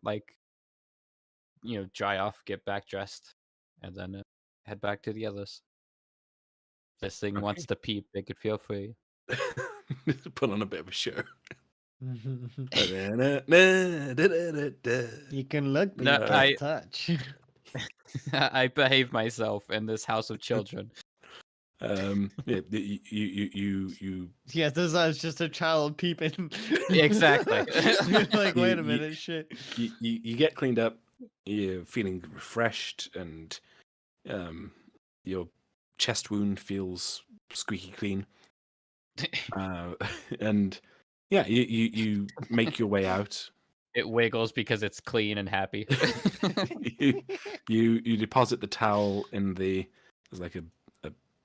dry off, get back dressed, and then head back to the others. This thing wants to peep, it could feel free. Put on a bit of a show. You You can look, but No, you can't touch. I behave myself in this house of children. Yeah, you Yeah, this is just a child peeping. Exactly. You're like, wait a You- minute, shit. you get cleaned up. You're feeling refreshed, and your chest wound feels squeaky clean. And yeah, you make your way out. It wiggles because it's clean and happy. You deposit the towel in there's like a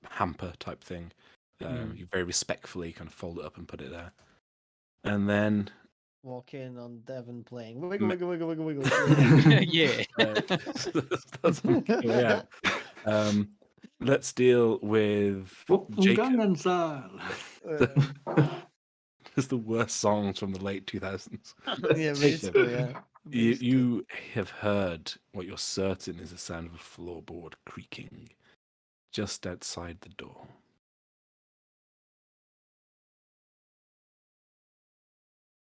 hamper type thing. You very respectfully kind of fold it up and put it there, and then Walk in on Devon playing. Wiggle, Ma- wiggle, wiggle, wiggle, wiggle. Yeah. that's yeah. Let's deal with Jacob. Gangnam Style. It's the worst songs from the late 2000s. Yeah, basically, yeah. You have heard what you're certain is the sound of a floorboard creaking just outside the door.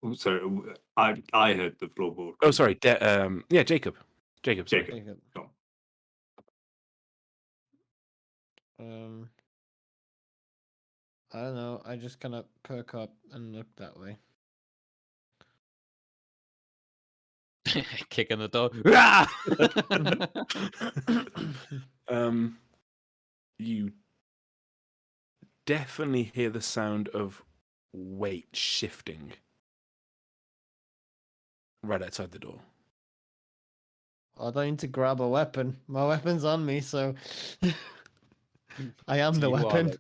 Oh, sorry, I heard the floorboard. Oh, sorry. Yeah, Jacob. Jacob. Sorry. Jacob. Go on. I don't know. I just kind of perk up and look that way. Kicking the door. You definitely hear the sound of weight shifting right outside the door. I don't need to grab a weapon. My weapon's on me, so I am the You are weapon.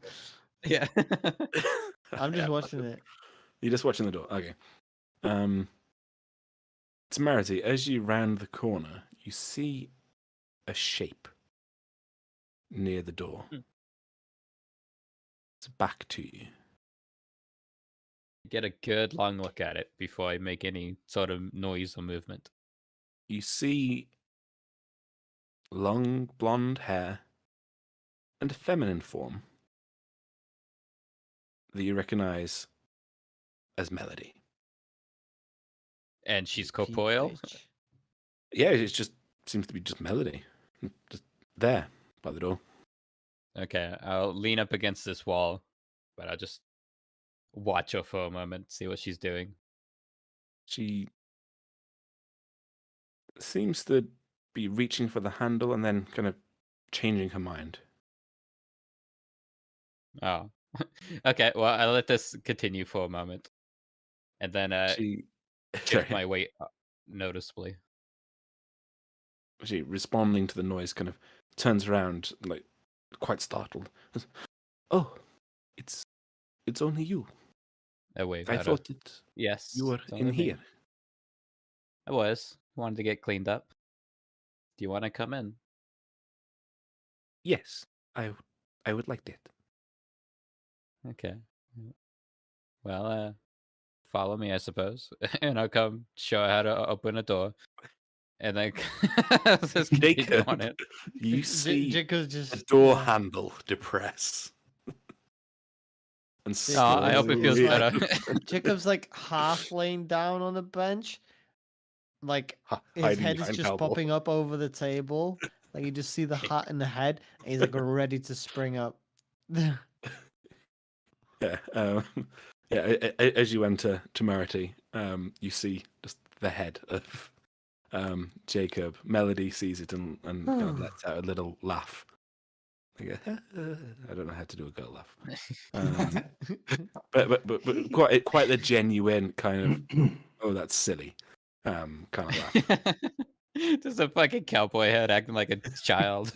Yeah. I'm just watching it. You're just watching the door. Okay. Temerity, as you round the corner, you see a shape near the door. It's back to you. Get a good long look at it before I make any sort of noise or movement. You see long blonde hair and a feminine form. that you recognize as Melody. And she's Cheap corporeal. bitch. Yeah, it just seems to be just Melody. Just there by the door. Okay, I'll lean up against this wall, but I'll just watch her for a moment, see what she's doing. She seems to be reaching for the handle and then kind of changing her mind. Oh, okay. Well, I'll let this continue for a moment, and then She, shift my weight noticeably. she responding to the noise kind of turns around like quite startled. Oh, it's only you. I wave I at her. thought that Yes, you were it's in only me. here. I wanted to get cleaned up. Do you want to come in? Yes, I would like that. Okay. Well, follow me, I suppose, and I'll come show her how to open a door, and then just continue on it. You see Jacob's the just door handle depress. And Jacob's I hope it feels just, better. Jacob's like half laying down on the bench, like his hiding head is behind just Calvo. popping up over the table. Like you just see the hat in the head, and he's like ready to spring up. Yeah, as you enter Temerity, you see just the head of Jacob. Melody sees it and kind of lets out a little laugh. Like I don't know how to do a girl laugh. But quite the genuine kind of oh that's silly kind of laugh. Just a fucking cowboy head acting like a child.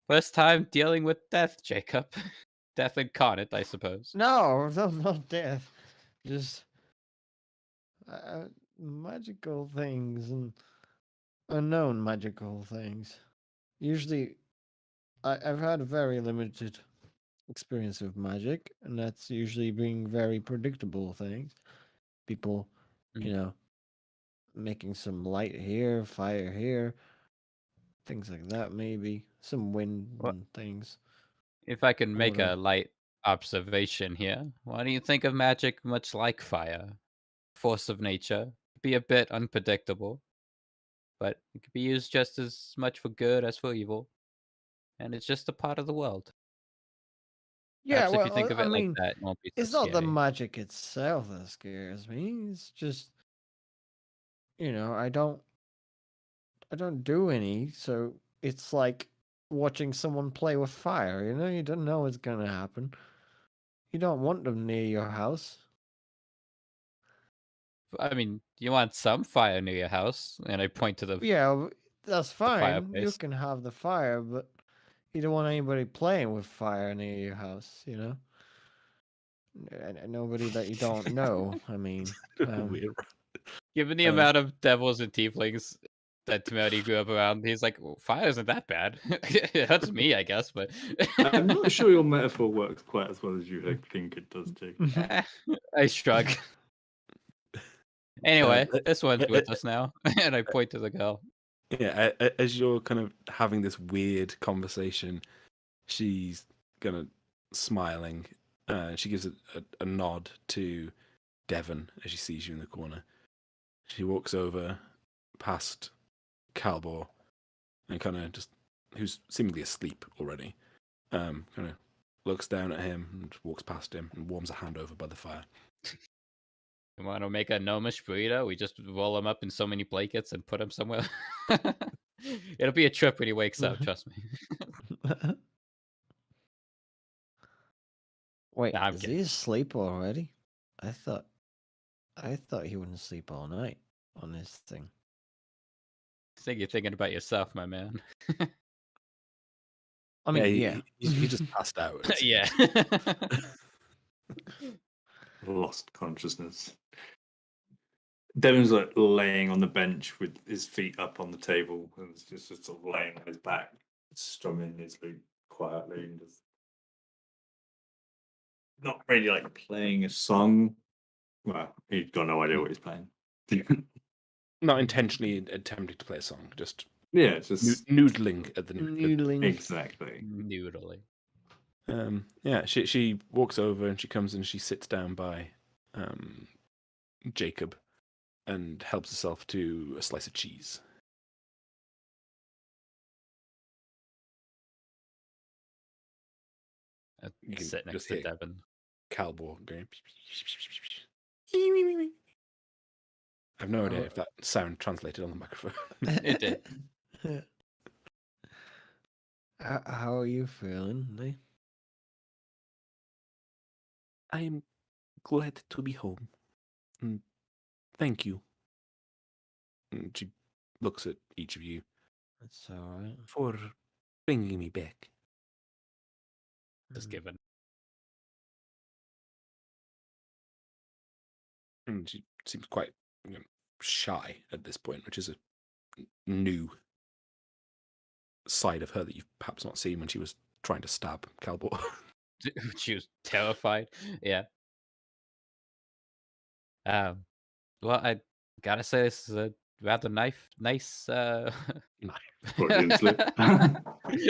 First time dealing with death, Jacob. Death incarnate, I suppose. No, not death. Just magical things and unknown magical things. Usually, I've had a very limited experience with magic, and that's usually being very predictable things. People, you know, making some light here, fire here, things like that, maybe. Some wind What? and things. If I can make a Whatever. light observation here, why do you think of magic much like fire? Force of nature. Be a bit unpredictable, but it could be used just as much for good as for evil. And it's just a part of the world. Yeah, Perhaps if you think well, of I it like mean, that, it won't be so it's not the scary. magic itself that scares me. It's just, I don't do any, so it's like watching someone play with fire, you don't know what's gonna happen. You don't want them near your house. I mean, you want some fire near your house, and I point to the Yeah, that's fine. You fireplace. can have the fire, but you don't want anybody playing with fire near your house, And nobody that you don't know. I mean, Weird. Given the amount of devils and tieflings that Timothy grew up around, he's like, well, fire isn't that bad. It hurts me, I guess, but I'm not sure your metaphor works quite as well as you think it does, Jake. I shrug. Anyway, this one's with us now, and I point to the girl. Yeah, as you're kind of having this weird conversation, she's gonna smiling. She gives a nod to Devon as she sees you in the corner. She walks over past Calbor and kind of just, who's seemingly asleep already, kind of looks down at him and walks past him and warms a hand over by the fire. You want to make a gnomish burrito? We just roll him up in so many blankets and put him somewhere. It'll be a trip when he wakes up, trust me. Wait, Nah, I'm is kidding. he asleep already? I thought he wouldn't sleep all night on this thing. I think you're thinking about yourself, my man. I mean, yeah. He just passed out. it Yeah. seems. Lost consciousness. Devon's like laying on the bench with his feet up on the table and it's just sort of laying on his back, strumming his lute quietly and just not really like playing a song. Well, he's got no idea what he's playing. Not intentionally attempting to play a song, just Yeah, it's just noodling at the noodler. Noodling. exactly. Noodling. Yeah, she walks over and she comes and she sits down by Jacob and helps herself to a slice of cheese. You can Sit next just to hear Devon. Calbor going. I've no idea if that sound translated on the microphone. It did. How are you feeling, Lee? I am glad to be home. Thank you. And she looks at each of you That's all right. for bringing me back. Just given. And she seems quite shy at this point, which is a new side of her that you've perhaps not seen when she was trying to stab Calbor. She was terrified. Yeah. Well, I gotta say this is a rather nice. Freudian slip.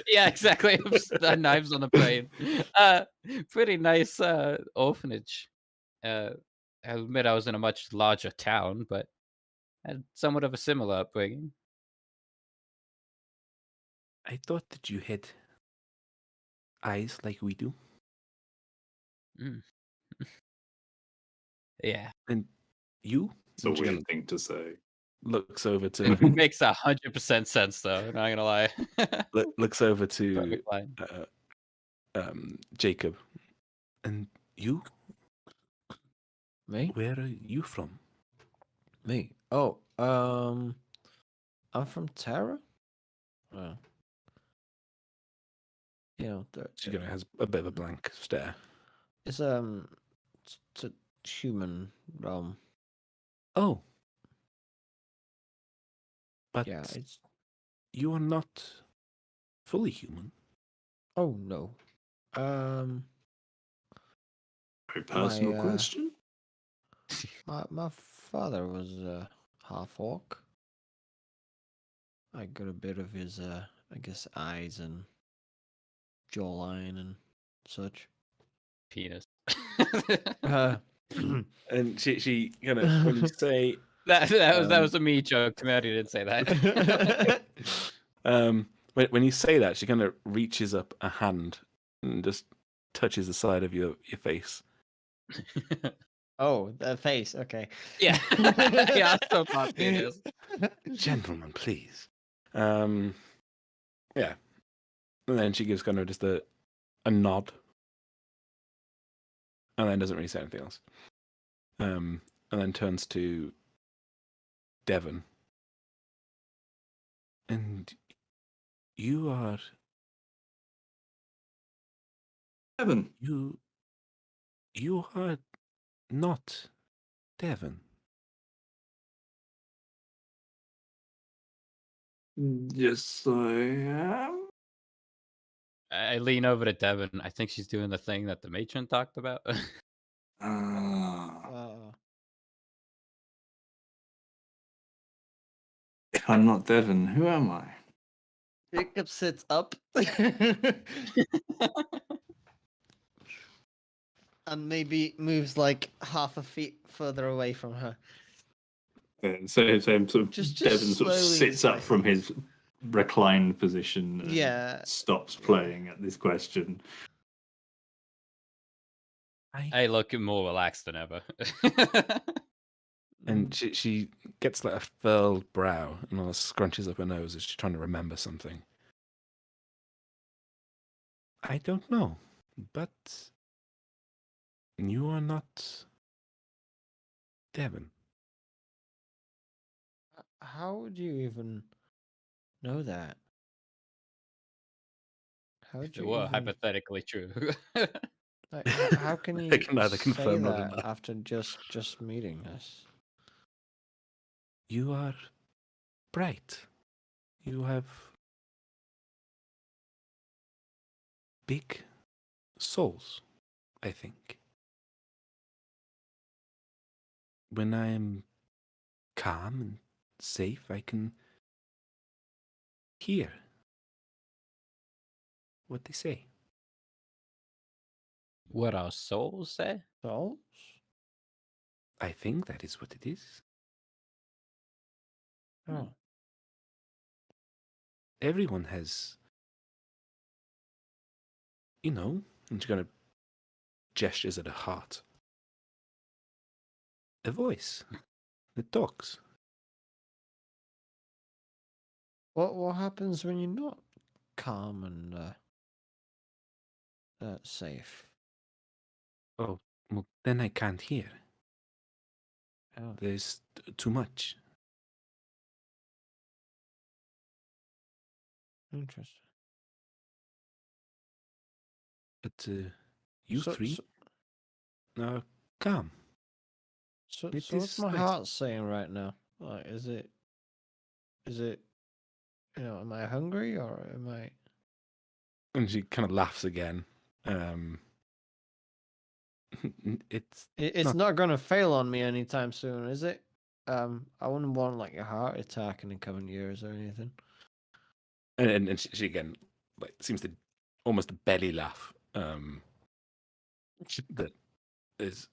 Yeah, exactly. Knives on a plane. Pretty nice orphanage. I admit I was in a much larger town, but had somewhat of a similar upbringing. I thought that you had eyes like we do. Mm. Yeah, And you? It's a And she weird kinda thing to say. looks over it to makes 100% sense though. Not gonna lie. looks over to Perfect line. Jacob. And you? Me? Where are you from? Me? Oh, I'm from Terra. You know, She kind of has a bit of a blank stare. it's it's a human realm. Oh. But Yeah, it's. you are not fully human. Oh no. Very personal My, question. My father was half orc. I got a bit of his I guess eyes and jawline and such. Penis. And she kind of when you say that was a me joke. Comedy didn't say that. when you say that, she kind of reaches up a hand and just touches the side of your face. Oh, the face. Okay. Yeah. Yeah, I still thought penis. Gentlemen, please. Yeah. And then she gives kind of just a nod. And then doesn't really say anything else. And then turns to Devon. And you are Evan. you are not Devon. Yes, I am. I lean over to Devon. I think she's doing the thing that the matron talked about. Ah. If I'm not Devon, who am I? Jacob sits up and maybe moves like half a feet further away from her. And so sort of Just Devon sort of slowly, sits up from his reclined position and Yeah. stops playing at this question. I look more relaxed than ever. And she gets like a furled brow and almost scrunches up her nose as she's trying to remember something. I don't know, but you are not Devon. How would you even know that? How would If it you were even hypothetically true. like? How can I you can neither say confirm nor that deny. after just meeting us? You are bright. You have big souls, I think. When I am calm and safe, I can hear what they say. What our souls say? Souls? I think that is what it is. Oh. Everyone has, and she kind of gestures at her heart. A voice that talks. What happens when you're not calm and safe? Oh, well, then I can't hear. Oh. There's too much. Interesting. But you So- three so- are calm. So It what's is my nice. heart saying right now? Like, is it, am I hungry or am I? And she kind of laughs again. It's It's not gonna fail on me anytime soon, is it? I wouldn't want like a heart attack in the coming years or anything. and she again like seems to almost belly laugh. That is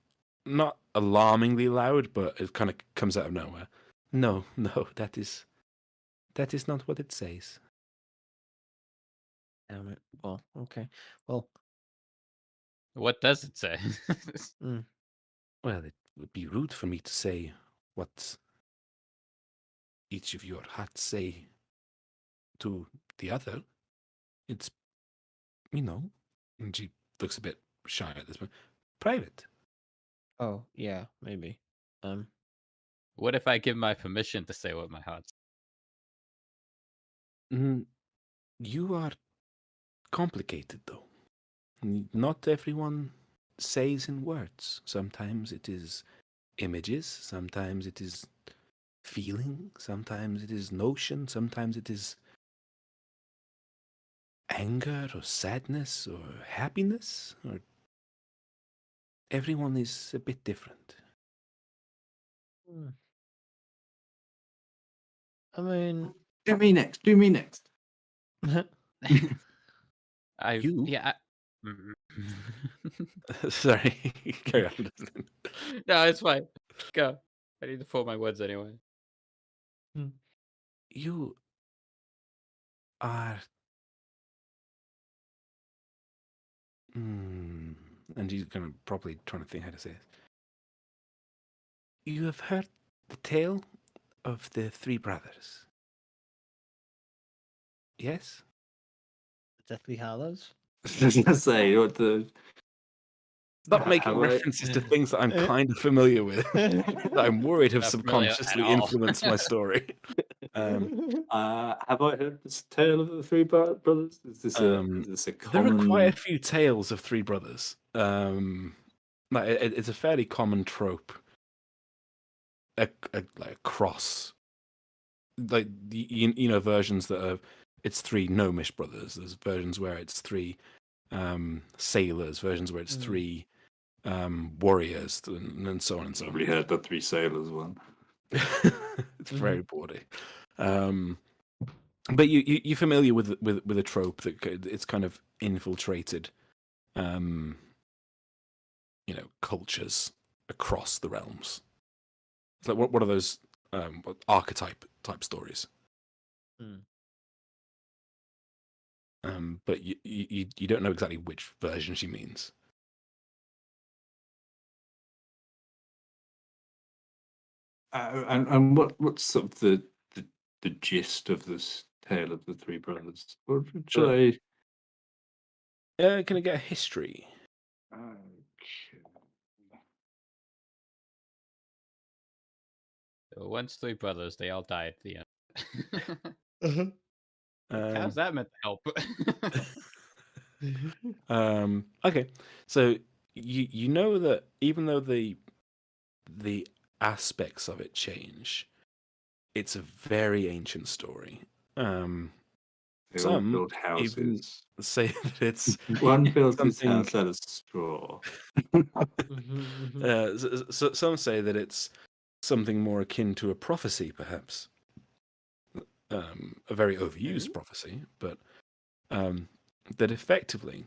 not alarmingly loud, but it kind of comes out of nowhere. No, that is not what it says. Damn it. Well, okay. Well, What does it say? Well, it would be rude for me to say what each of your hearts say to the other. It's, and she looks a bit shy at this point. Private. oh yeah, maybe. What if I give my permission to say what my heart's? You are complicated, though. Not everyone says in words. Sometimes it is images, sometimes it is feeling, sometimes it is notion, sometimes it is anger or sadness or happiness, or everyone is a bit different. I mean, Do me next. Do me next. You? Yeah. Sorry, carry on. No, it's fine. Go. I need to form my words anyway. You are. And he's kind of probably trying to think how to say it. You have heard the tale of the three brothers. Yes? Deathly Hallows. I was gonna say what the. Stop making Have I- references to things that I'm kind of familiar with. That I'm worried have Not familiar at subconsciously all. influenced my story. Have I heard this tale of the three brothers? Is this a There common? are quite a few tales of three brothers. It's a fairly common trope. Like across, like versions that are it's three gnomish brothers. There's versions where it's three sailors. Versions where it's three warriors, and so on and so on. Nobody heard the three sailors one. It's very bawdy. But you're familiar with a trope that it's kind of infiltrated, cultures across the realms. It's like what are those archetype type stories? But you don't know exactly which version she means. And what's sort of the gist of this tale of the three brothers? What should I? Can I get a history? Once three brothers, they all died at the end. How's that meant to help? Okay, so you know that even though the aspects of it change, it's a very ancient story. They all Some build houses. say that it's One builds his something- house out of straw. so some say that it's something more akin to a prophecy, perhaps. A very overused prophecy, but that effectively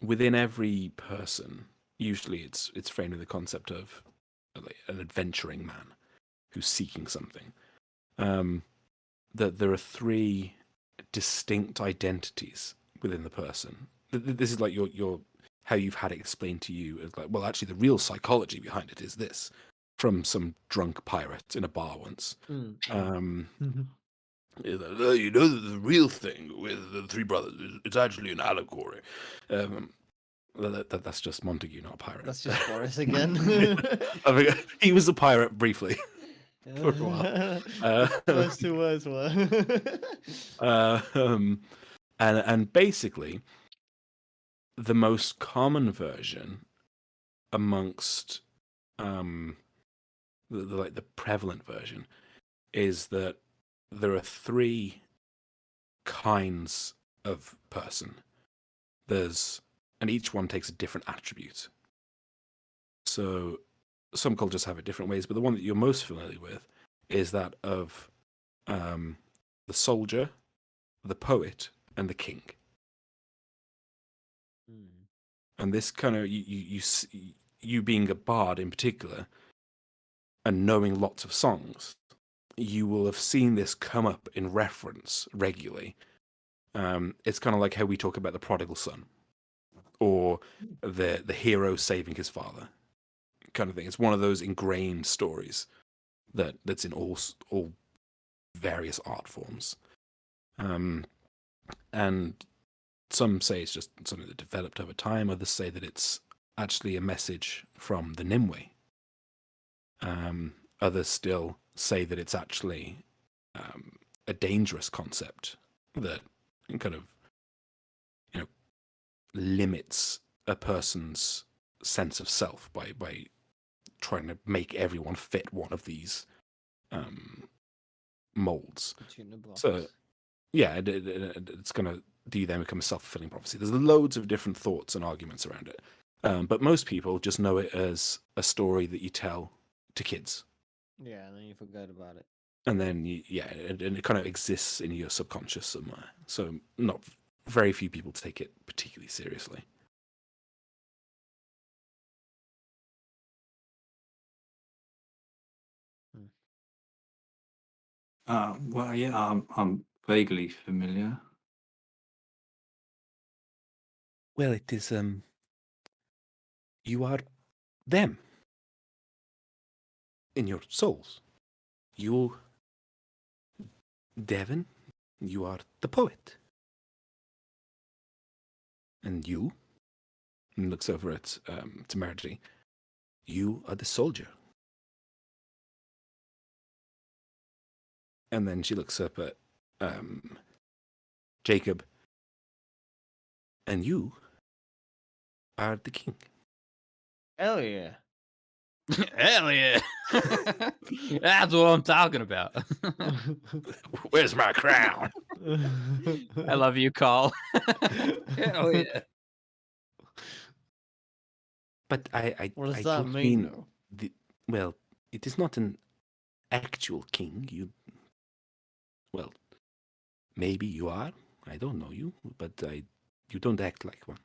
within every person, usually it's framed in the concept of like an adventuring man who's seeking something. That there are three distinct identities within the person. This is like your how you've had it explained to you as like, well, actually, the real psychology behind it is this, from some drunk pirate in a bar once. You know, the real thing with the three brothers, it's actually an allegory. That's just Montague, not a pirate. That's just Boris again. I mean, he was a pirate briefly for a while. First two words were. And basically, the most common version amongst the prevalent version is that there are three kinds of person. And each one takes a different attribute. So some cultures have it different ways, but the one that you're most familiar with is that of the soldier, the poet, and the king. And this kind of you being a bard in particular, and knowing lots of songs, you will have seen this come up in reference regularly. It's kind of like how we talk about the prodigal son, or the hero saving his father, kind of thing. It's one of those ingrained stories that's in all various art forms. And some say it's just something that developed over time. Others say that it's actually a message from the Nimue. Others still say that it's actually a dangerous concept that kind of, limits a person's sense of self by trying to make everyone fit one of these molds. So, yeah, it's going to do you then become a self-fulfilling prophecy. There's loads of different thoughts and arguments around it. But most people just know it as a story that you tell to kids. Yeah, and then you forget about it. And then, and it kind of exists in your subconscious somewhere. So not very few people take it particularly seriously. Well, yeah, I'm vaguely familiar. Well, it is, you are them in your souls. You, Devon, you are the poet. And you, and looks over at Temerity, you are the soldier. And then she looks up at Jacob, and you are the king. Hell yeah. Hell yeah. That's what I'm talking about. Where's my crown? I love you, Carl. Hell yeah. But I What does I that don't mean, mean though? well, it is not an actual king. Well, maybe you are. I don't know you, but you don't act like one.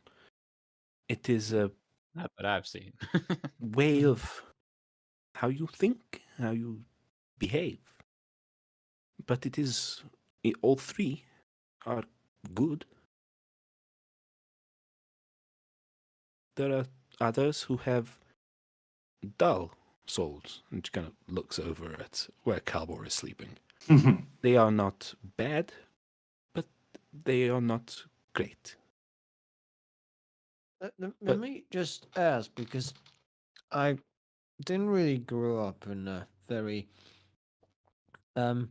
It is a Not that I've seen. way of how you think, how you behave. But it is all three are good. There are others who have dull souls, and she kind of looks over at where Calbor is sleeping. They are not bad, but they are not great. Let me just ask, because I didn't really grow up in a very Educated.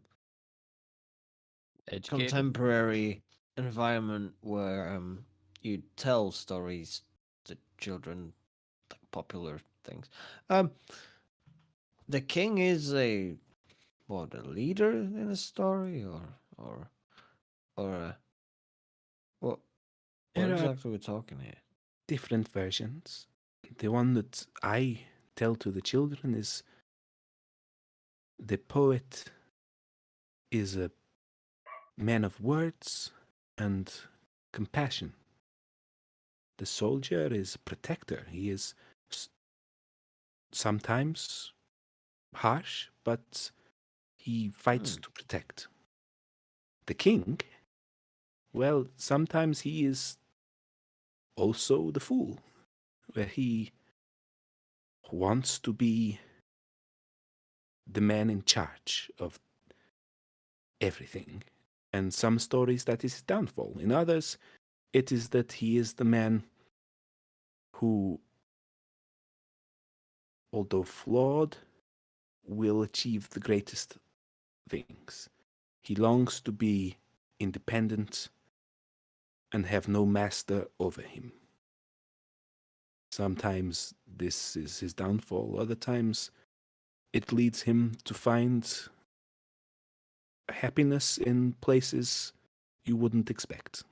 contemporary environment where you tell stories to children, like popular things. The king is a leader in a story, or what There are exactly we're talking here? different versions. The one that I tell to the children is the poet is a man of words and compassion. The soldier is a protector. He is sometimes harsh, but he fights to protect. The king, well, sometimes he is also the fool, where he wants to be the man in charge of everything. And some stories that is his downfall. In others, it is that he is the man who, although flawed, will achieve the greatest things. He longs to be independent and have no master over him. Sometimes this is his downfall, other times it leads him to find happiness in places you wouldn't expect.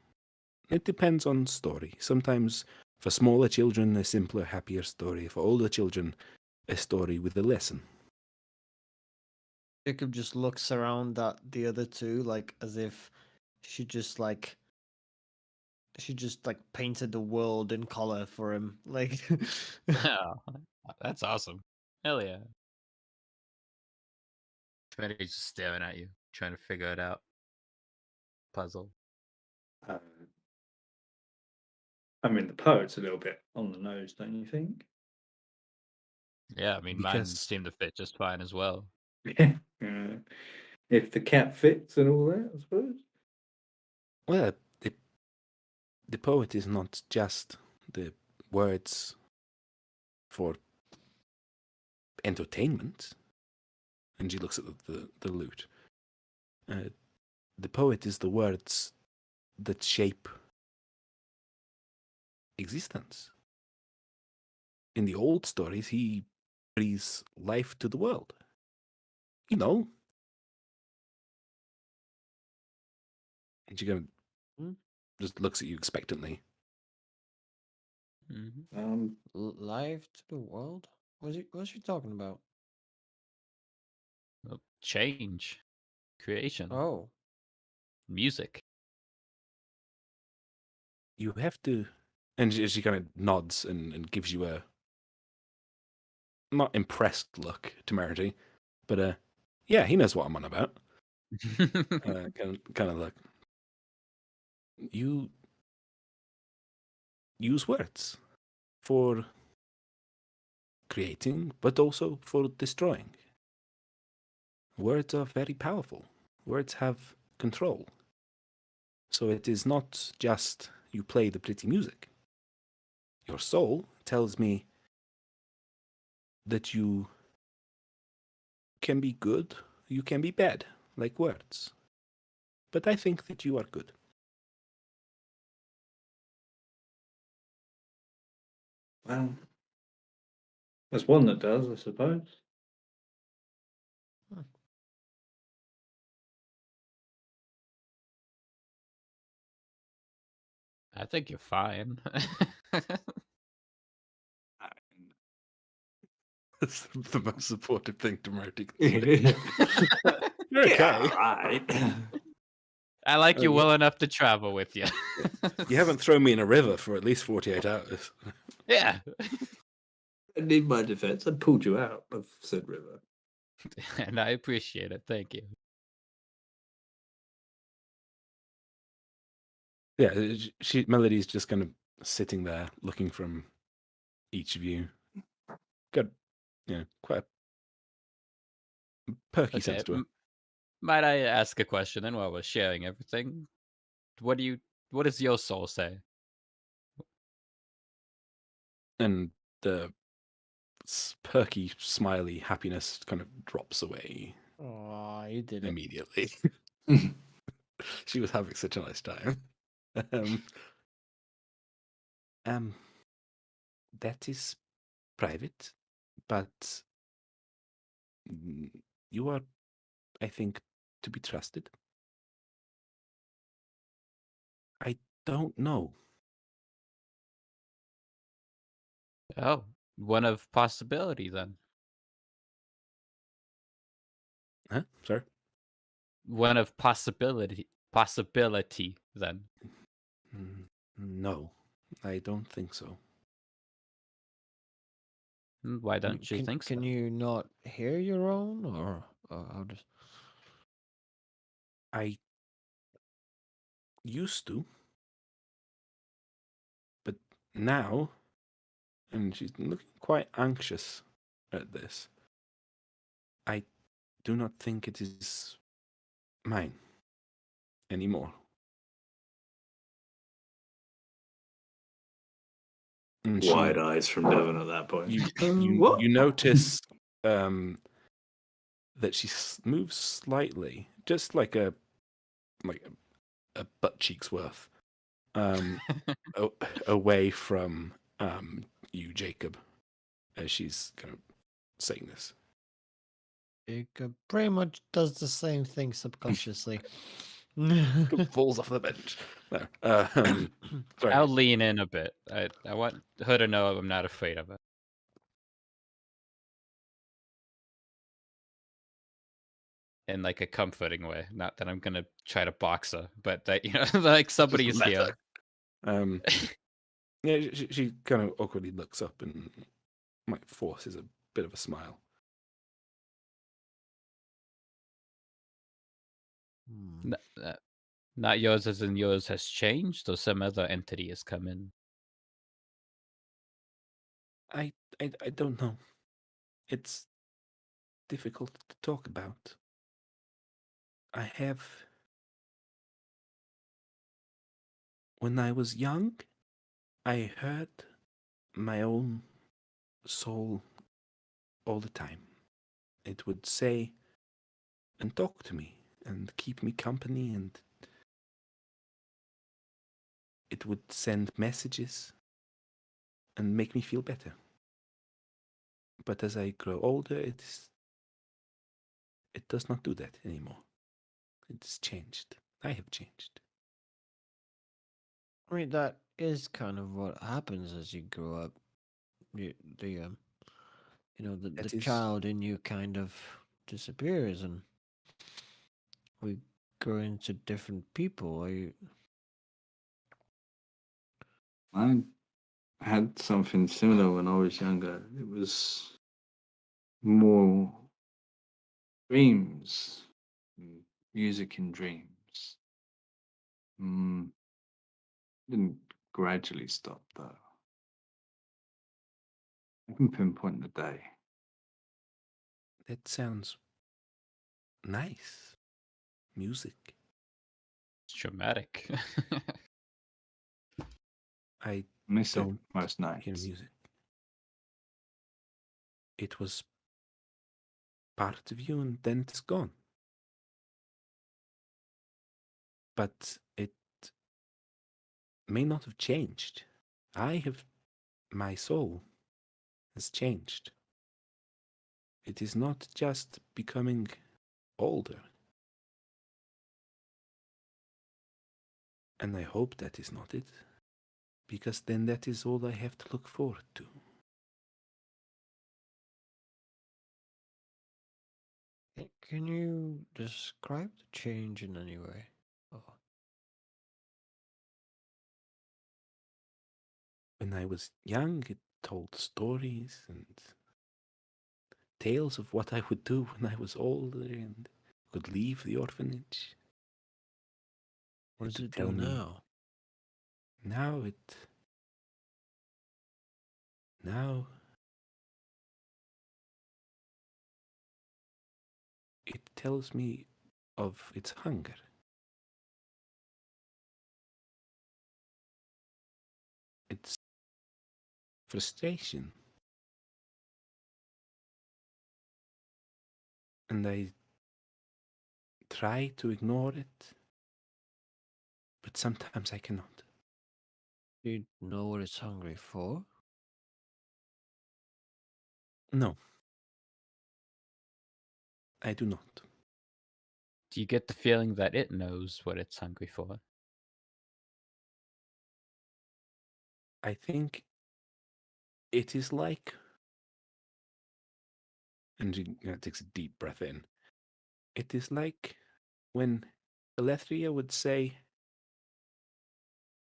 It depends on story. Sometimes for smaller children, a simpler, happier story. For older children, a story with a lesson. Jacob just looks around at the other two, like as if she just painted the world in color for him. Like, Oh, that's awesome. Hell yeah. Trinity's just staring at you, trying to figure it out. Puzzle. I mean, the poet's a little bit on the nose, don't you think? Yeah, I mean, mine Because- seem to fit just fine as well. Yeah. If the cat fits and all that, I suppose. Well, the poet is not just the words for entertainment. And she looks at the lute. The poet is the words that shape existence. In the old stories, he breathes life to the world. You know. And she just looks at you expectantly. Mm-hmm. life to the world? What's she talking about? Well, change, creation, Oh, music. You have to. And she kind of nods and gives you a not impressed look to Merity, but yeah, he knows what I'm on about. Kind of look. You use words for creating, but also for destroying. Words are very powerful. Words have control. So it is not just you play the pretty music. Your soul tells me that you can be good, you can be bad, like words. But I think that you are good. Well, there's one that does, I suppose. I think you're fine. That's the most supportive thing to Merity. Yeah, You're okay. right. I like Oh, you yeah. well enough to travel with you. You haven't thrown me in a river for at least 48 hours. Yeah. And in my defense, I pulled you out of said river. And I appreciate it. Thank you. Yeah, Melody's just kind of sitting there looking from each of you. Got, quite a perky sense to her. Might I ask a question then while we're sharing everything? What does your soul say? And the perky, smiley happiness kind of drops away oh, you did it. immediately. She was having such a nice time. That is private, but you are, I think, to be trusted. I don't know. Oh, one of possibility then. Huh? Sorry? One of possibility then. No, I don't think so. Why don't you think so? Can you not hear your own, or how does? I used to, but now, and she's looking quite anxious at this, I do not think it is mine anymore. And Wide eyes from Devon at that point. What? you notice that she moves slightly, just like a butt cheek's worth, away from you, Jacob, as she's kind of saying this. Jacob pretty much does the same thing subconsciously. Falls off the bench. No, sorry. I'll lean in a bit. I want her to know I'm not afraid of her. In like a comforting way. Not that I'm gonna try to box her, but that like somebody is let here. Yeah, she kind of awkwardly looks up and forces a bit of a smile. Not yours as in yours has changed, or some other entity has come in. I don't know. It's difficult to talk about. When I was young, I heard my own soul all the time. It would say and talk to me and keep me company, and it would send messages and make me feel better. But as I grow older, it does not do that anymore. It's changed. I have changed. I mean, that is kind of what happens as you grow up. The That the is- child in you kind of disappears, and we grow into different people. I had something similar when I was younger. It was more dreams, music in dreams. Didn't gradually stop though. I can pinpoint the day. That sounds nice. Music. It's traumatic. I Miss it don't most hear nights. music. It was part of you and then it's gone. But it may not have changed. My soul has changed. It is not just becoming older. And I hope that is not it, because then that is all I have to look forward to. Can you describe the change in any way? Oh. When I was young, it told stories and tales of what I would do when I was older and could leave the orphanage. What does could it tell do me- now? Now it tells me of its hunger. Its frustration. And I try to ignore it, but sometimes I cannot. Do you know what it's hungry for? No, I do not. Do you get the feeling that it knows what it's hungry for? I think it is like, and she takes a deep breath in. It is like when Alethria would say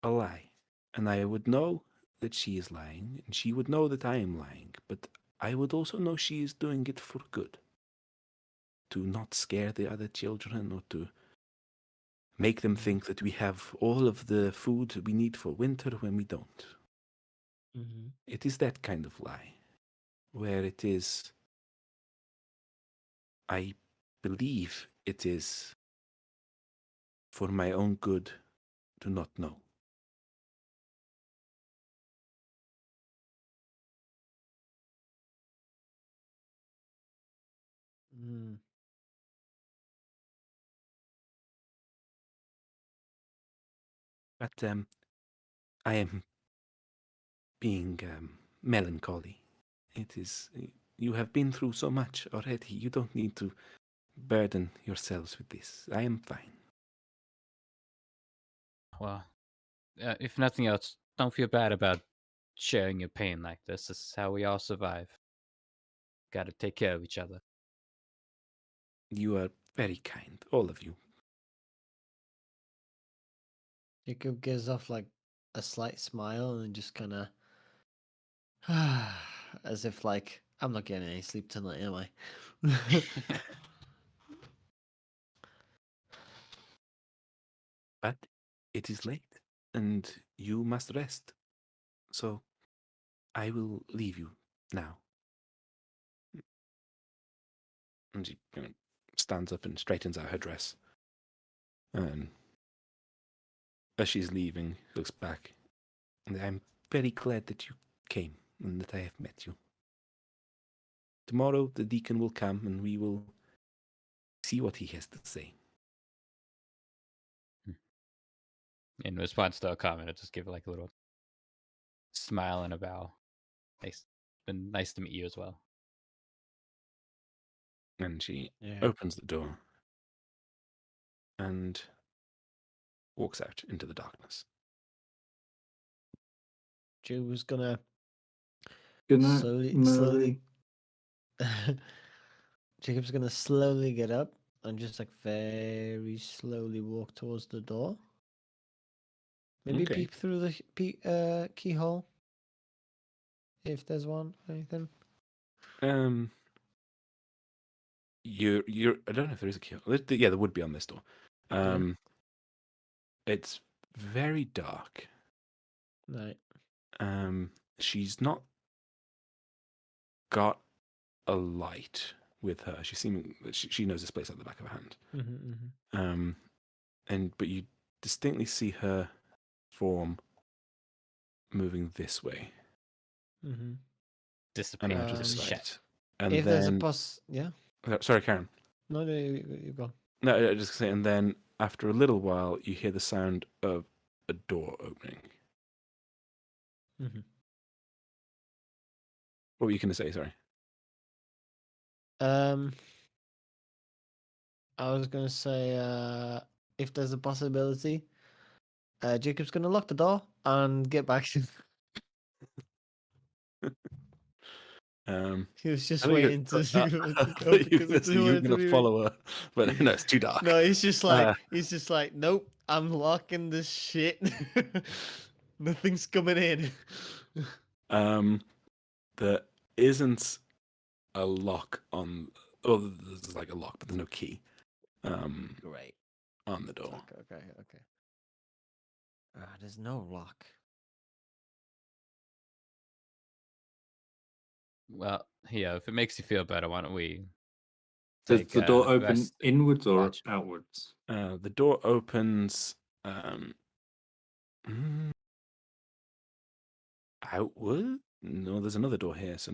a lie. And I would know that she is lying, and she would know that I am lying, but I would also know she is doing it for good. To not scare the other children, or to make them think that we have all of the food we need for winter when we don't. Mm-hmm. It is that kind of lie, where it is, I believe it is for my own good to not know. Mm. But I am being melancholy. It is, you have been through so much already. You don't need to burden yourselves with this. I am fine. Well, if nothing else, don't feel bad about sharing your pain like this. This is how we all survive. Got to take care of each other. You are very kind, all of you. Jacob gives off like a slight smile and just kind of, as if like, I'm not getting any sleep tonight, am I? But it is late, and you must rest. So I will leave you now. And she kind of stands up and straightens out her dress. And as she's leaving, she looks back. And I'm very glad that you came and that I have met you. Tomorrow the deacon will come and we will see what he has to say. In response to a comment, I just give like a little smile and a bow. Nice. Been nice to meet you as well. And she Yeah. opens the door and walks out into the darkness. Joe was gonna Good night, slowly. Jacob's gonna slowly get up and just like very slowly walk towards the door. Maybe Okay. peep through the keyhole if there's one. Anything? You're I don't know if there is a key. Yeah, there would be on this door. It's very dark. Right. She's not got a light with her. She's seeming she knows this place like the back of her hand. Mm-hmm. But you distinctly see her form moving this way. Mm-hmm. Disappear And into just the sight. shit. And If there's a then yeah. sorry, Karen. No, you go. No, I just say, and then after a little while, you hear the sound of a door opening. Mm-hmm. What were you going to say? Sorry. I was gonna say, if there's a possibility, Jacob's gonna lock the door and get back to. He was just I thought you waiting to were- see I what to thought go you were because gonna he say you were wanted to going to be. follow her, but no, it's too dark. No, he's just like, nope, I'm locking this shit. Nothing's coming in. There isn't a lock on. Well, there's like a lock, but there's no key. Great. On the door. Okay. There's no lock. Well, yeah, if it makes you feel better, why don't we Does take the door open rest and inwards or watch? outwards? The door opens outward. No, there's another door here. So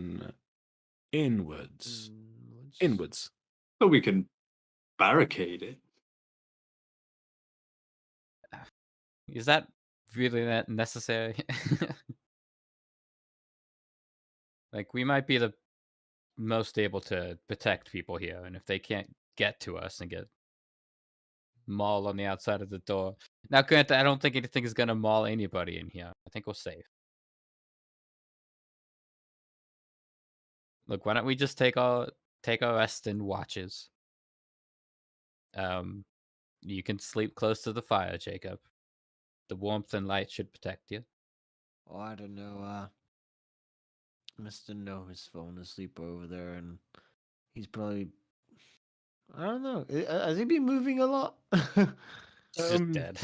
inwards. Inwards. But we can barricade it. Is that really necessary? Like, we might be the most able to protect people here, and if they can't get to us and get mauled on the outside of the door. Now, granted, I don't think anything is gonna maul anybody in here. I think we're safe. Look, why don't we just take our rest in watches? You can sleep close to the fire, Jacob. The warmth and light should protect you. Oh, I don't know. Mr. No has fallen asleep over there, and he's probably. I don't know. Has he been moving a lot? He's just dead.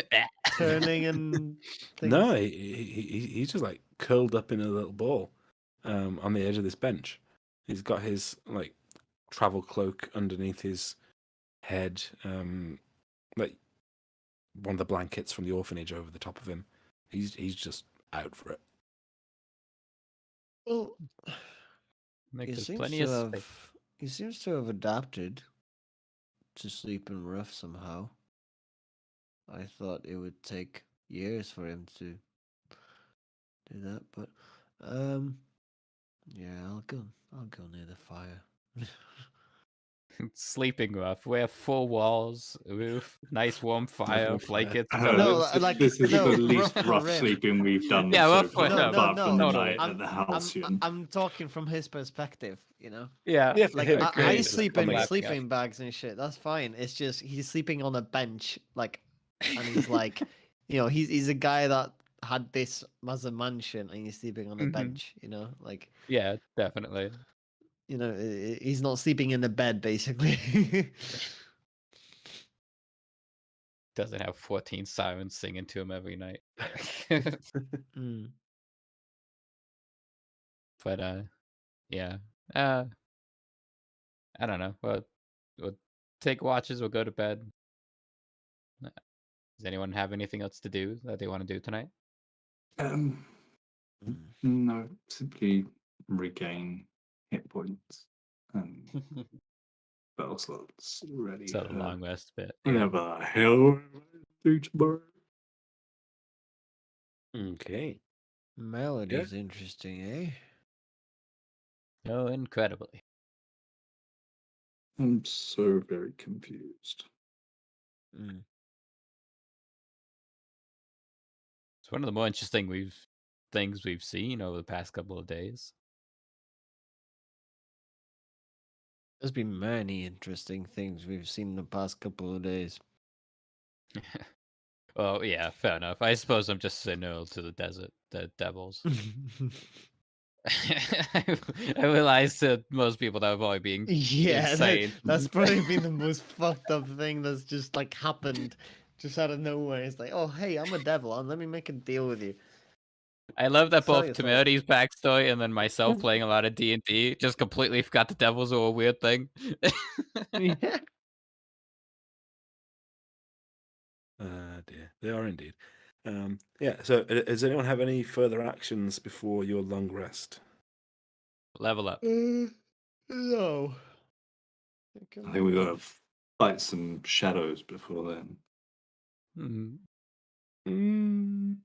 Turning and things. No, he's just like curled up in a little ball on the edge of this bench. He's got his like travel cloak underneath his head, like one of the blankets from the orphanage over the top of him. He's just out for it. Well, Like, he there's seems plenty to of have. space. He seems to have adapted to sleeping rough somehow. I thought it would take years for him to do that, but yeah, I'll go near the fire. Sleeping rough. We have 4 walls, roof, nice warm fire, warm fire. blankets. No, This, like, this is no, the least rough for rough him. sleeping we've done Yeah, so rough for far, him. apart from the Totally. night at the halcyon. I'm talking from his perspective, you know. Yeah. Yeah, for Like him, I it's sleep on in the- sleeping bags and shit. That's fine. It's just he's sleeping on a bench, like, and he's like, you know, he's a guy that had this as a mansion, and he's sleeping on a Mhm. bench. You know, like, Yeah, definitely. you know, he's not sleeping in a bed, basically. Doesn't have 14 sirens singing to him every night. Mm. But yeah. I don't know. We'll take watches. We'll go to bed. Does anyone have anything else to do that they want to do tonight? Um, no, simply regain hit points and battle slots ready So the for long rest bit. whatever the hell we're gonna do tomorrow. Okay. Melody's interesting, eh? Oh, incredibly. I'm so very confused. Mm. It's one of the more interesting things we've seen over the past couple of days. There's been many interesting things we've seen in the past couple of days. Well, yeah, fair enough. I suppose I'm just senile to the devils. I realize that most people that are probably being Yeah, insane. that's probably been the most fucked up thing that's just like happened just out of nowhere. It's like, oh hey, I'm a devil, and let me make a deal with you. I love that Sell both yourself. Timothy's backstory and then myself playing a lot of D&D just completely forgot the devils were a weird thing. Yeah. Dear, they are indeed. Yeah. So, does anyone have any further actions before your long rest? Level up. No. I think we gotta fight some shadows before then. Mhm. Mm.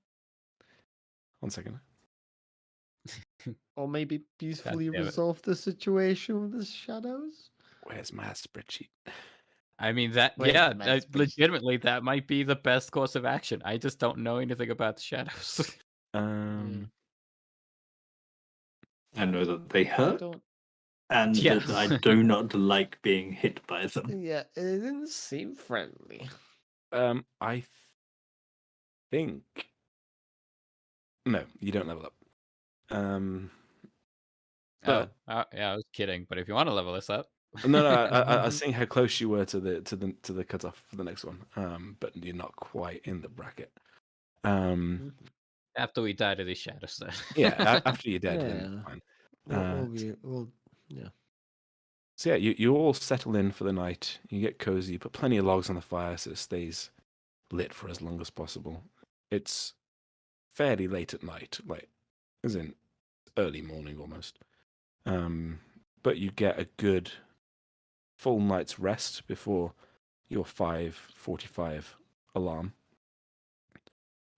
1 second. Or maybe peacefully damn it. resolve the situation with the shadows. Where's my spreadsheet? I mean, that, Where's yeah, the math space? legitimately, that might be the best course of action. I just don't know anything about the shadows. I know that they I hurt don't. and Yeah. that I do not like being hit by them. Yeah, it didn't seem friendly. I think no, you don't level up. But Yeah, I was kidding. But if you want to level this up, no, I was seeing how close you were to the cutoff for the next one. But you're not quite in the bracket. after we die to these shadows, then. Yeah, after you're dead, Yeah. then fine. Yeah. So yeah, you all settle in for the night. You get cozy. You put plenty of logs on the fire so it stays lit for as long as possible. It's fairly late at night, like as in early morning almost. But you get a good full night's rest before your 5:45 alarm.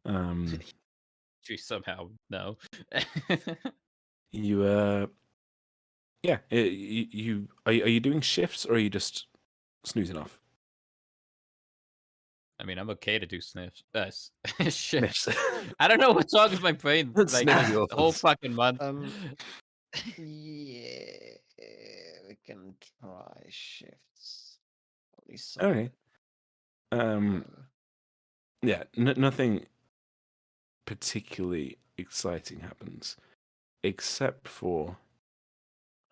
We somehow know. You yeah, you are you doing shifts or are you just snoozing off? I mean, I'm okay to do sniffs. Shifts. Sniffs. I don't know what's wrong with my brain. Like Sniff this whole yours. fucking month. Yeah, we can try shifts. At least some Okay. Yeah, nothing particularly exciting happens, except for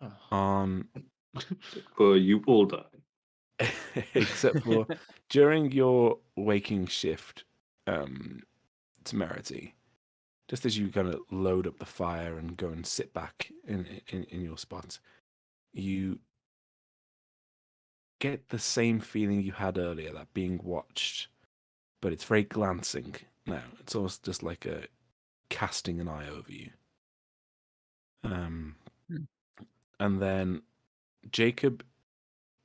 Oh. For you all die. except for during your waking shift, temerity, just as you kind of load up the fire and go and sit back in your spot, you get the same feeling you had earlier, that being watched, but it's very glancing now. It's almost just like a casting an eye over you. And then Jacob,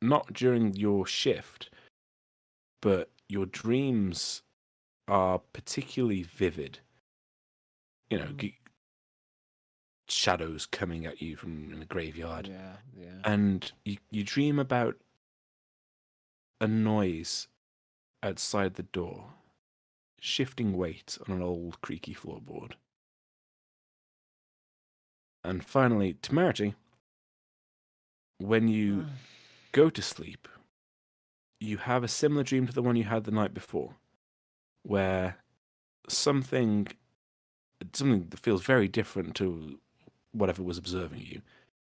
not during your shift, but your dreams are particularly vivid. You know, shadows coming at you from in a graveyard. Yeah. And you dream about a noise outside the door, shifting weight on an old creaky floorboard. And finally, temerity, when you go to sleep, you have a similar dream to the one you had the night before, where something that feels very different to whatever was observing you,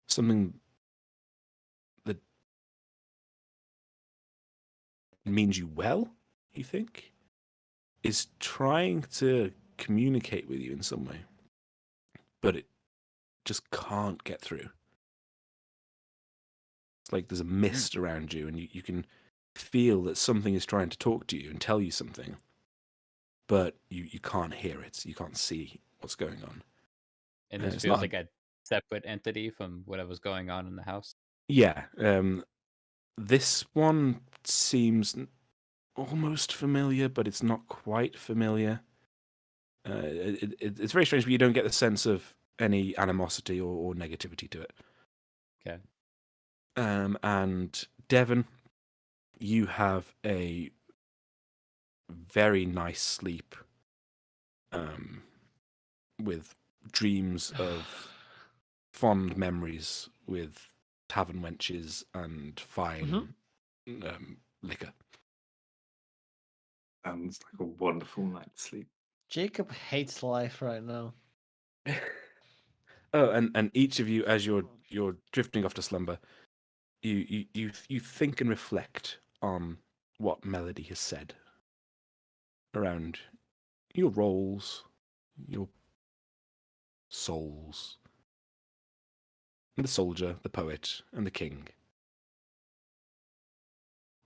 something that means you well, you think, is trying to communicate with you in some way, but it just can't get through. It's like there's a mist around you, and you can feel that something is trying to talk to you and tell you something, but you can't hear it. You can't see what's going on. And this It's feels not- like a separate entity from whatever's going on in the house. Yeah. This one seems almost familiar, but it's not quite familiar. It's very strange, but you don't get the sense of any animosity or negativity to it. Okay. And Devon, you have a very nice sleep, with dreams of fond memories with tavern wenches and fine liquor. Sounds like a wonderful night's sleep. Jacob hates life right now. Oh, and each of you, as you're drifting off to slumber, you think and reflect on what Melody has said around your roles, your souls, and the soldier, the poet, and the king.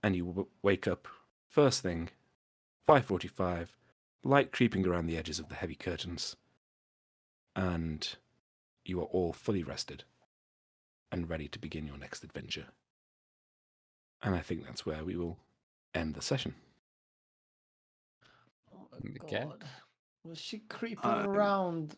And you wake up first thing, 5:45, light creeping around the edges of the heavy curtains, and you are all fully rested and ready to begin your next adventure. And I think that's where we will end the session. Oh my Okay. god. Was she creeping I'm around?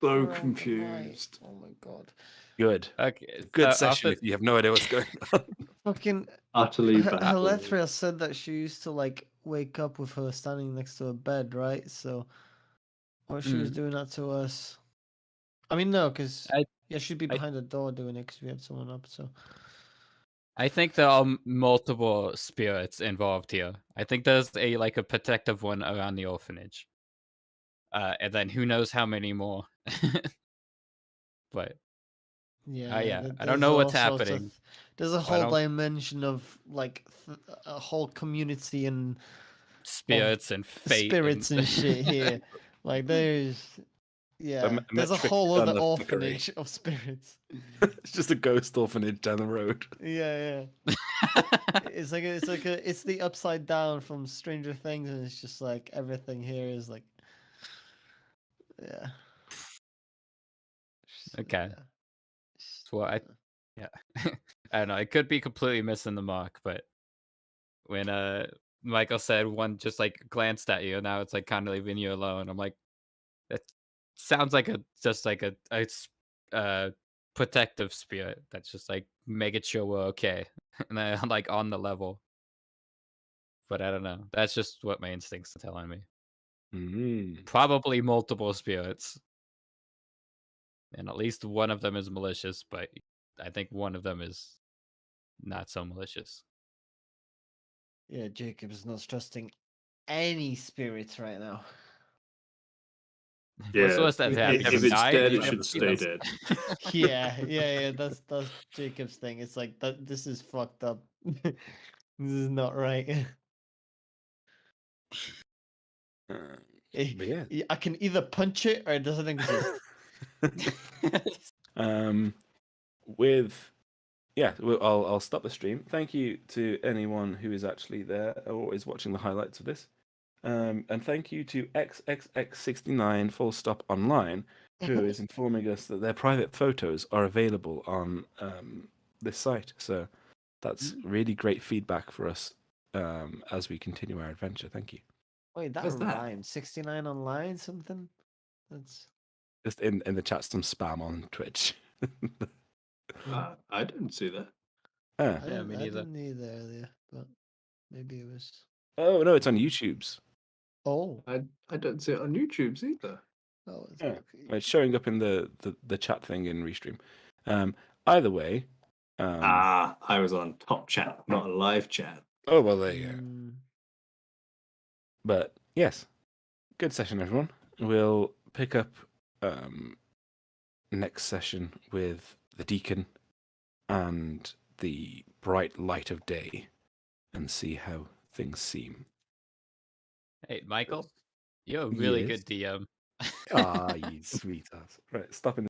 So around the night? confused. Oh my god. Good. Okay. Good so session if you have no idea what's going on. Fucking Utterly baffled. Helethria said that she used to like wake up with her standing next to her bed, right? So what she was doing that to us. I mean no, because I- she'd be behind the door doing it because we had someone up, so I think there are multiple spirits involved here. I think there's a protective one around the orphanage. And then who knows how many more. But yeah, I don't there's know all what's sorts of happening. there's a I whole don't- dimension of like a whole community and Spirits and fate spirits and shit here. Like there's there's a metric whole ton other of orphanage of spirits. It's just a ghost orphanage down the road. Yeah. It's it's the upside down from Stranger Things, and it's just like everything here is like, yeah. Okay. Yeah. So I don't know. I could be completely missing the mark, but when Michael said one just glanced at you, and now it's kind of leaving you alone. I'm like, that sounds like a protective spirit that's just making sure we're okay, and I'm on the level. But I don't know. That's just what my instincts are telling me. Mm. Probably multiple spirits, and at least one of them is malicious, but I think one of them is not so malicious. Yeah, Jacob is not trusting any spirits right now. What's the worst that If happened? If Never it's died? dead, You it never should see stay them. dead. yeah. That's Jacob's thing. It's like that. This is fucked up. This is not right. But yeah. I can either punch it or it doesn't exist. With I'll stop the stream. Thank you to anyone who is actually there or is watching the highlights of this. And thank you to XXX69 full stop online, who is informing us that their private photos are available on this site. So that's really great feedback for us as we continue our adventure. Thank you. Wait, that What's that? rhymes. 69 online something? That's Just in the chat, some spam on Twitch. I didn't see that. Ah. Yeah, me I neither. didn't either earlier, but maybe it was. Oh no, it's on YouTube's. Oh, I don't see it on YouTube's either. oh, it's Yeah. okay. It's showing up in the chat thing in Restream. Either way. I was on top chat, not a live chat. Oh well, there you go. Mm, But yes, good session, everyone. We'll pick up next session with the Deacon and the bright light of day, and see how things seem. Hey, Michael, you're a really Yes. good DM. Ah, you sweet ass. Right, stopping.